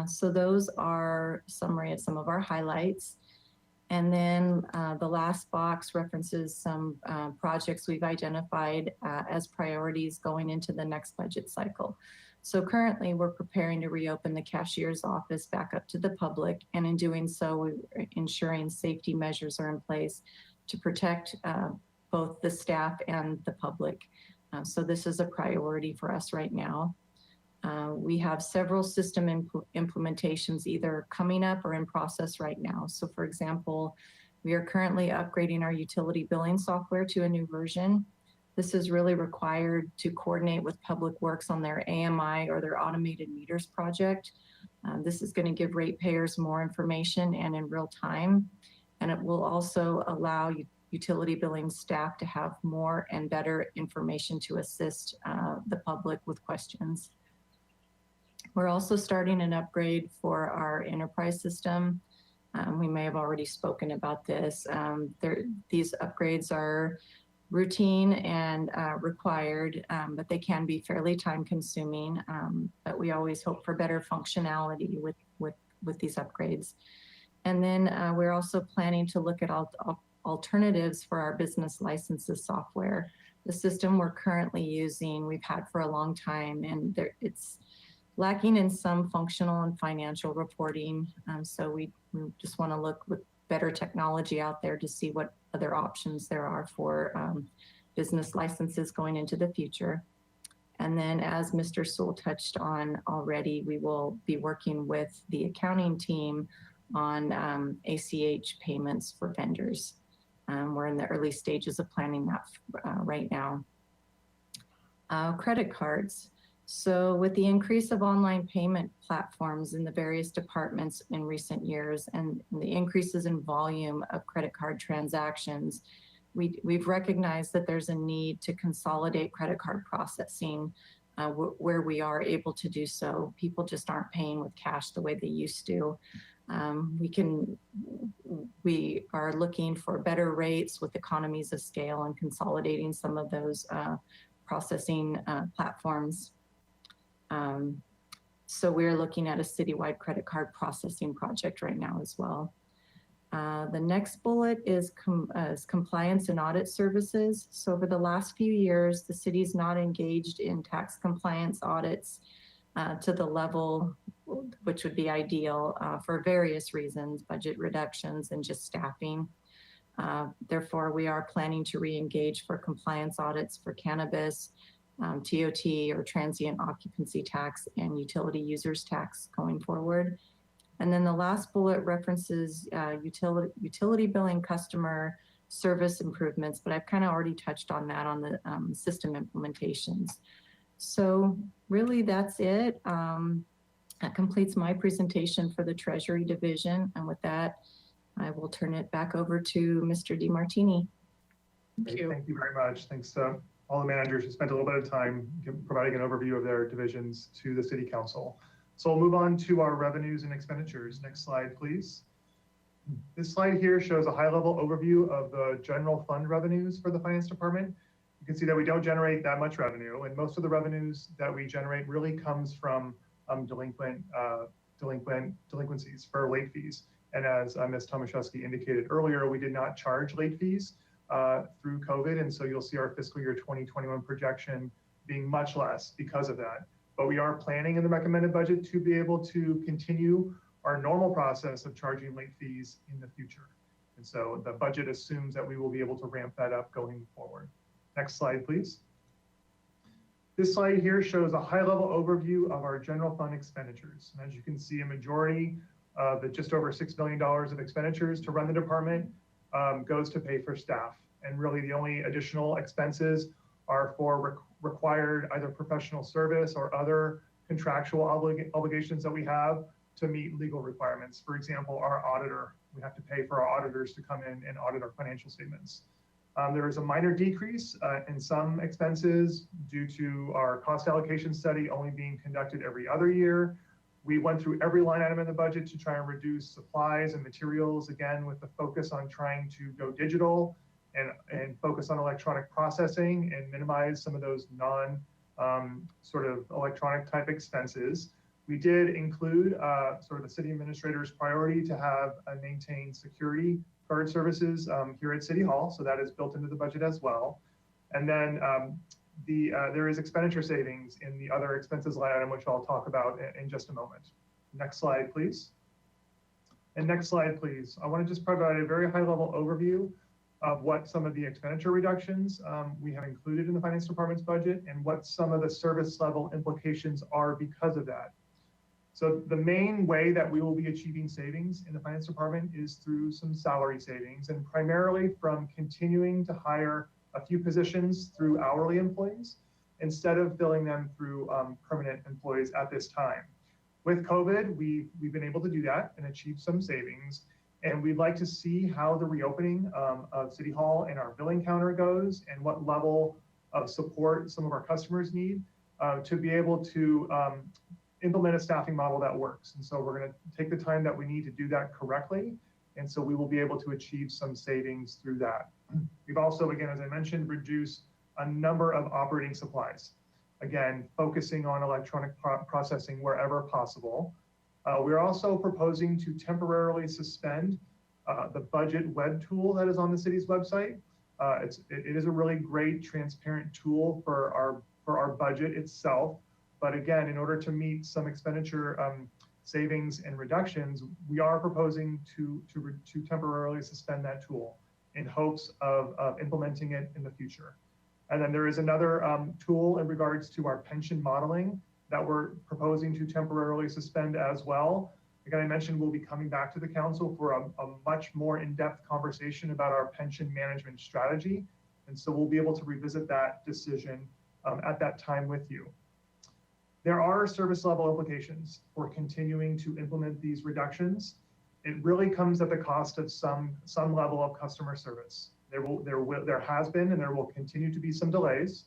So those are a summary of some of our highlights. And then the last box references some projects we've identified as priorities going into the next budget cycle. So currently we're preparing to reopen the cashier's office back up to the public. And in doing so, we're ensuring safety measures are in place to protect both the staff and the public. So this is a priority for us right now. We have several system implementations either coming up or in process right now. So for example, we are currently upgrading our utility billing software to a new version. This is really required to coordinate with Public Works on their AMI or their automated meters project. This is going to give ratepayers more information and in real time. And it will also allow utility billing staff to have more and better information to assist the public with questions. We're also starting an upgrade for our enterprise system. We may have already spoken about this. These upgrades are routine and required, but they can be fairly time consuming. But we always hope for better functionality with with these upgrades. And then we're also planning to look at alternatives for our business licenses software. The system we're currently using, we've had for a long time, and it's lacking in some functional and financial reporting. So we just want to look with better technology out there to see what other options there are for business licenses going into the future. And then, as Mr. Sewell touched on already, we will be working with the accounting team on ACH payments for vendors. We're in the early stages of planning that right now. Credit cards. So with the increase of online payment platforms in the various departments in recent years and the increases in volume of credit card transactions, we've recognized that there's a need to consolidate credit card processing where we are able to do so. People just aren't paying with cash the way they used to. We are looking for better rates with economies of scale and consolidating some of those processing platforms. So we're looking at a citywide credit card processing project right now as well. The next bullet is compliance and audit services. So over the last few years, the city's not engaged in tax compliance audits to the level which would be ideal for various reasons, budget reductions and just staffing. Therefore, we are planning to re-engage for compliance audits for cannabis, TOT or transient occupancy tax, and utility users tax going forward. And then the last bullet references utility billing customer service improvements, but I've kind of already touched on that on the system implementations. So really that's it. That completes my presentation for the Treasury Division. And with that, I will turn it back over to Mr. DeMartini. Thank you. Thank you very much. Thanks to all the managers who spent a little bit of time providing an overview of their divisions to the City Council. So we'll move on to our revenues and expenditures. Next slide, please. This slide here shows a high-level overview of the general fund revenues for the Finance Department. You can see that we don't generate that much revenue, and most of the revenues that we generate really comes from delinquencies for late fees. And as Ms. Tomaszewski indicated earlier, we did not charge late fees through COVID, and so you'll see our fiscal year 2021 projection being much less because of that. But we are planning in the recommended budget to be able to continue our normal process of charging late fees in the future. And so the budget assumes that we will be able to ramp that up going forward. Next slide, please. This slide here shows a high-level overview of our general fund expenditures. And as you can see, a majority of the just over $6 million of expenditures to run the department goes to pay for staff. And really the only additional expenses are for required either professional service or other contractual obligations that we have to meet legal requirements. For example, our auditor, we have to pay for our auditors to come in and audit our financial statements. There is a minor decrease in some expenses due to our cost allocation study only being conducted every other year. We went through every line item in the budget to try and reduce supplies and materials, again, with the focus on trying to go digital and focus on electronic processing and minimize some of those sort of electronic type expenses. We did include sort of the city administrator's priority to have and maintain security guard services here at City Hall. So that is built into the budget as well. And then there is expenditure savings in the other expenses line item, which I'll talk about in just a moment. Next slide, please. And next slide, please. I want to just provide a very high level overview of what some of the expenditure reductions we have included in the Finance Department's budget and what some of the service level implications are because of that. So the main way that we will be achieving savings in the Finance Department is through some salary savings, and primarily from continuing to hire a few positions through hourly employees instead of filling them through permanent employees at this time. With COVID, we've been able to do that and achieve some savings. And we'd like to see how the reopening of City Hall and our billing counter goes and what level of support some of our customers need to be able to implement a staffing model that works. And so we're going to take the time that we need to do that correctly. And so we will be able to achieve some savings through that. We've also, again, as I mentioned, reduced a number of operating supplies. Again, focusing on electronic processing wherever possible. We're also proposing to temporarily suspend the budget web tool that is on the city's website. It is a really great transparent tool for our budget itself. But again, in order to meet some expenditure savings and reductions, we are proposing to temporarily suspend that tool in hopes of implementing it in the future. And then there is another tool in regards to our pension modeling that we're proposing to temporarily suspend as well. Again, I mentioned we'll be coming back to the council for a much more in-depth conversation about our pension management strategy. And so we'll be able to revisit that decision at that time with you. There are service level implications for continuing to implement these reductions. It really comes at the cost of some level of customer service. There has been and there will continue to be some delays.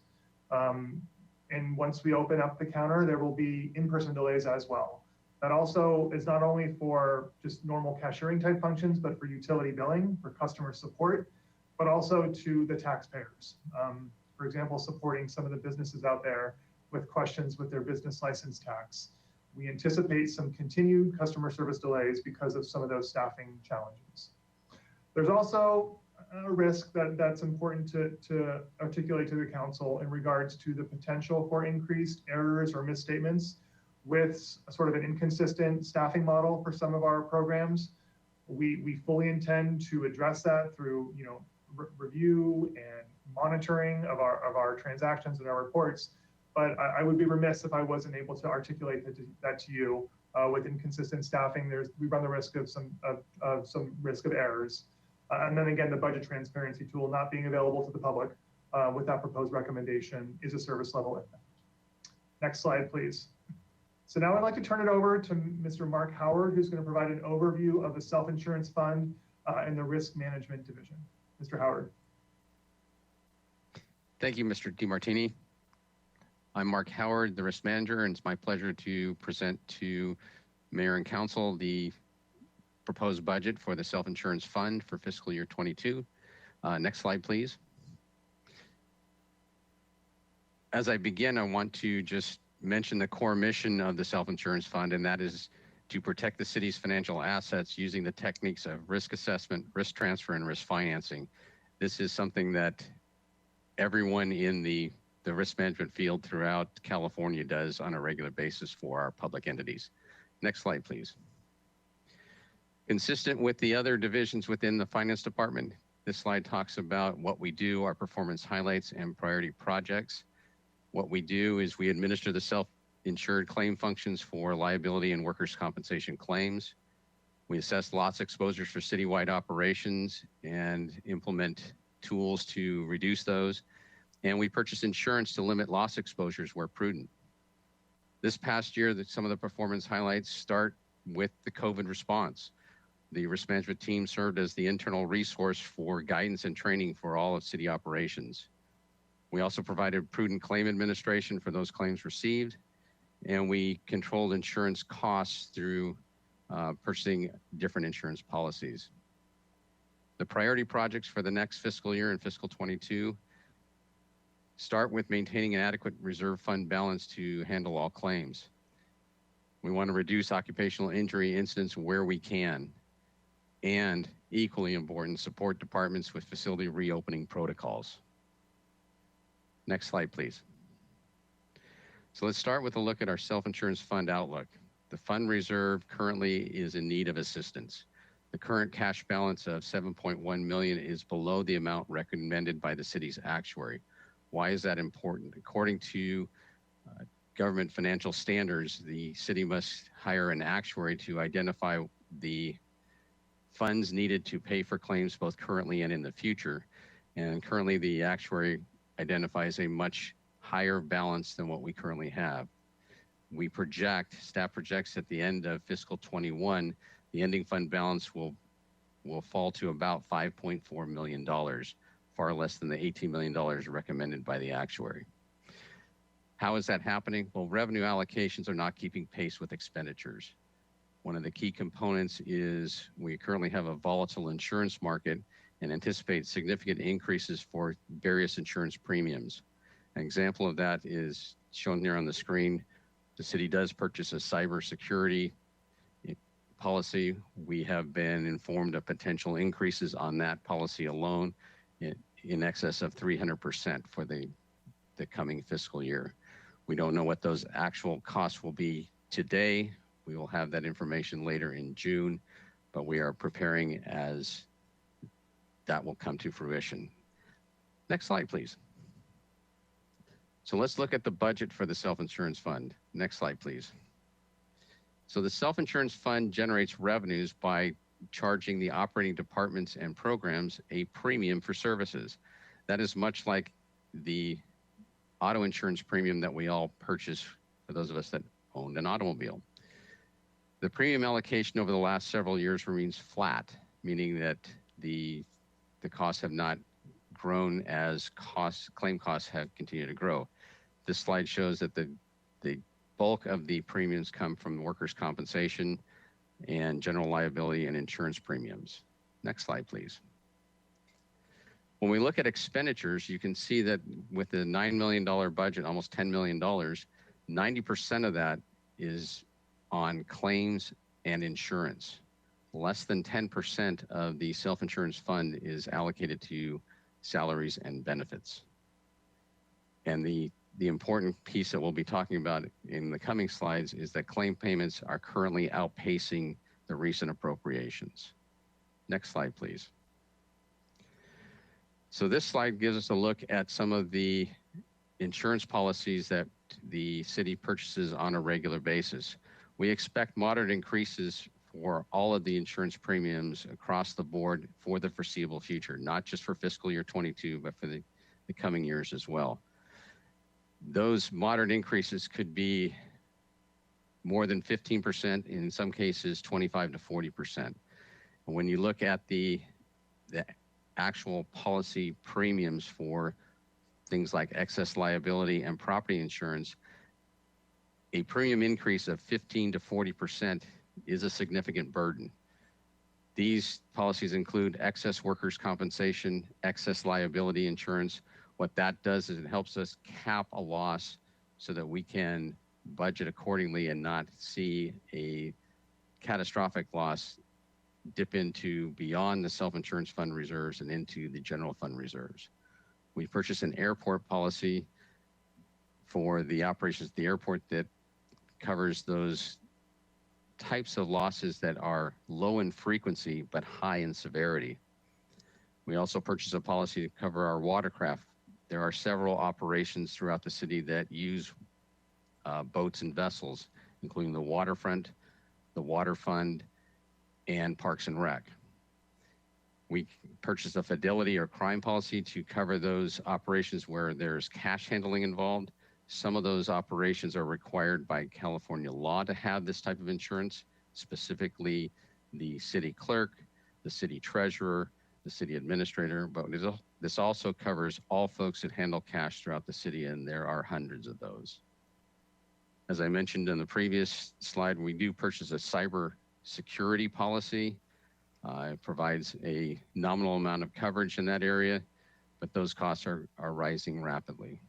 And once we open up the counter, there will be in-person delays as well. That also is not only for just normal cashiering type functions, but for utility billing, for customer support, but also to the taxpayers. For example, supporting some of the businesses out there with questions with their business license tax. We anticipate some continued customer service delays because of some of those staffing challenges. There's also a risk that's important to articulate to the council in regards to the potential for increased errors or misstatements with a sort of an inconsistent staffing model for some of our programs. We fully intend to address that through review and monitoring of our transactions and our reports. But I would be remiss if I wasn't able to articulate that to you. With inconsistent staffing, we run the risk of some risk of errors. And then again, the budget transparency tool not being available to the public with that proposed recommendation is a service level impact. Next slide, please. So now I'd like to turn it over to Mr. Mark Howard, who's going to provide an overview of the self-insurance fund and the risk management division. Mr. Howard. Thank you, Mr. DiMartini. I'm Mark Howard, the risk manager, and it's my pleasure to present to Mayor and Council the proposed budget for the self-insurance fund for fiscal year 22. Next slide, please. As I begin, I want to just mention the core mission of the self-insurance fund, and that is to protect the city's financial assets using the techniques of risk assessment, risk transfer, and risk financing. This is something that everyone in the risk management field throughout California does on a regular basis for our public entities. Next slide, please. Consistent with the other divisions within the finance department, this slide talks about what we do, our performance highlights, and priority projects. What we do is we administer the self-insured claim functions for liability and workers' compensation claims. We assess loss exposures for citywide operations and implement tools to reduce those. And we purchase insurance to limit loss exposures where prudent. This past year, some of the performance highlights start with the COVID response. The risk management team served as the internal resource for guidance and training for all of city operations. We also provided prudent claim administration for those claims received, and we controlled insurance costs through purchasing different insurance policies. The priority projects for the next fiscal year in fiscal 22 start with maintaining an adequate reserve fund balance to handle all claims. We want to reduce occupational injury incidents where we can, and equally important, support departments with facility reopening protocols. Next slide, please. So let's start with a look at our self-insurance fund outlook. The fund reserve currently is in need of assistance. The current cash balance of $7.1 million is below the amount recommended by the city's actuary. Why is that important? According to government financial standards, the city must hire an actuary to identify the funds needed to pay for claims both currently and in the future. And currently the actuary identifies a much higher balance than what we currently have. Staff projects at the end of fiscal 21, the ending fund balance will fall to about $5.4 million, far less than the $18 million recommended by the actuary. How is that happening? Well, revenue allocations are not keeping pace with expenditures. One of the key components is we currently have a volatile insurance market and anticipate significant increases for various insurance premiums. An example of that is shown here on the screen. The city does purchase a cybersecurity policy, we have been informed of potential increases on that policy alone in excess of 300% for the coming fiscal year. We don't know what those actual costs will be today. We will have that information later in June, but we are preparing as that will come to fruition. Next slide, please. So let's look at the budget for the self-insurance fund. Next slide, please. So the self-insurance fund generates revenues by charging the operating departments and programs a premium for services. That is much like the auto insurance premium that we all purchase for those of us that owned an automobile. The premium allocation over the last several years remains flat, meaning that the costs have not grown as claim costs have continued to grow. This slide shows that the bulk of the premiums come from workers' compensation and general liability and insurance premiums. Next slide, please. When we look at expenditures, you can see that with the $9 million budget, almost $10 million, 90% of that is on claims and insurance. Less than 10% of the self-insurance fund is allocated to salaries and benefits. And the important piece that we'll be talking about in the coming slides is that claim payments are currently outpacing the recent appropriations. Next slide, please. So this slide gives us a look at some of the insurance policies that the city purchases on a regular basis. We expect moderate increases for all of the insurance premiums across the board for the foreseeable future, not just for fiscal year 22, but for the coming years as well. Those moderate increases could be more than 15%, in some cases 25 to 40%. And when you look at the actual policy premiums for things like excess liability and property insurance, a premium increase of 15 to 40% is a significant burden. These policies include excess workers' compensation, excess liability insurance. What that does is it helps us cap a loss so that we can budget accordingly and not see a catastrophic loss dip into beyond the self-insurance fund reserves and into the general fund reserves. We purchased an airport policy for the operations at the airport that covers those types of losses that are low in frequency but high in severity. We also purchased a policy to cover our watercraft. There are several operations throughout the city that use boats and vessels, including the waterfront, the water fund, and Parks and Rec. We purchased a fidelity or crime policy to cover those operations where there's cash handling involved. Some of those operations are required by California law to have this type of insurance, specifically the city clerk, the city treasurer, the city administrator, but this also covers all folks that handle cash throughout the city, and there are hundreds of those. As I mentioned in the previous slide, we do purchase a cyber security policy. It provides a nominal amount of coverage in that area, but those costs are rising rapidly.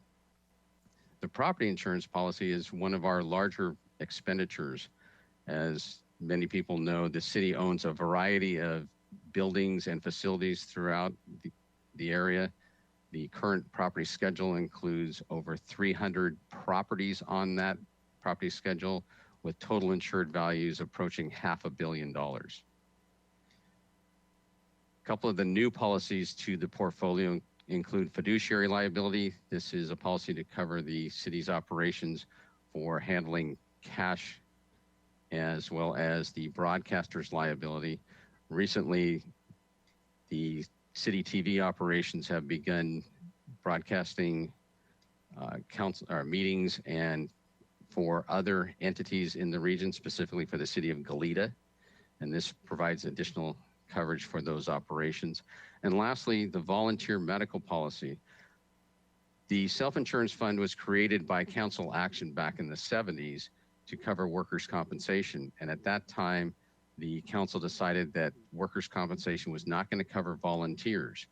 The property insurance policy is one of our larger expenditures. As many people know, the city owns a variety of buildings and facilities throughout the area. The current property schedule includes over 300 properties on that property schedule, with total insured values approaching $500 million. A couple of the new policies to the portfolio include fiduciary liability. This is a policy to cover the city's operations for handling cash, as well as the broadcaster's liability. Recently, the city TV operations have begun broadcasting meetings and for other entities in the region, specifically for the city of Goleta, and this provides additional coverage for those operations. And lastly, the volunteer medical policy. The self-insurance fund was created by council action back in the 70s to cover workers' compensation, and at that time, the council decided that workers' compensation was not going to cover volunteers.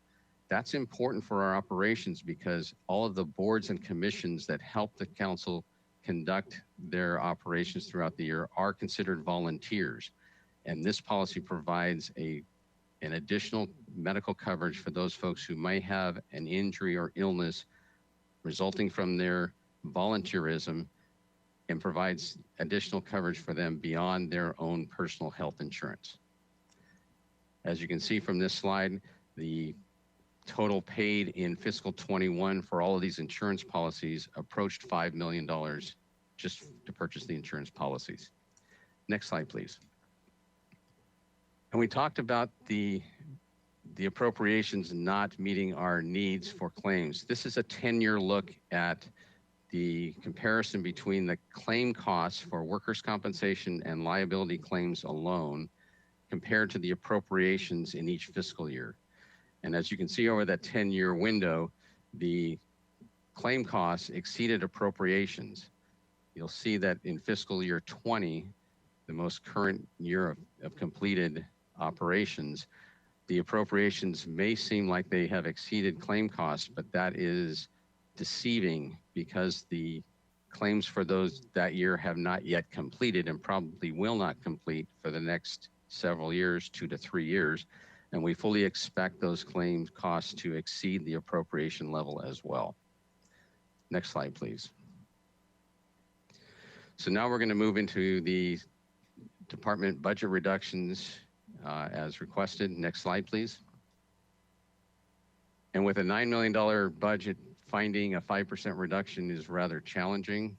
That's important for our operations because all of the boards and commissions that help the council conduct their operations throughout the year are considered volunteers. And this policy provides an additional medical coverage for those folks who might have an injury or illness resulting from their volunteerism, and provides additional coverage for them beyond their own personal health insurance. As you can see from this slide, the total paid in fiscal 21 for all of these insurance policies approached $5 million just to purchase the insurance policies. Next slide, please. And we talked about the appropriations not meeting our needs for claims. This is a 10-year look at the comparison between the claim costs for workers' compensation and liability claims alone compared to the appropriations in each fiscal year. And as you can see over that 10-year window, the claim costs exceeded appropriations. You'll see that in fiscal year 20, the most current year of completed operations, the appropriations may seem like they have exceeded claim costs, but that is deceiving because the claims for those that year have not yet completed and probably will not complete for the next several years, 2 to 3 years. And we fully expect those claims costs to exceed the appropriation level as well. Next slide, please. So now we're going to move into the department budget reductions as requested. Next slide, please. And with a $9 million budget, finding a 5% reduction is rather challenging.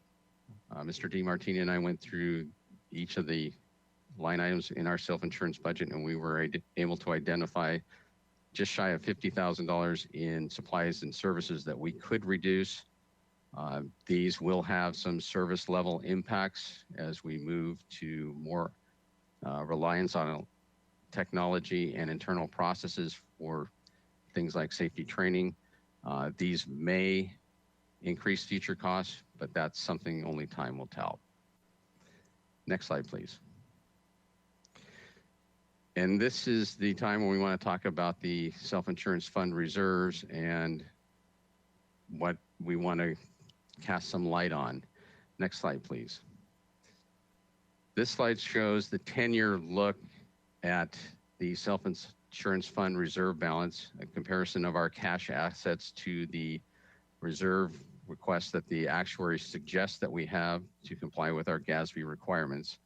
Mr. DiMartini and I went through each of the line items in our self-insurance budget, and we were able to identify just shy of $50,000 in supplies and services that we could reduce. These will have some service level impacts as we move to more reliance on technology and internal processes for things like safety training. These may increase future costs, but that's something only time will tell. Next slide, please. And this is the time when we want to talk about the self-insurance fund reserves and what we want to cast some light on. Next slide, please. This slide shows the 10-year look at the self-insurance fund reserve balance, a comparison of our cash assets to the reserve requests that the actuaries suggest that we have to comply with our GASB requirements.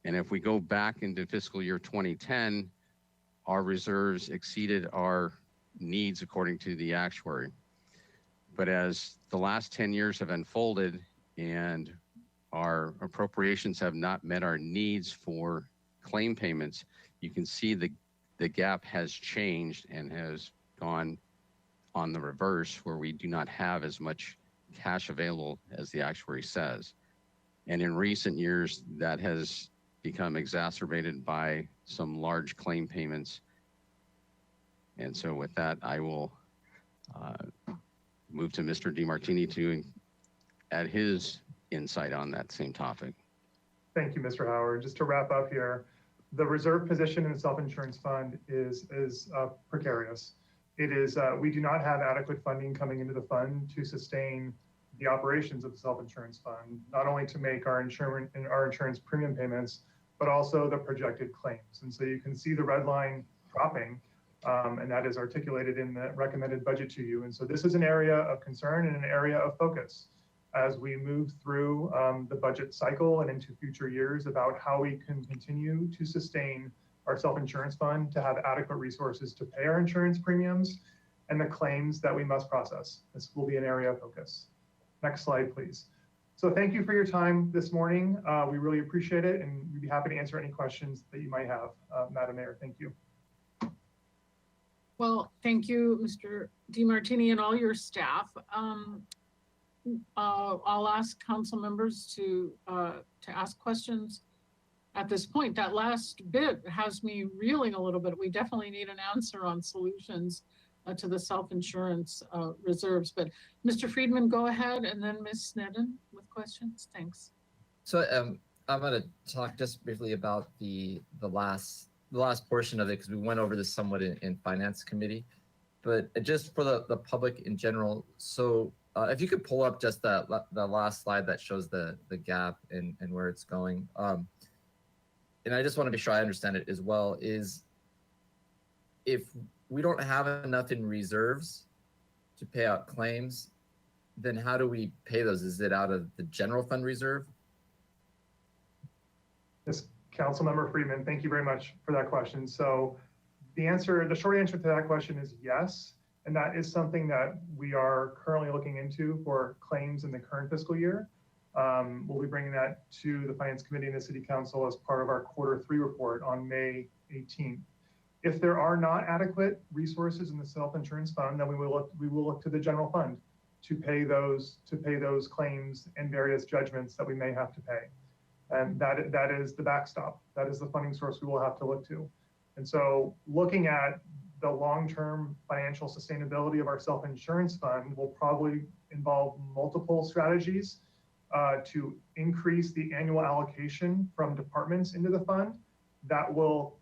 And if we go back into fiscal year 2010, our reserves exceeded our needs according to the actuary. But as the last 10 years have unfolded and our appropriations have not met our needs for claim payments, you can see the gap has changed and has gone on the reverse, where we do not have as much cash available as the actuary says. And in recent years, that has become exacerbated by some large claim payments. And so with that, I will move to Mr. DiMartini to add his insight on that same topic. Thank you, Mr. Howard. Just to wrap up here, the reserve position in the self-insurance fund is precarious. It is, we do not have adequate funding coming into the fund to sustain the operations of the self-insurance fund, not only to make our insurance premium payments, but also the projected claims. And so you can see the red line dropping, and that is articulated in the recommended budget to you. And so this is an area of concern and an area of focus as we move through the budget cycle and into future years about how we can continue to sustain our self-insurance fund to have adequate resources to pay our insurance premiums and the claims that we must process. This will be an area of focus. Next slide, please. So thank you for your time this morning. We really appreciate it, and we'd be happy to answer any questions that you might have. Madam Mayor, thank you. Well, thank you, Mr. DiMartini, and all your staff. I'll ask council members to ask questions at this point. That last bit has me reeling a little bit. We definitely need an answer on solutions to the self-insurance reserves. But Mr. Friedman, go ahead, and then Ms. Sneddon with questions. Thanks. So I'm going to talk just briefly about the last portion of it, because we went over this somewhat in Finance Committee, but just for the public in general. So if you could pull up just the last slide that shows the gap and where it's going. and I just want to be sure I understand it as well, is if we don't have enough in reserves to pay out claims, then how do we pay those? Is it out of the general fund reserve? Yes, Councilmember Friedman, thank you very much for that question. So the short answer to that question is yes. And that is something that we are currently looking into for claims in the current fiscal year. We'll be bringing that to the Finance Committee and the City Council as part of our Q3 report on May 18th. If there are not adequate resources in the self-insurance fund, then we will look to the general fund to pay those claims and various judgments that we may have to pay. And that is the backstop. That is the funding source we will have to look to. And so looking at the long-term financial sustainability of our self-insurance fund will probably involve multiple strategies to increase the annual allocation from departments into the fund. That will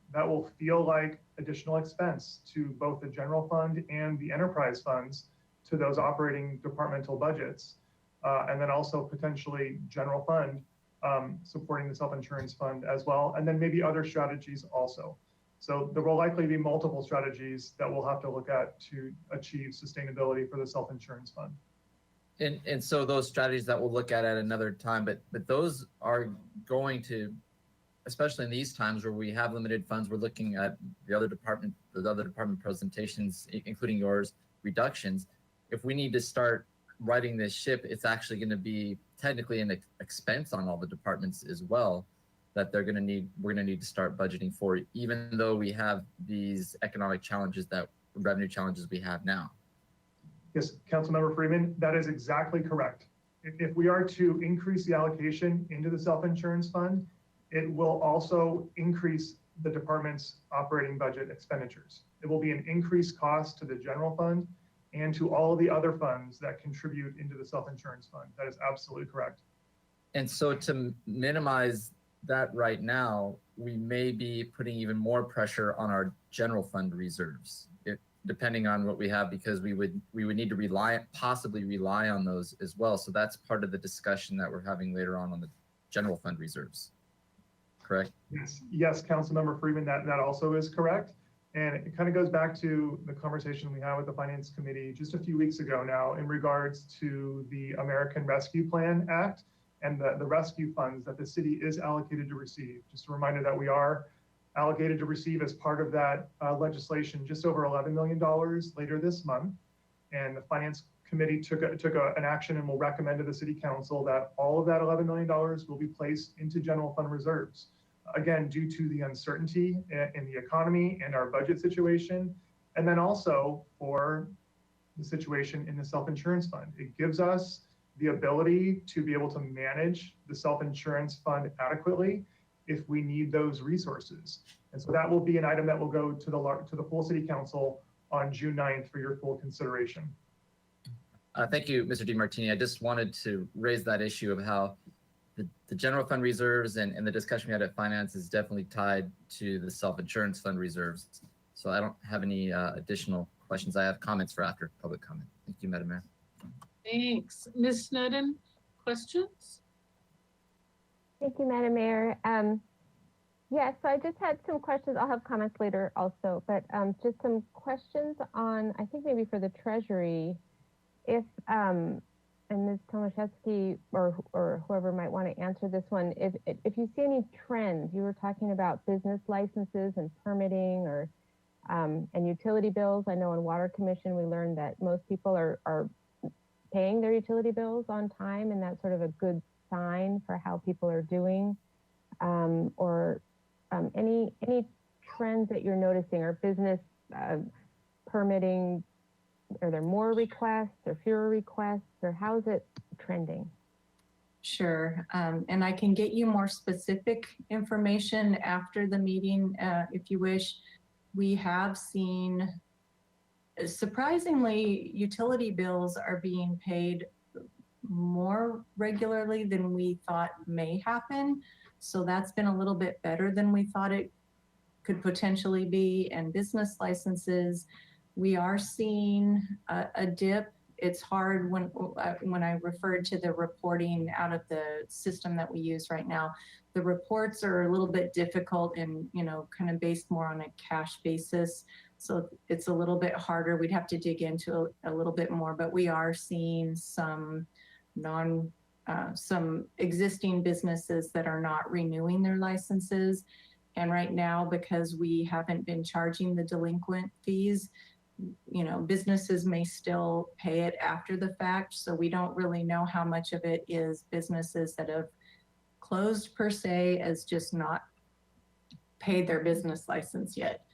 feel like additional expense to both the general fund and the enterprise funds to those operating departmental budgets. And then also potentially general fund supporting the self-insurance fund as well. And then maybe other strategies also. So there will likely be multiple strategies that we'll have to look at to achieve sustainability for the self-insurance fund. And so those strategies that we'll look at another time, but those are going to, especially in these times where we have limited funds, we're looking at the other department presentations, including yours, reductions. If we need to start righting this ship, it's actually going to be technically an expense on all the departments as well that we're going to need to start budgeting for, even though we have these economic challenges, revenue challenges we have now. Yes, Councilmember Freeman, that is exactly correct. If we are to increase the allocation into the self-insurance fund, it will also increase the department's operating budget expenditures. It will be an increased cost to the general fund and to all of the other funds that contribute into the self-insurance fund. That is absolutely correct. And so to minimize that right now, we may be putting even more pressure on our general fund reserves, depending on what we have, because we would need to possibly rely on those as well. So that's part of the discussion that we're having later on the general fund reserves. Correct? Yes, Councilmember Freeman, that also is correct. And it kind of goes back to the conversation we had with the Finance Committee just a few weeks ago now in regards to the American Rescue Plan Act and the rescue funds that the city is allocated to receive. Just a reminder that we are allocated to receive as part of that legislation just over $11 million later this month. And the Finance Committee took an action and will recommend to the City Council that all of that $11 million will be placed into general fund reserves. Again, due to the uncertainty in the economy and our budget situation, and then also for the situation in the self-insurance fund. It gives us the ability to be able to manage the self-insurance fund adequately if we need those resources. And so that will be an item that will go to the full City Council on June 9th for your full consideration. Thank you, Mr. DiMartini. I just wanted to raise that issue of how the general fund reserves and the discussion we had at finance is definitely tied to the self-insurance fund reserves. So I don't have any additional questions. I have comments for after public comment. Thank you, Madam Mayor. Thanks. Ms. Snedden, questions? Thank you, Madam Mayor. Yes, so I just had some questions. I'll have comments later also, but just some questions on, I think maybe for the Treasury, if, and Ms. Tomaszewski or whoever might want to answer this one, if you see any trends, you were talking about business licenses and permitting or and utility bills. I know in Water Commission, we learned that most people are paying their utility bills on time, and that's sort of a good sign for how people are doing. Any trends that you're noticing, or business permitting, are there more requests or fewer requests, or how is it trending? Sure, and I can get you more specific information after the meeting if you wish. We have seen, surprisingly, utility bills are being paid more regularly than we thought may happen. So that's been a little bit better than we thought it could potentially be. And business licenses, we are seeing a dip it's hard when I referred to the reporting out of the system that we use right now. The reports are a little bit difficult and, you know, kind of based more on a cash basis. So it's a little bit harder. We'd have to dig into a little bit more, but we are seeing some some existing businesses that are not renewing their licenses. And right now, because we haven't been charging the delinquent fees, you know, businesses may still pay it after the fact. So we don't really know how much of it is businesses that have closed per se, as just not paid their business license yet.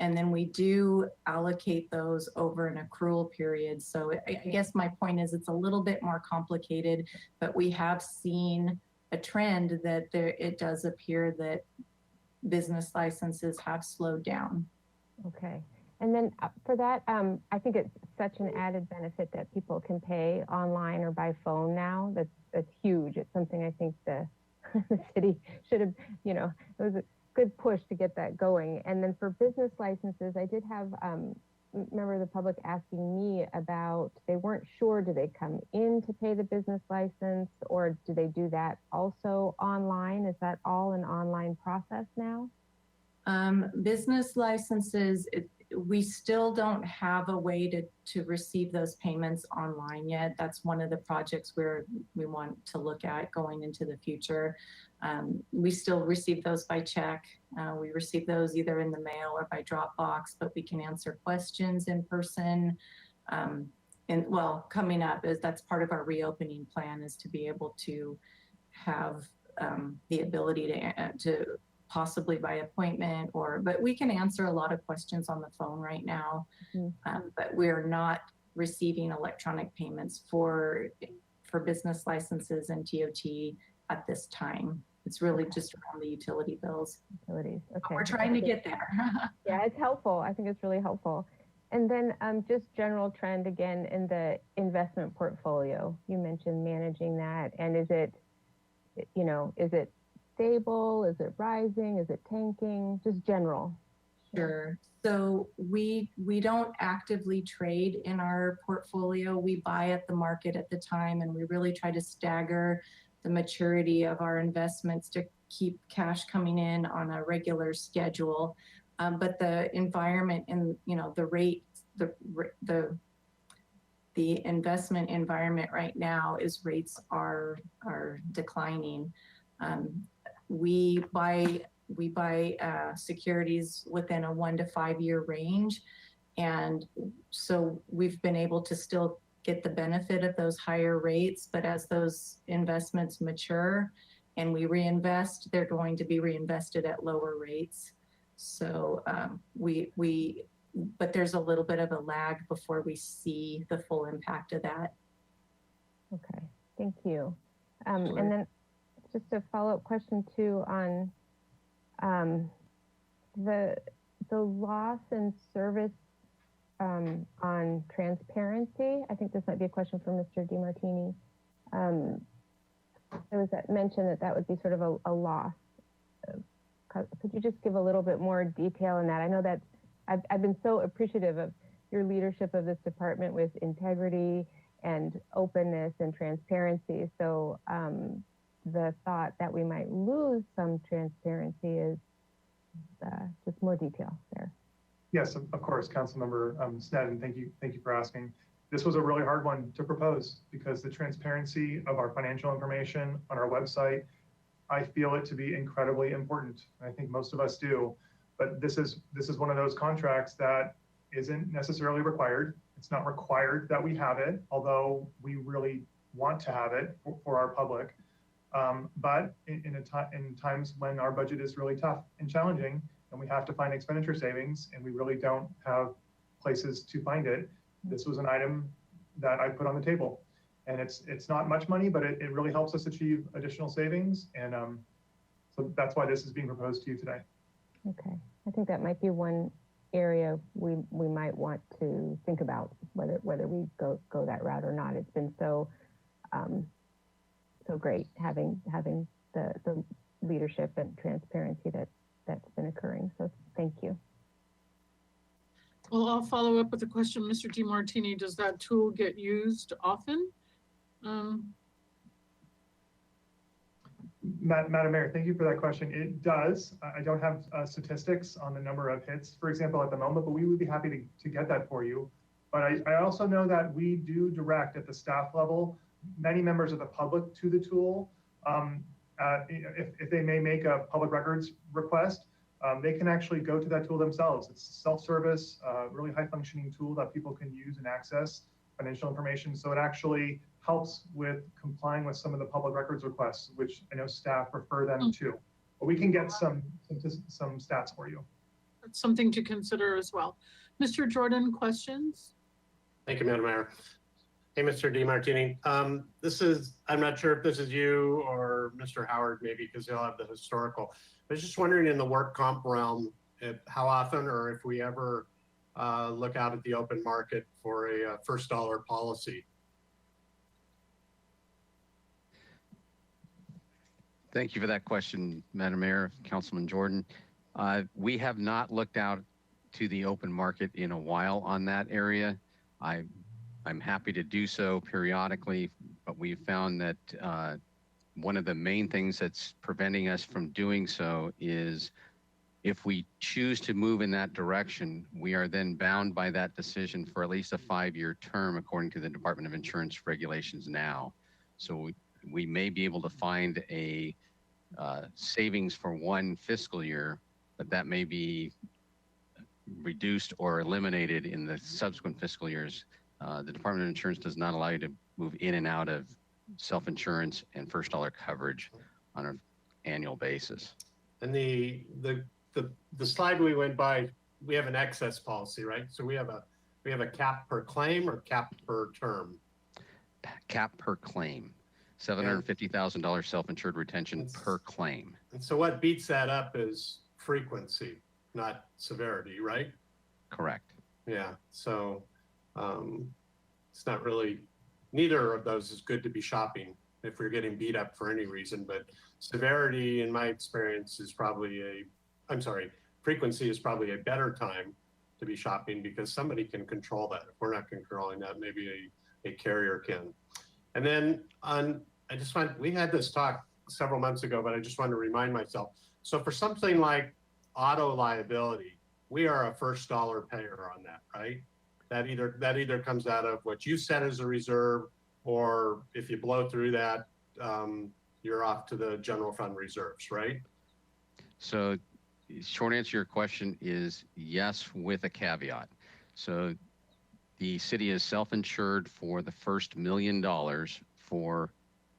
And then we do allocate those over an accrual period. So I guess my point is it's a little bit more complicated, but we have seen a trend that it does appear that business licenses have slowed down. Okay. And then for that, I think it's such an added benefit that people can pay online or by phone now. That's huge. It's something I think the city should have, you know, it was a good push to get that going. And then for business licenses, I did have member of the public asking me about, they weren't sure, do they come in to pay the business license or do they do that also online? Is that all an online process now? Business licenses, we still don't have a way to receive those payments online yet. That's one of the projects where we want to look at going into the future. We still receive those by check. We receive those either in the mail or by Dropbox, but we can answer questions in person. And well, coming up is that's part of our reopening plan, is to be able to have the ability to possibly by appointment but we can answer a lot of questions on the phone right now. But we're not receiving electronic payments for business licenses and TOT at this time. It's really just around the utility bills. Utilities, okay. But we're trying to get there. Yeah, it's helpful. I think it's really helpful. And then just general trend again in the investment portfolio. You mentioned managing that, and is it, you know, is it stable? Is it rising? Is it tanking? Just general. Sure. So we don't actively trade in our portfolio. We buy at the market at the time, and we really try to stagger the maturity of our investments to keep cash coming in on a regular schedule. But the environment and, you know, the rate, the investment environment right now is rates are declining. We buy securities within a 1 to 5 year range. And so we've been able to still get the benefit of those higher rates, but as those investments mature and we reinvest, they're going to be reinvested at lower rates. So but there's a little bit of a lag before we see the full impact of that. Okay, thank you. And then just a follow-up question too on the loss in service on transparency. I think this might be a question for Mr. DiMartini. There was that mention that would be sort of a loss. Could you just give a little bit more detail on that? I know that I've been so appreciative of your leadership of this department with integrity and openness and transparency. So the thought that we might lose some transparency is just more detail there. Yes, of course, Councilmember Snedden, thank you for asking. This was a really hard one to propose because the transparency of our financial information on our website, I feel it to be incredibly important. I think most of us do, but this is one of those contracts that isn't necessarily required. It's not required that we have it, although we really want to have it for our public. But in times when our budget is really tough and challenging, and we have to find expenditure savings, and we really don't have places to find it, this was an item that I put on the table. And it's not much money, but it really helps us achieve additional savings. And so that's why this is being proposed to you today. Okay, I think that might be one area we might want to think about whether we go that route or not. It's been so great having the leadership and transparency that's been occurring. So thank you. Well, follow up with a question, Mr. DiMartini. Does that tool get used often? Madam Mayor, thank you for that question. It does. I don't have statistics on the number of hits, for example, at the moment, but we would be happy to get that for you. But I also know that we do direct at the staff level many members of the public to the tool. If they may make a public records request, they can actually go to that tool themselves. It's self-service, really high-functioning tool that people can use and access financial information. So it actually helps with complying with some of the public records requests, which I know staff refer them to. But we can get some stats for you. That's something to consider as well. Mr. Jordan, questions? Thank you, Madam Mayor. Hey, Mr. DiMartini. I'm not sure if this is you or Mr. Howard, maybe, because he'll have the historical. I was just wondering in the work comp realm, how often or if we ever look out at the open market for a first dollar policy. Thank you for that question, Madam Mayor, Councilman Jordan. We have not looked out to the open market in a while on that area. I'm happy to do so periodically, but we've found that one of the main things that's preventing us from doing so is if we choose to move in that direction, we are then bound by that decision for at least a 5-year term, according to the Department of Insurance regulations now. So we may be able to find a savings for one fiscal year, but that may be reduced or eliminated in the subsequent fiscal years. The Department of Insurance does not allow you to move in and out of self-insurance and first dollar coverage on an annual basis. And the slide we went by, we have an excess policy, right? So we have a cap per claim or cap per term? Cap per claim. $750,000 self-insured retention per claim. And so what beats that up is frequency, not severity, right? Correct. Yeah, so it's not really, neither of those is good to be shopping if we're getting beat up for any reason, but severity in my experience is probably frequency is probably a better time to be shopping because somebody can control that. If we're not controlling that, maybe a carrier can. And then we had this talk several months ago, but I just wanted to remind myself. So for something like auto liability, we are a first dollar payer on that, right? That either comes out of what you set as a reserve, or if you blow through that, you're off to the general fund reserves, right? So short answer to your question is yes, with a caveat. So the city is self-insured for the first $1 million for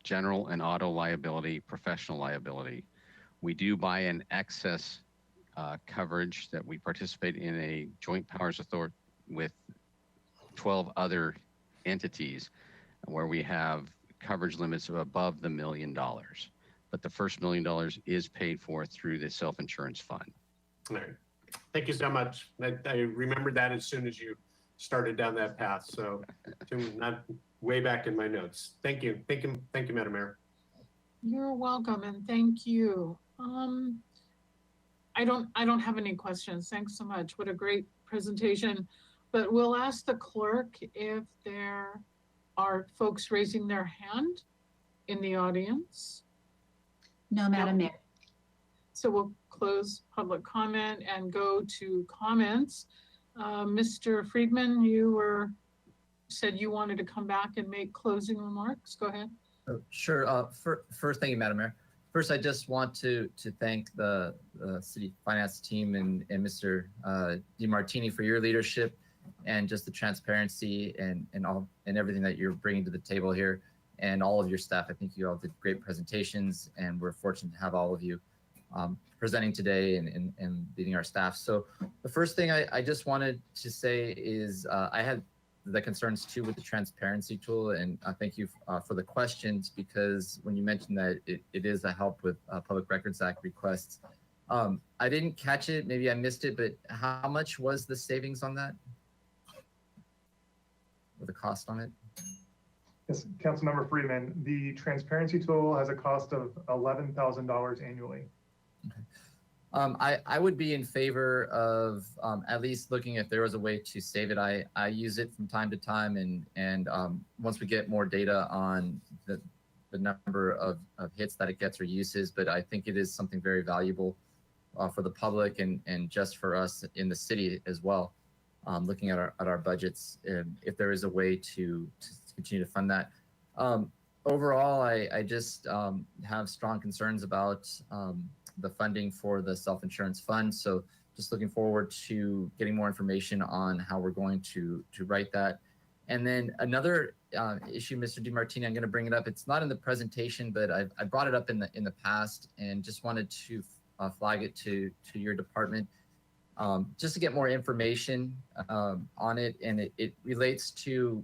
general and auto liability, professional liability. We do buy an excess coverage that we participate in a joint powers authority with 12 other entities where we have coverage limits of above the $1 million. But the first $1 million is paid for through the self-insurance fund. All right. Thank you so much. I remembered that as soon as you started down that path. So not way back in my notes. Thank you. Thank you, Madam Mayor. You're welcome, and thank you. I don't have any questions. Thanks so much. What a great presentation. But we'll ask the clerk if there are folks raising their hand in the audience. No, Madam Mayor. So we'll close public comment and go to comments. Mr. Friedman, you said you wanted to come back and make closing remarks. Go ahead. Sure. First, thank you, Madam Mayor. First, I just want to thank the city finance team and Mr. DiMartini for your leadership and just the transparency and everything that you're bringing to the table here, and all of your staff. I think you all did great presentations, and we're fortunate to have all of you presenting today and leading our staff. So the first thing I just wanted to say is I had the concerns too with the transparency tool, and thank you for the questions, because when you mentioned that it is a help with Public Records Act requests, I didn't catch it, maybe I missed it, but how much was the savings on that? Or the cost on it? Yes, Councilmember Freeman, the transparency tool has a cost of $11,000 annually. Okay. I would be in favor of at least looking if there was a way to save it. I use it from time to time, and once we get more data on the number of hits that it gets or uses, but I think it is something very valuable for the public and just for us in the city as well. Looking at our budgets, if there is a way to continue to fund that. Overall, I just have strong concerns about the funding for the self-insurance fund. So just looking forward to getting more information on how we're going to write that. And then another issue, Mr. DiMartini, I'm going to bring it up. It's not in the presentation, but I brought it up in the past and just wanted to flag it to your department just to get more information on it. And it relates to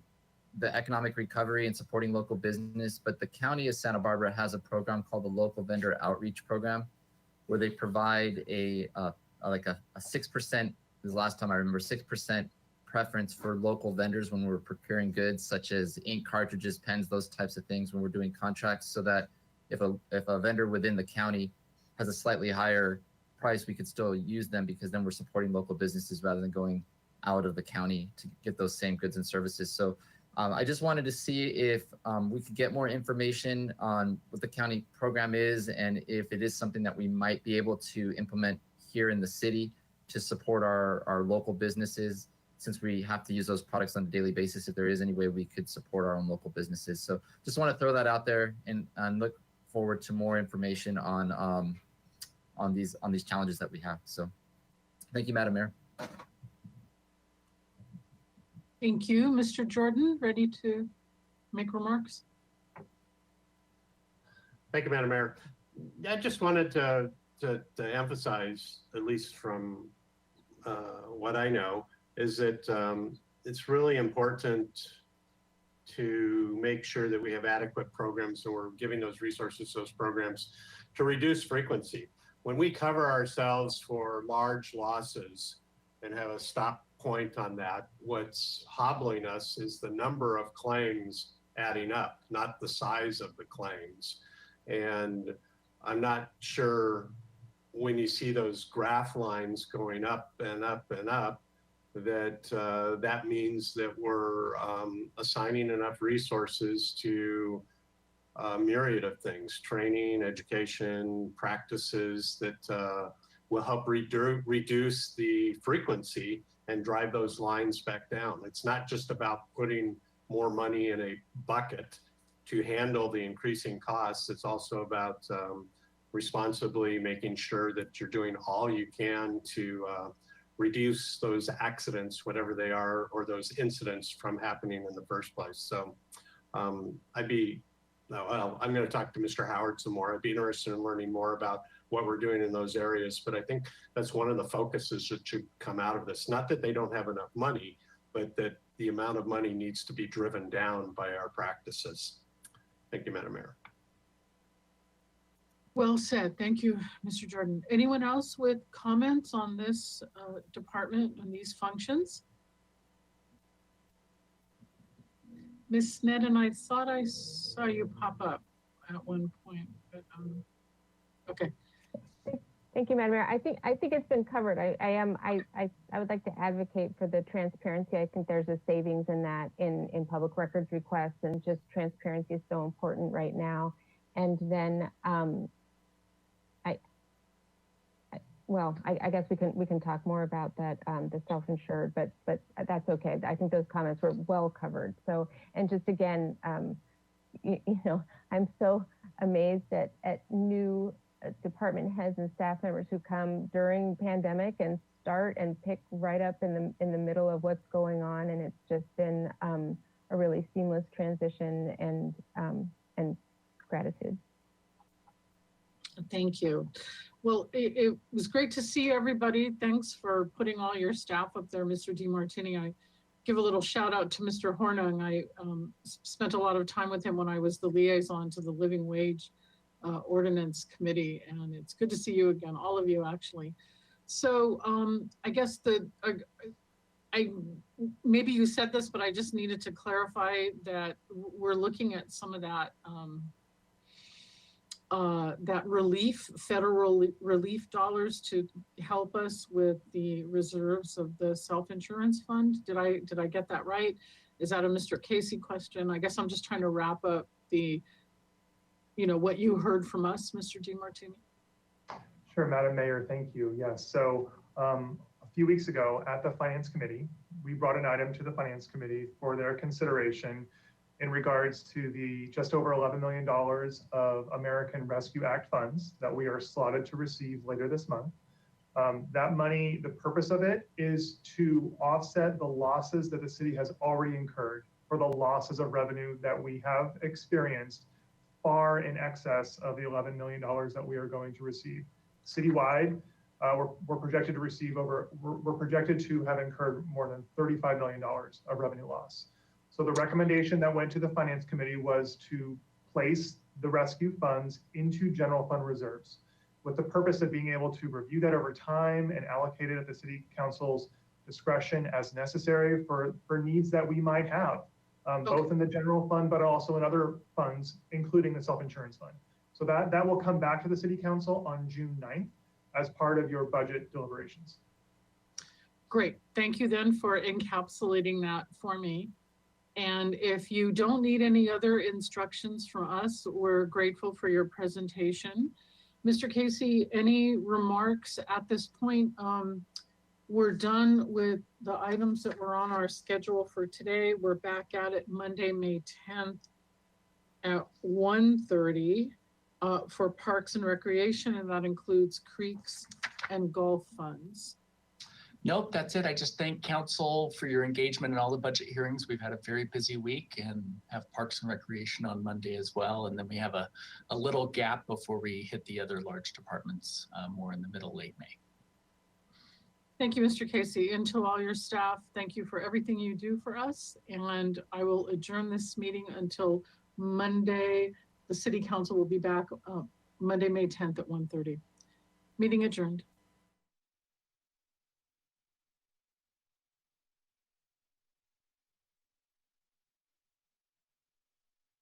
the economic recovery and supporting local business. But the County of Santa Barbara has a program called the Local Vendor Outreach Program, where they provide a 6%, the last time I remember, 6% preference for local vendors when we're procuring goods such as ink cartridges, pens, those types of things when we're doing contracts, so that if a vendor within the county has a slightly higher price, we could still use them because then we're supporting local businesses rather than going out of the county to get those same goods and services. So I just wanted to see if we could get more information on what the county program is and if it is something that we might be able to implement here in the city to support our local businesses, since we have to use those products on a daily basis. If there is any way we could support our own local businesses. So just want to throw that out there and look forward to more information on these challenges that we have. So thank you, Madam Mayor. Thank you. Mr. Jordan, ready to make remarks? Thank you, Madam Mayor. I just wanted to emphasize, at least from what I know, is that it's really important to make sure that we have adequate programs and we're giving those resources, those programs, to reduce frequency. When we cover ourselves for large losses and have a stop point on that, what's hobbling us is the number of claims adding up, not the size of the claims. And I'm not sure when you see those graph lines going up and up and up, that that means that we're assigning enough resources to a myriad of things, training, education, practices that will help reduce the frequency and drive those lines back down. It's not just about putting more money in a bucket to handle the increasing costs. It's also about responsibly making sure that you're doing all you can to reduce those accidents, whatever they are, or those incidents from happening in the first place. So I'm going to talk to Mr. Howard some more. I'd be interested in learning more about what we're doing in those areas, but I think that's one of the focuses that should come out of this. Not that they don't have enough money, but that the amount of money needs to be driven down by our practices. Thank you, Madam Mayor. Well said. Thank you, Mr. Jordan. Anyone else with comments on this department and these functions? Ms. Sneddon, I thought I saw you pop up at one point, but okay. Thank you, Madam Mayor. I think it's been covered. I would like to advocate for the transparency. I think there's a savings in that in public records requests, and just transparency is so important right now. And then I guess we can talk more about that, the self-insured, but that's okay. I think those comments were well covered. So, and just again, you know, I'm so amazed at new department heads and staff members who come during pandemic and start and pick right up in the middle of what's going on, and it's just been a really seamless transition, and gratitude. Thank you. Well, it was great to see everybody. Thanks for putting all your staff up there, Mr. DiMartini. I give a little shout out to Mr. Hornung. I spent a lot of time with him when I was the liaison to the Living Wage Ordinance Committee, and it's good to see you again, all of you actually. So I guess maybe you said this, but I just needed to clarify that we're looking at some of that that relief, federal relief dollars to help us with the reserves of the self-insurance fund. Did I get that right? Is that a Mr. Casey question? I guess I'm just trying to wrap up the, what you heard from us, Mr. DiMartini. Sure, Madam Mayor, thank you. Yes, so a few weeks ago at the Finance Committee, we brought an item to the Finance Committee for their consideration in regards to the just over $11 million of American Rescue Act funds that we are slotted to receive later this month. That money, the purpose of it is to offset the losses that the city has already incurred for the losses of revenue that we have experienced far in excess of the $11 million that we are going to receive. Citywide, we're projected to receive we're projected to have incurred more than $35 million of revenue loss. So the recommendation that went to the Finance Committee was to place the rescue funds into general fund reserves with the purpose of being able to review that over time and allocate it at the City Council's discretion as necessary for needs that we might have, both in the general fund, but also in other funds, including the self-insurance fund. So that will come back to the City Council on June 9th as part of your budget deliberations. Great, thank you then for encapsulating that for me. And if you don't need any other instructions from us, we're grateful for your presentation. Mr. Casey, any remarks at this point? We're done with the items that were on our schedule for today. We're back at it Monday, May 10th at 1:30 for Parks and Recreation, and that includes creeks and golf funds. Nope, that's it. I just thank council for your engagement in all the budget hearings. We've had a very busy week and have Parks and Recreation on Monday as well. And then we have a little gap before we hit the other large departments more in the middle, late May. Thank you, Mr. Casey. And to all your staff, thank you for everything you do for us. And I will adjourn this meeting until Monday. The City Council will be back Monday, May 10th at 1:30. Meeting adjourned.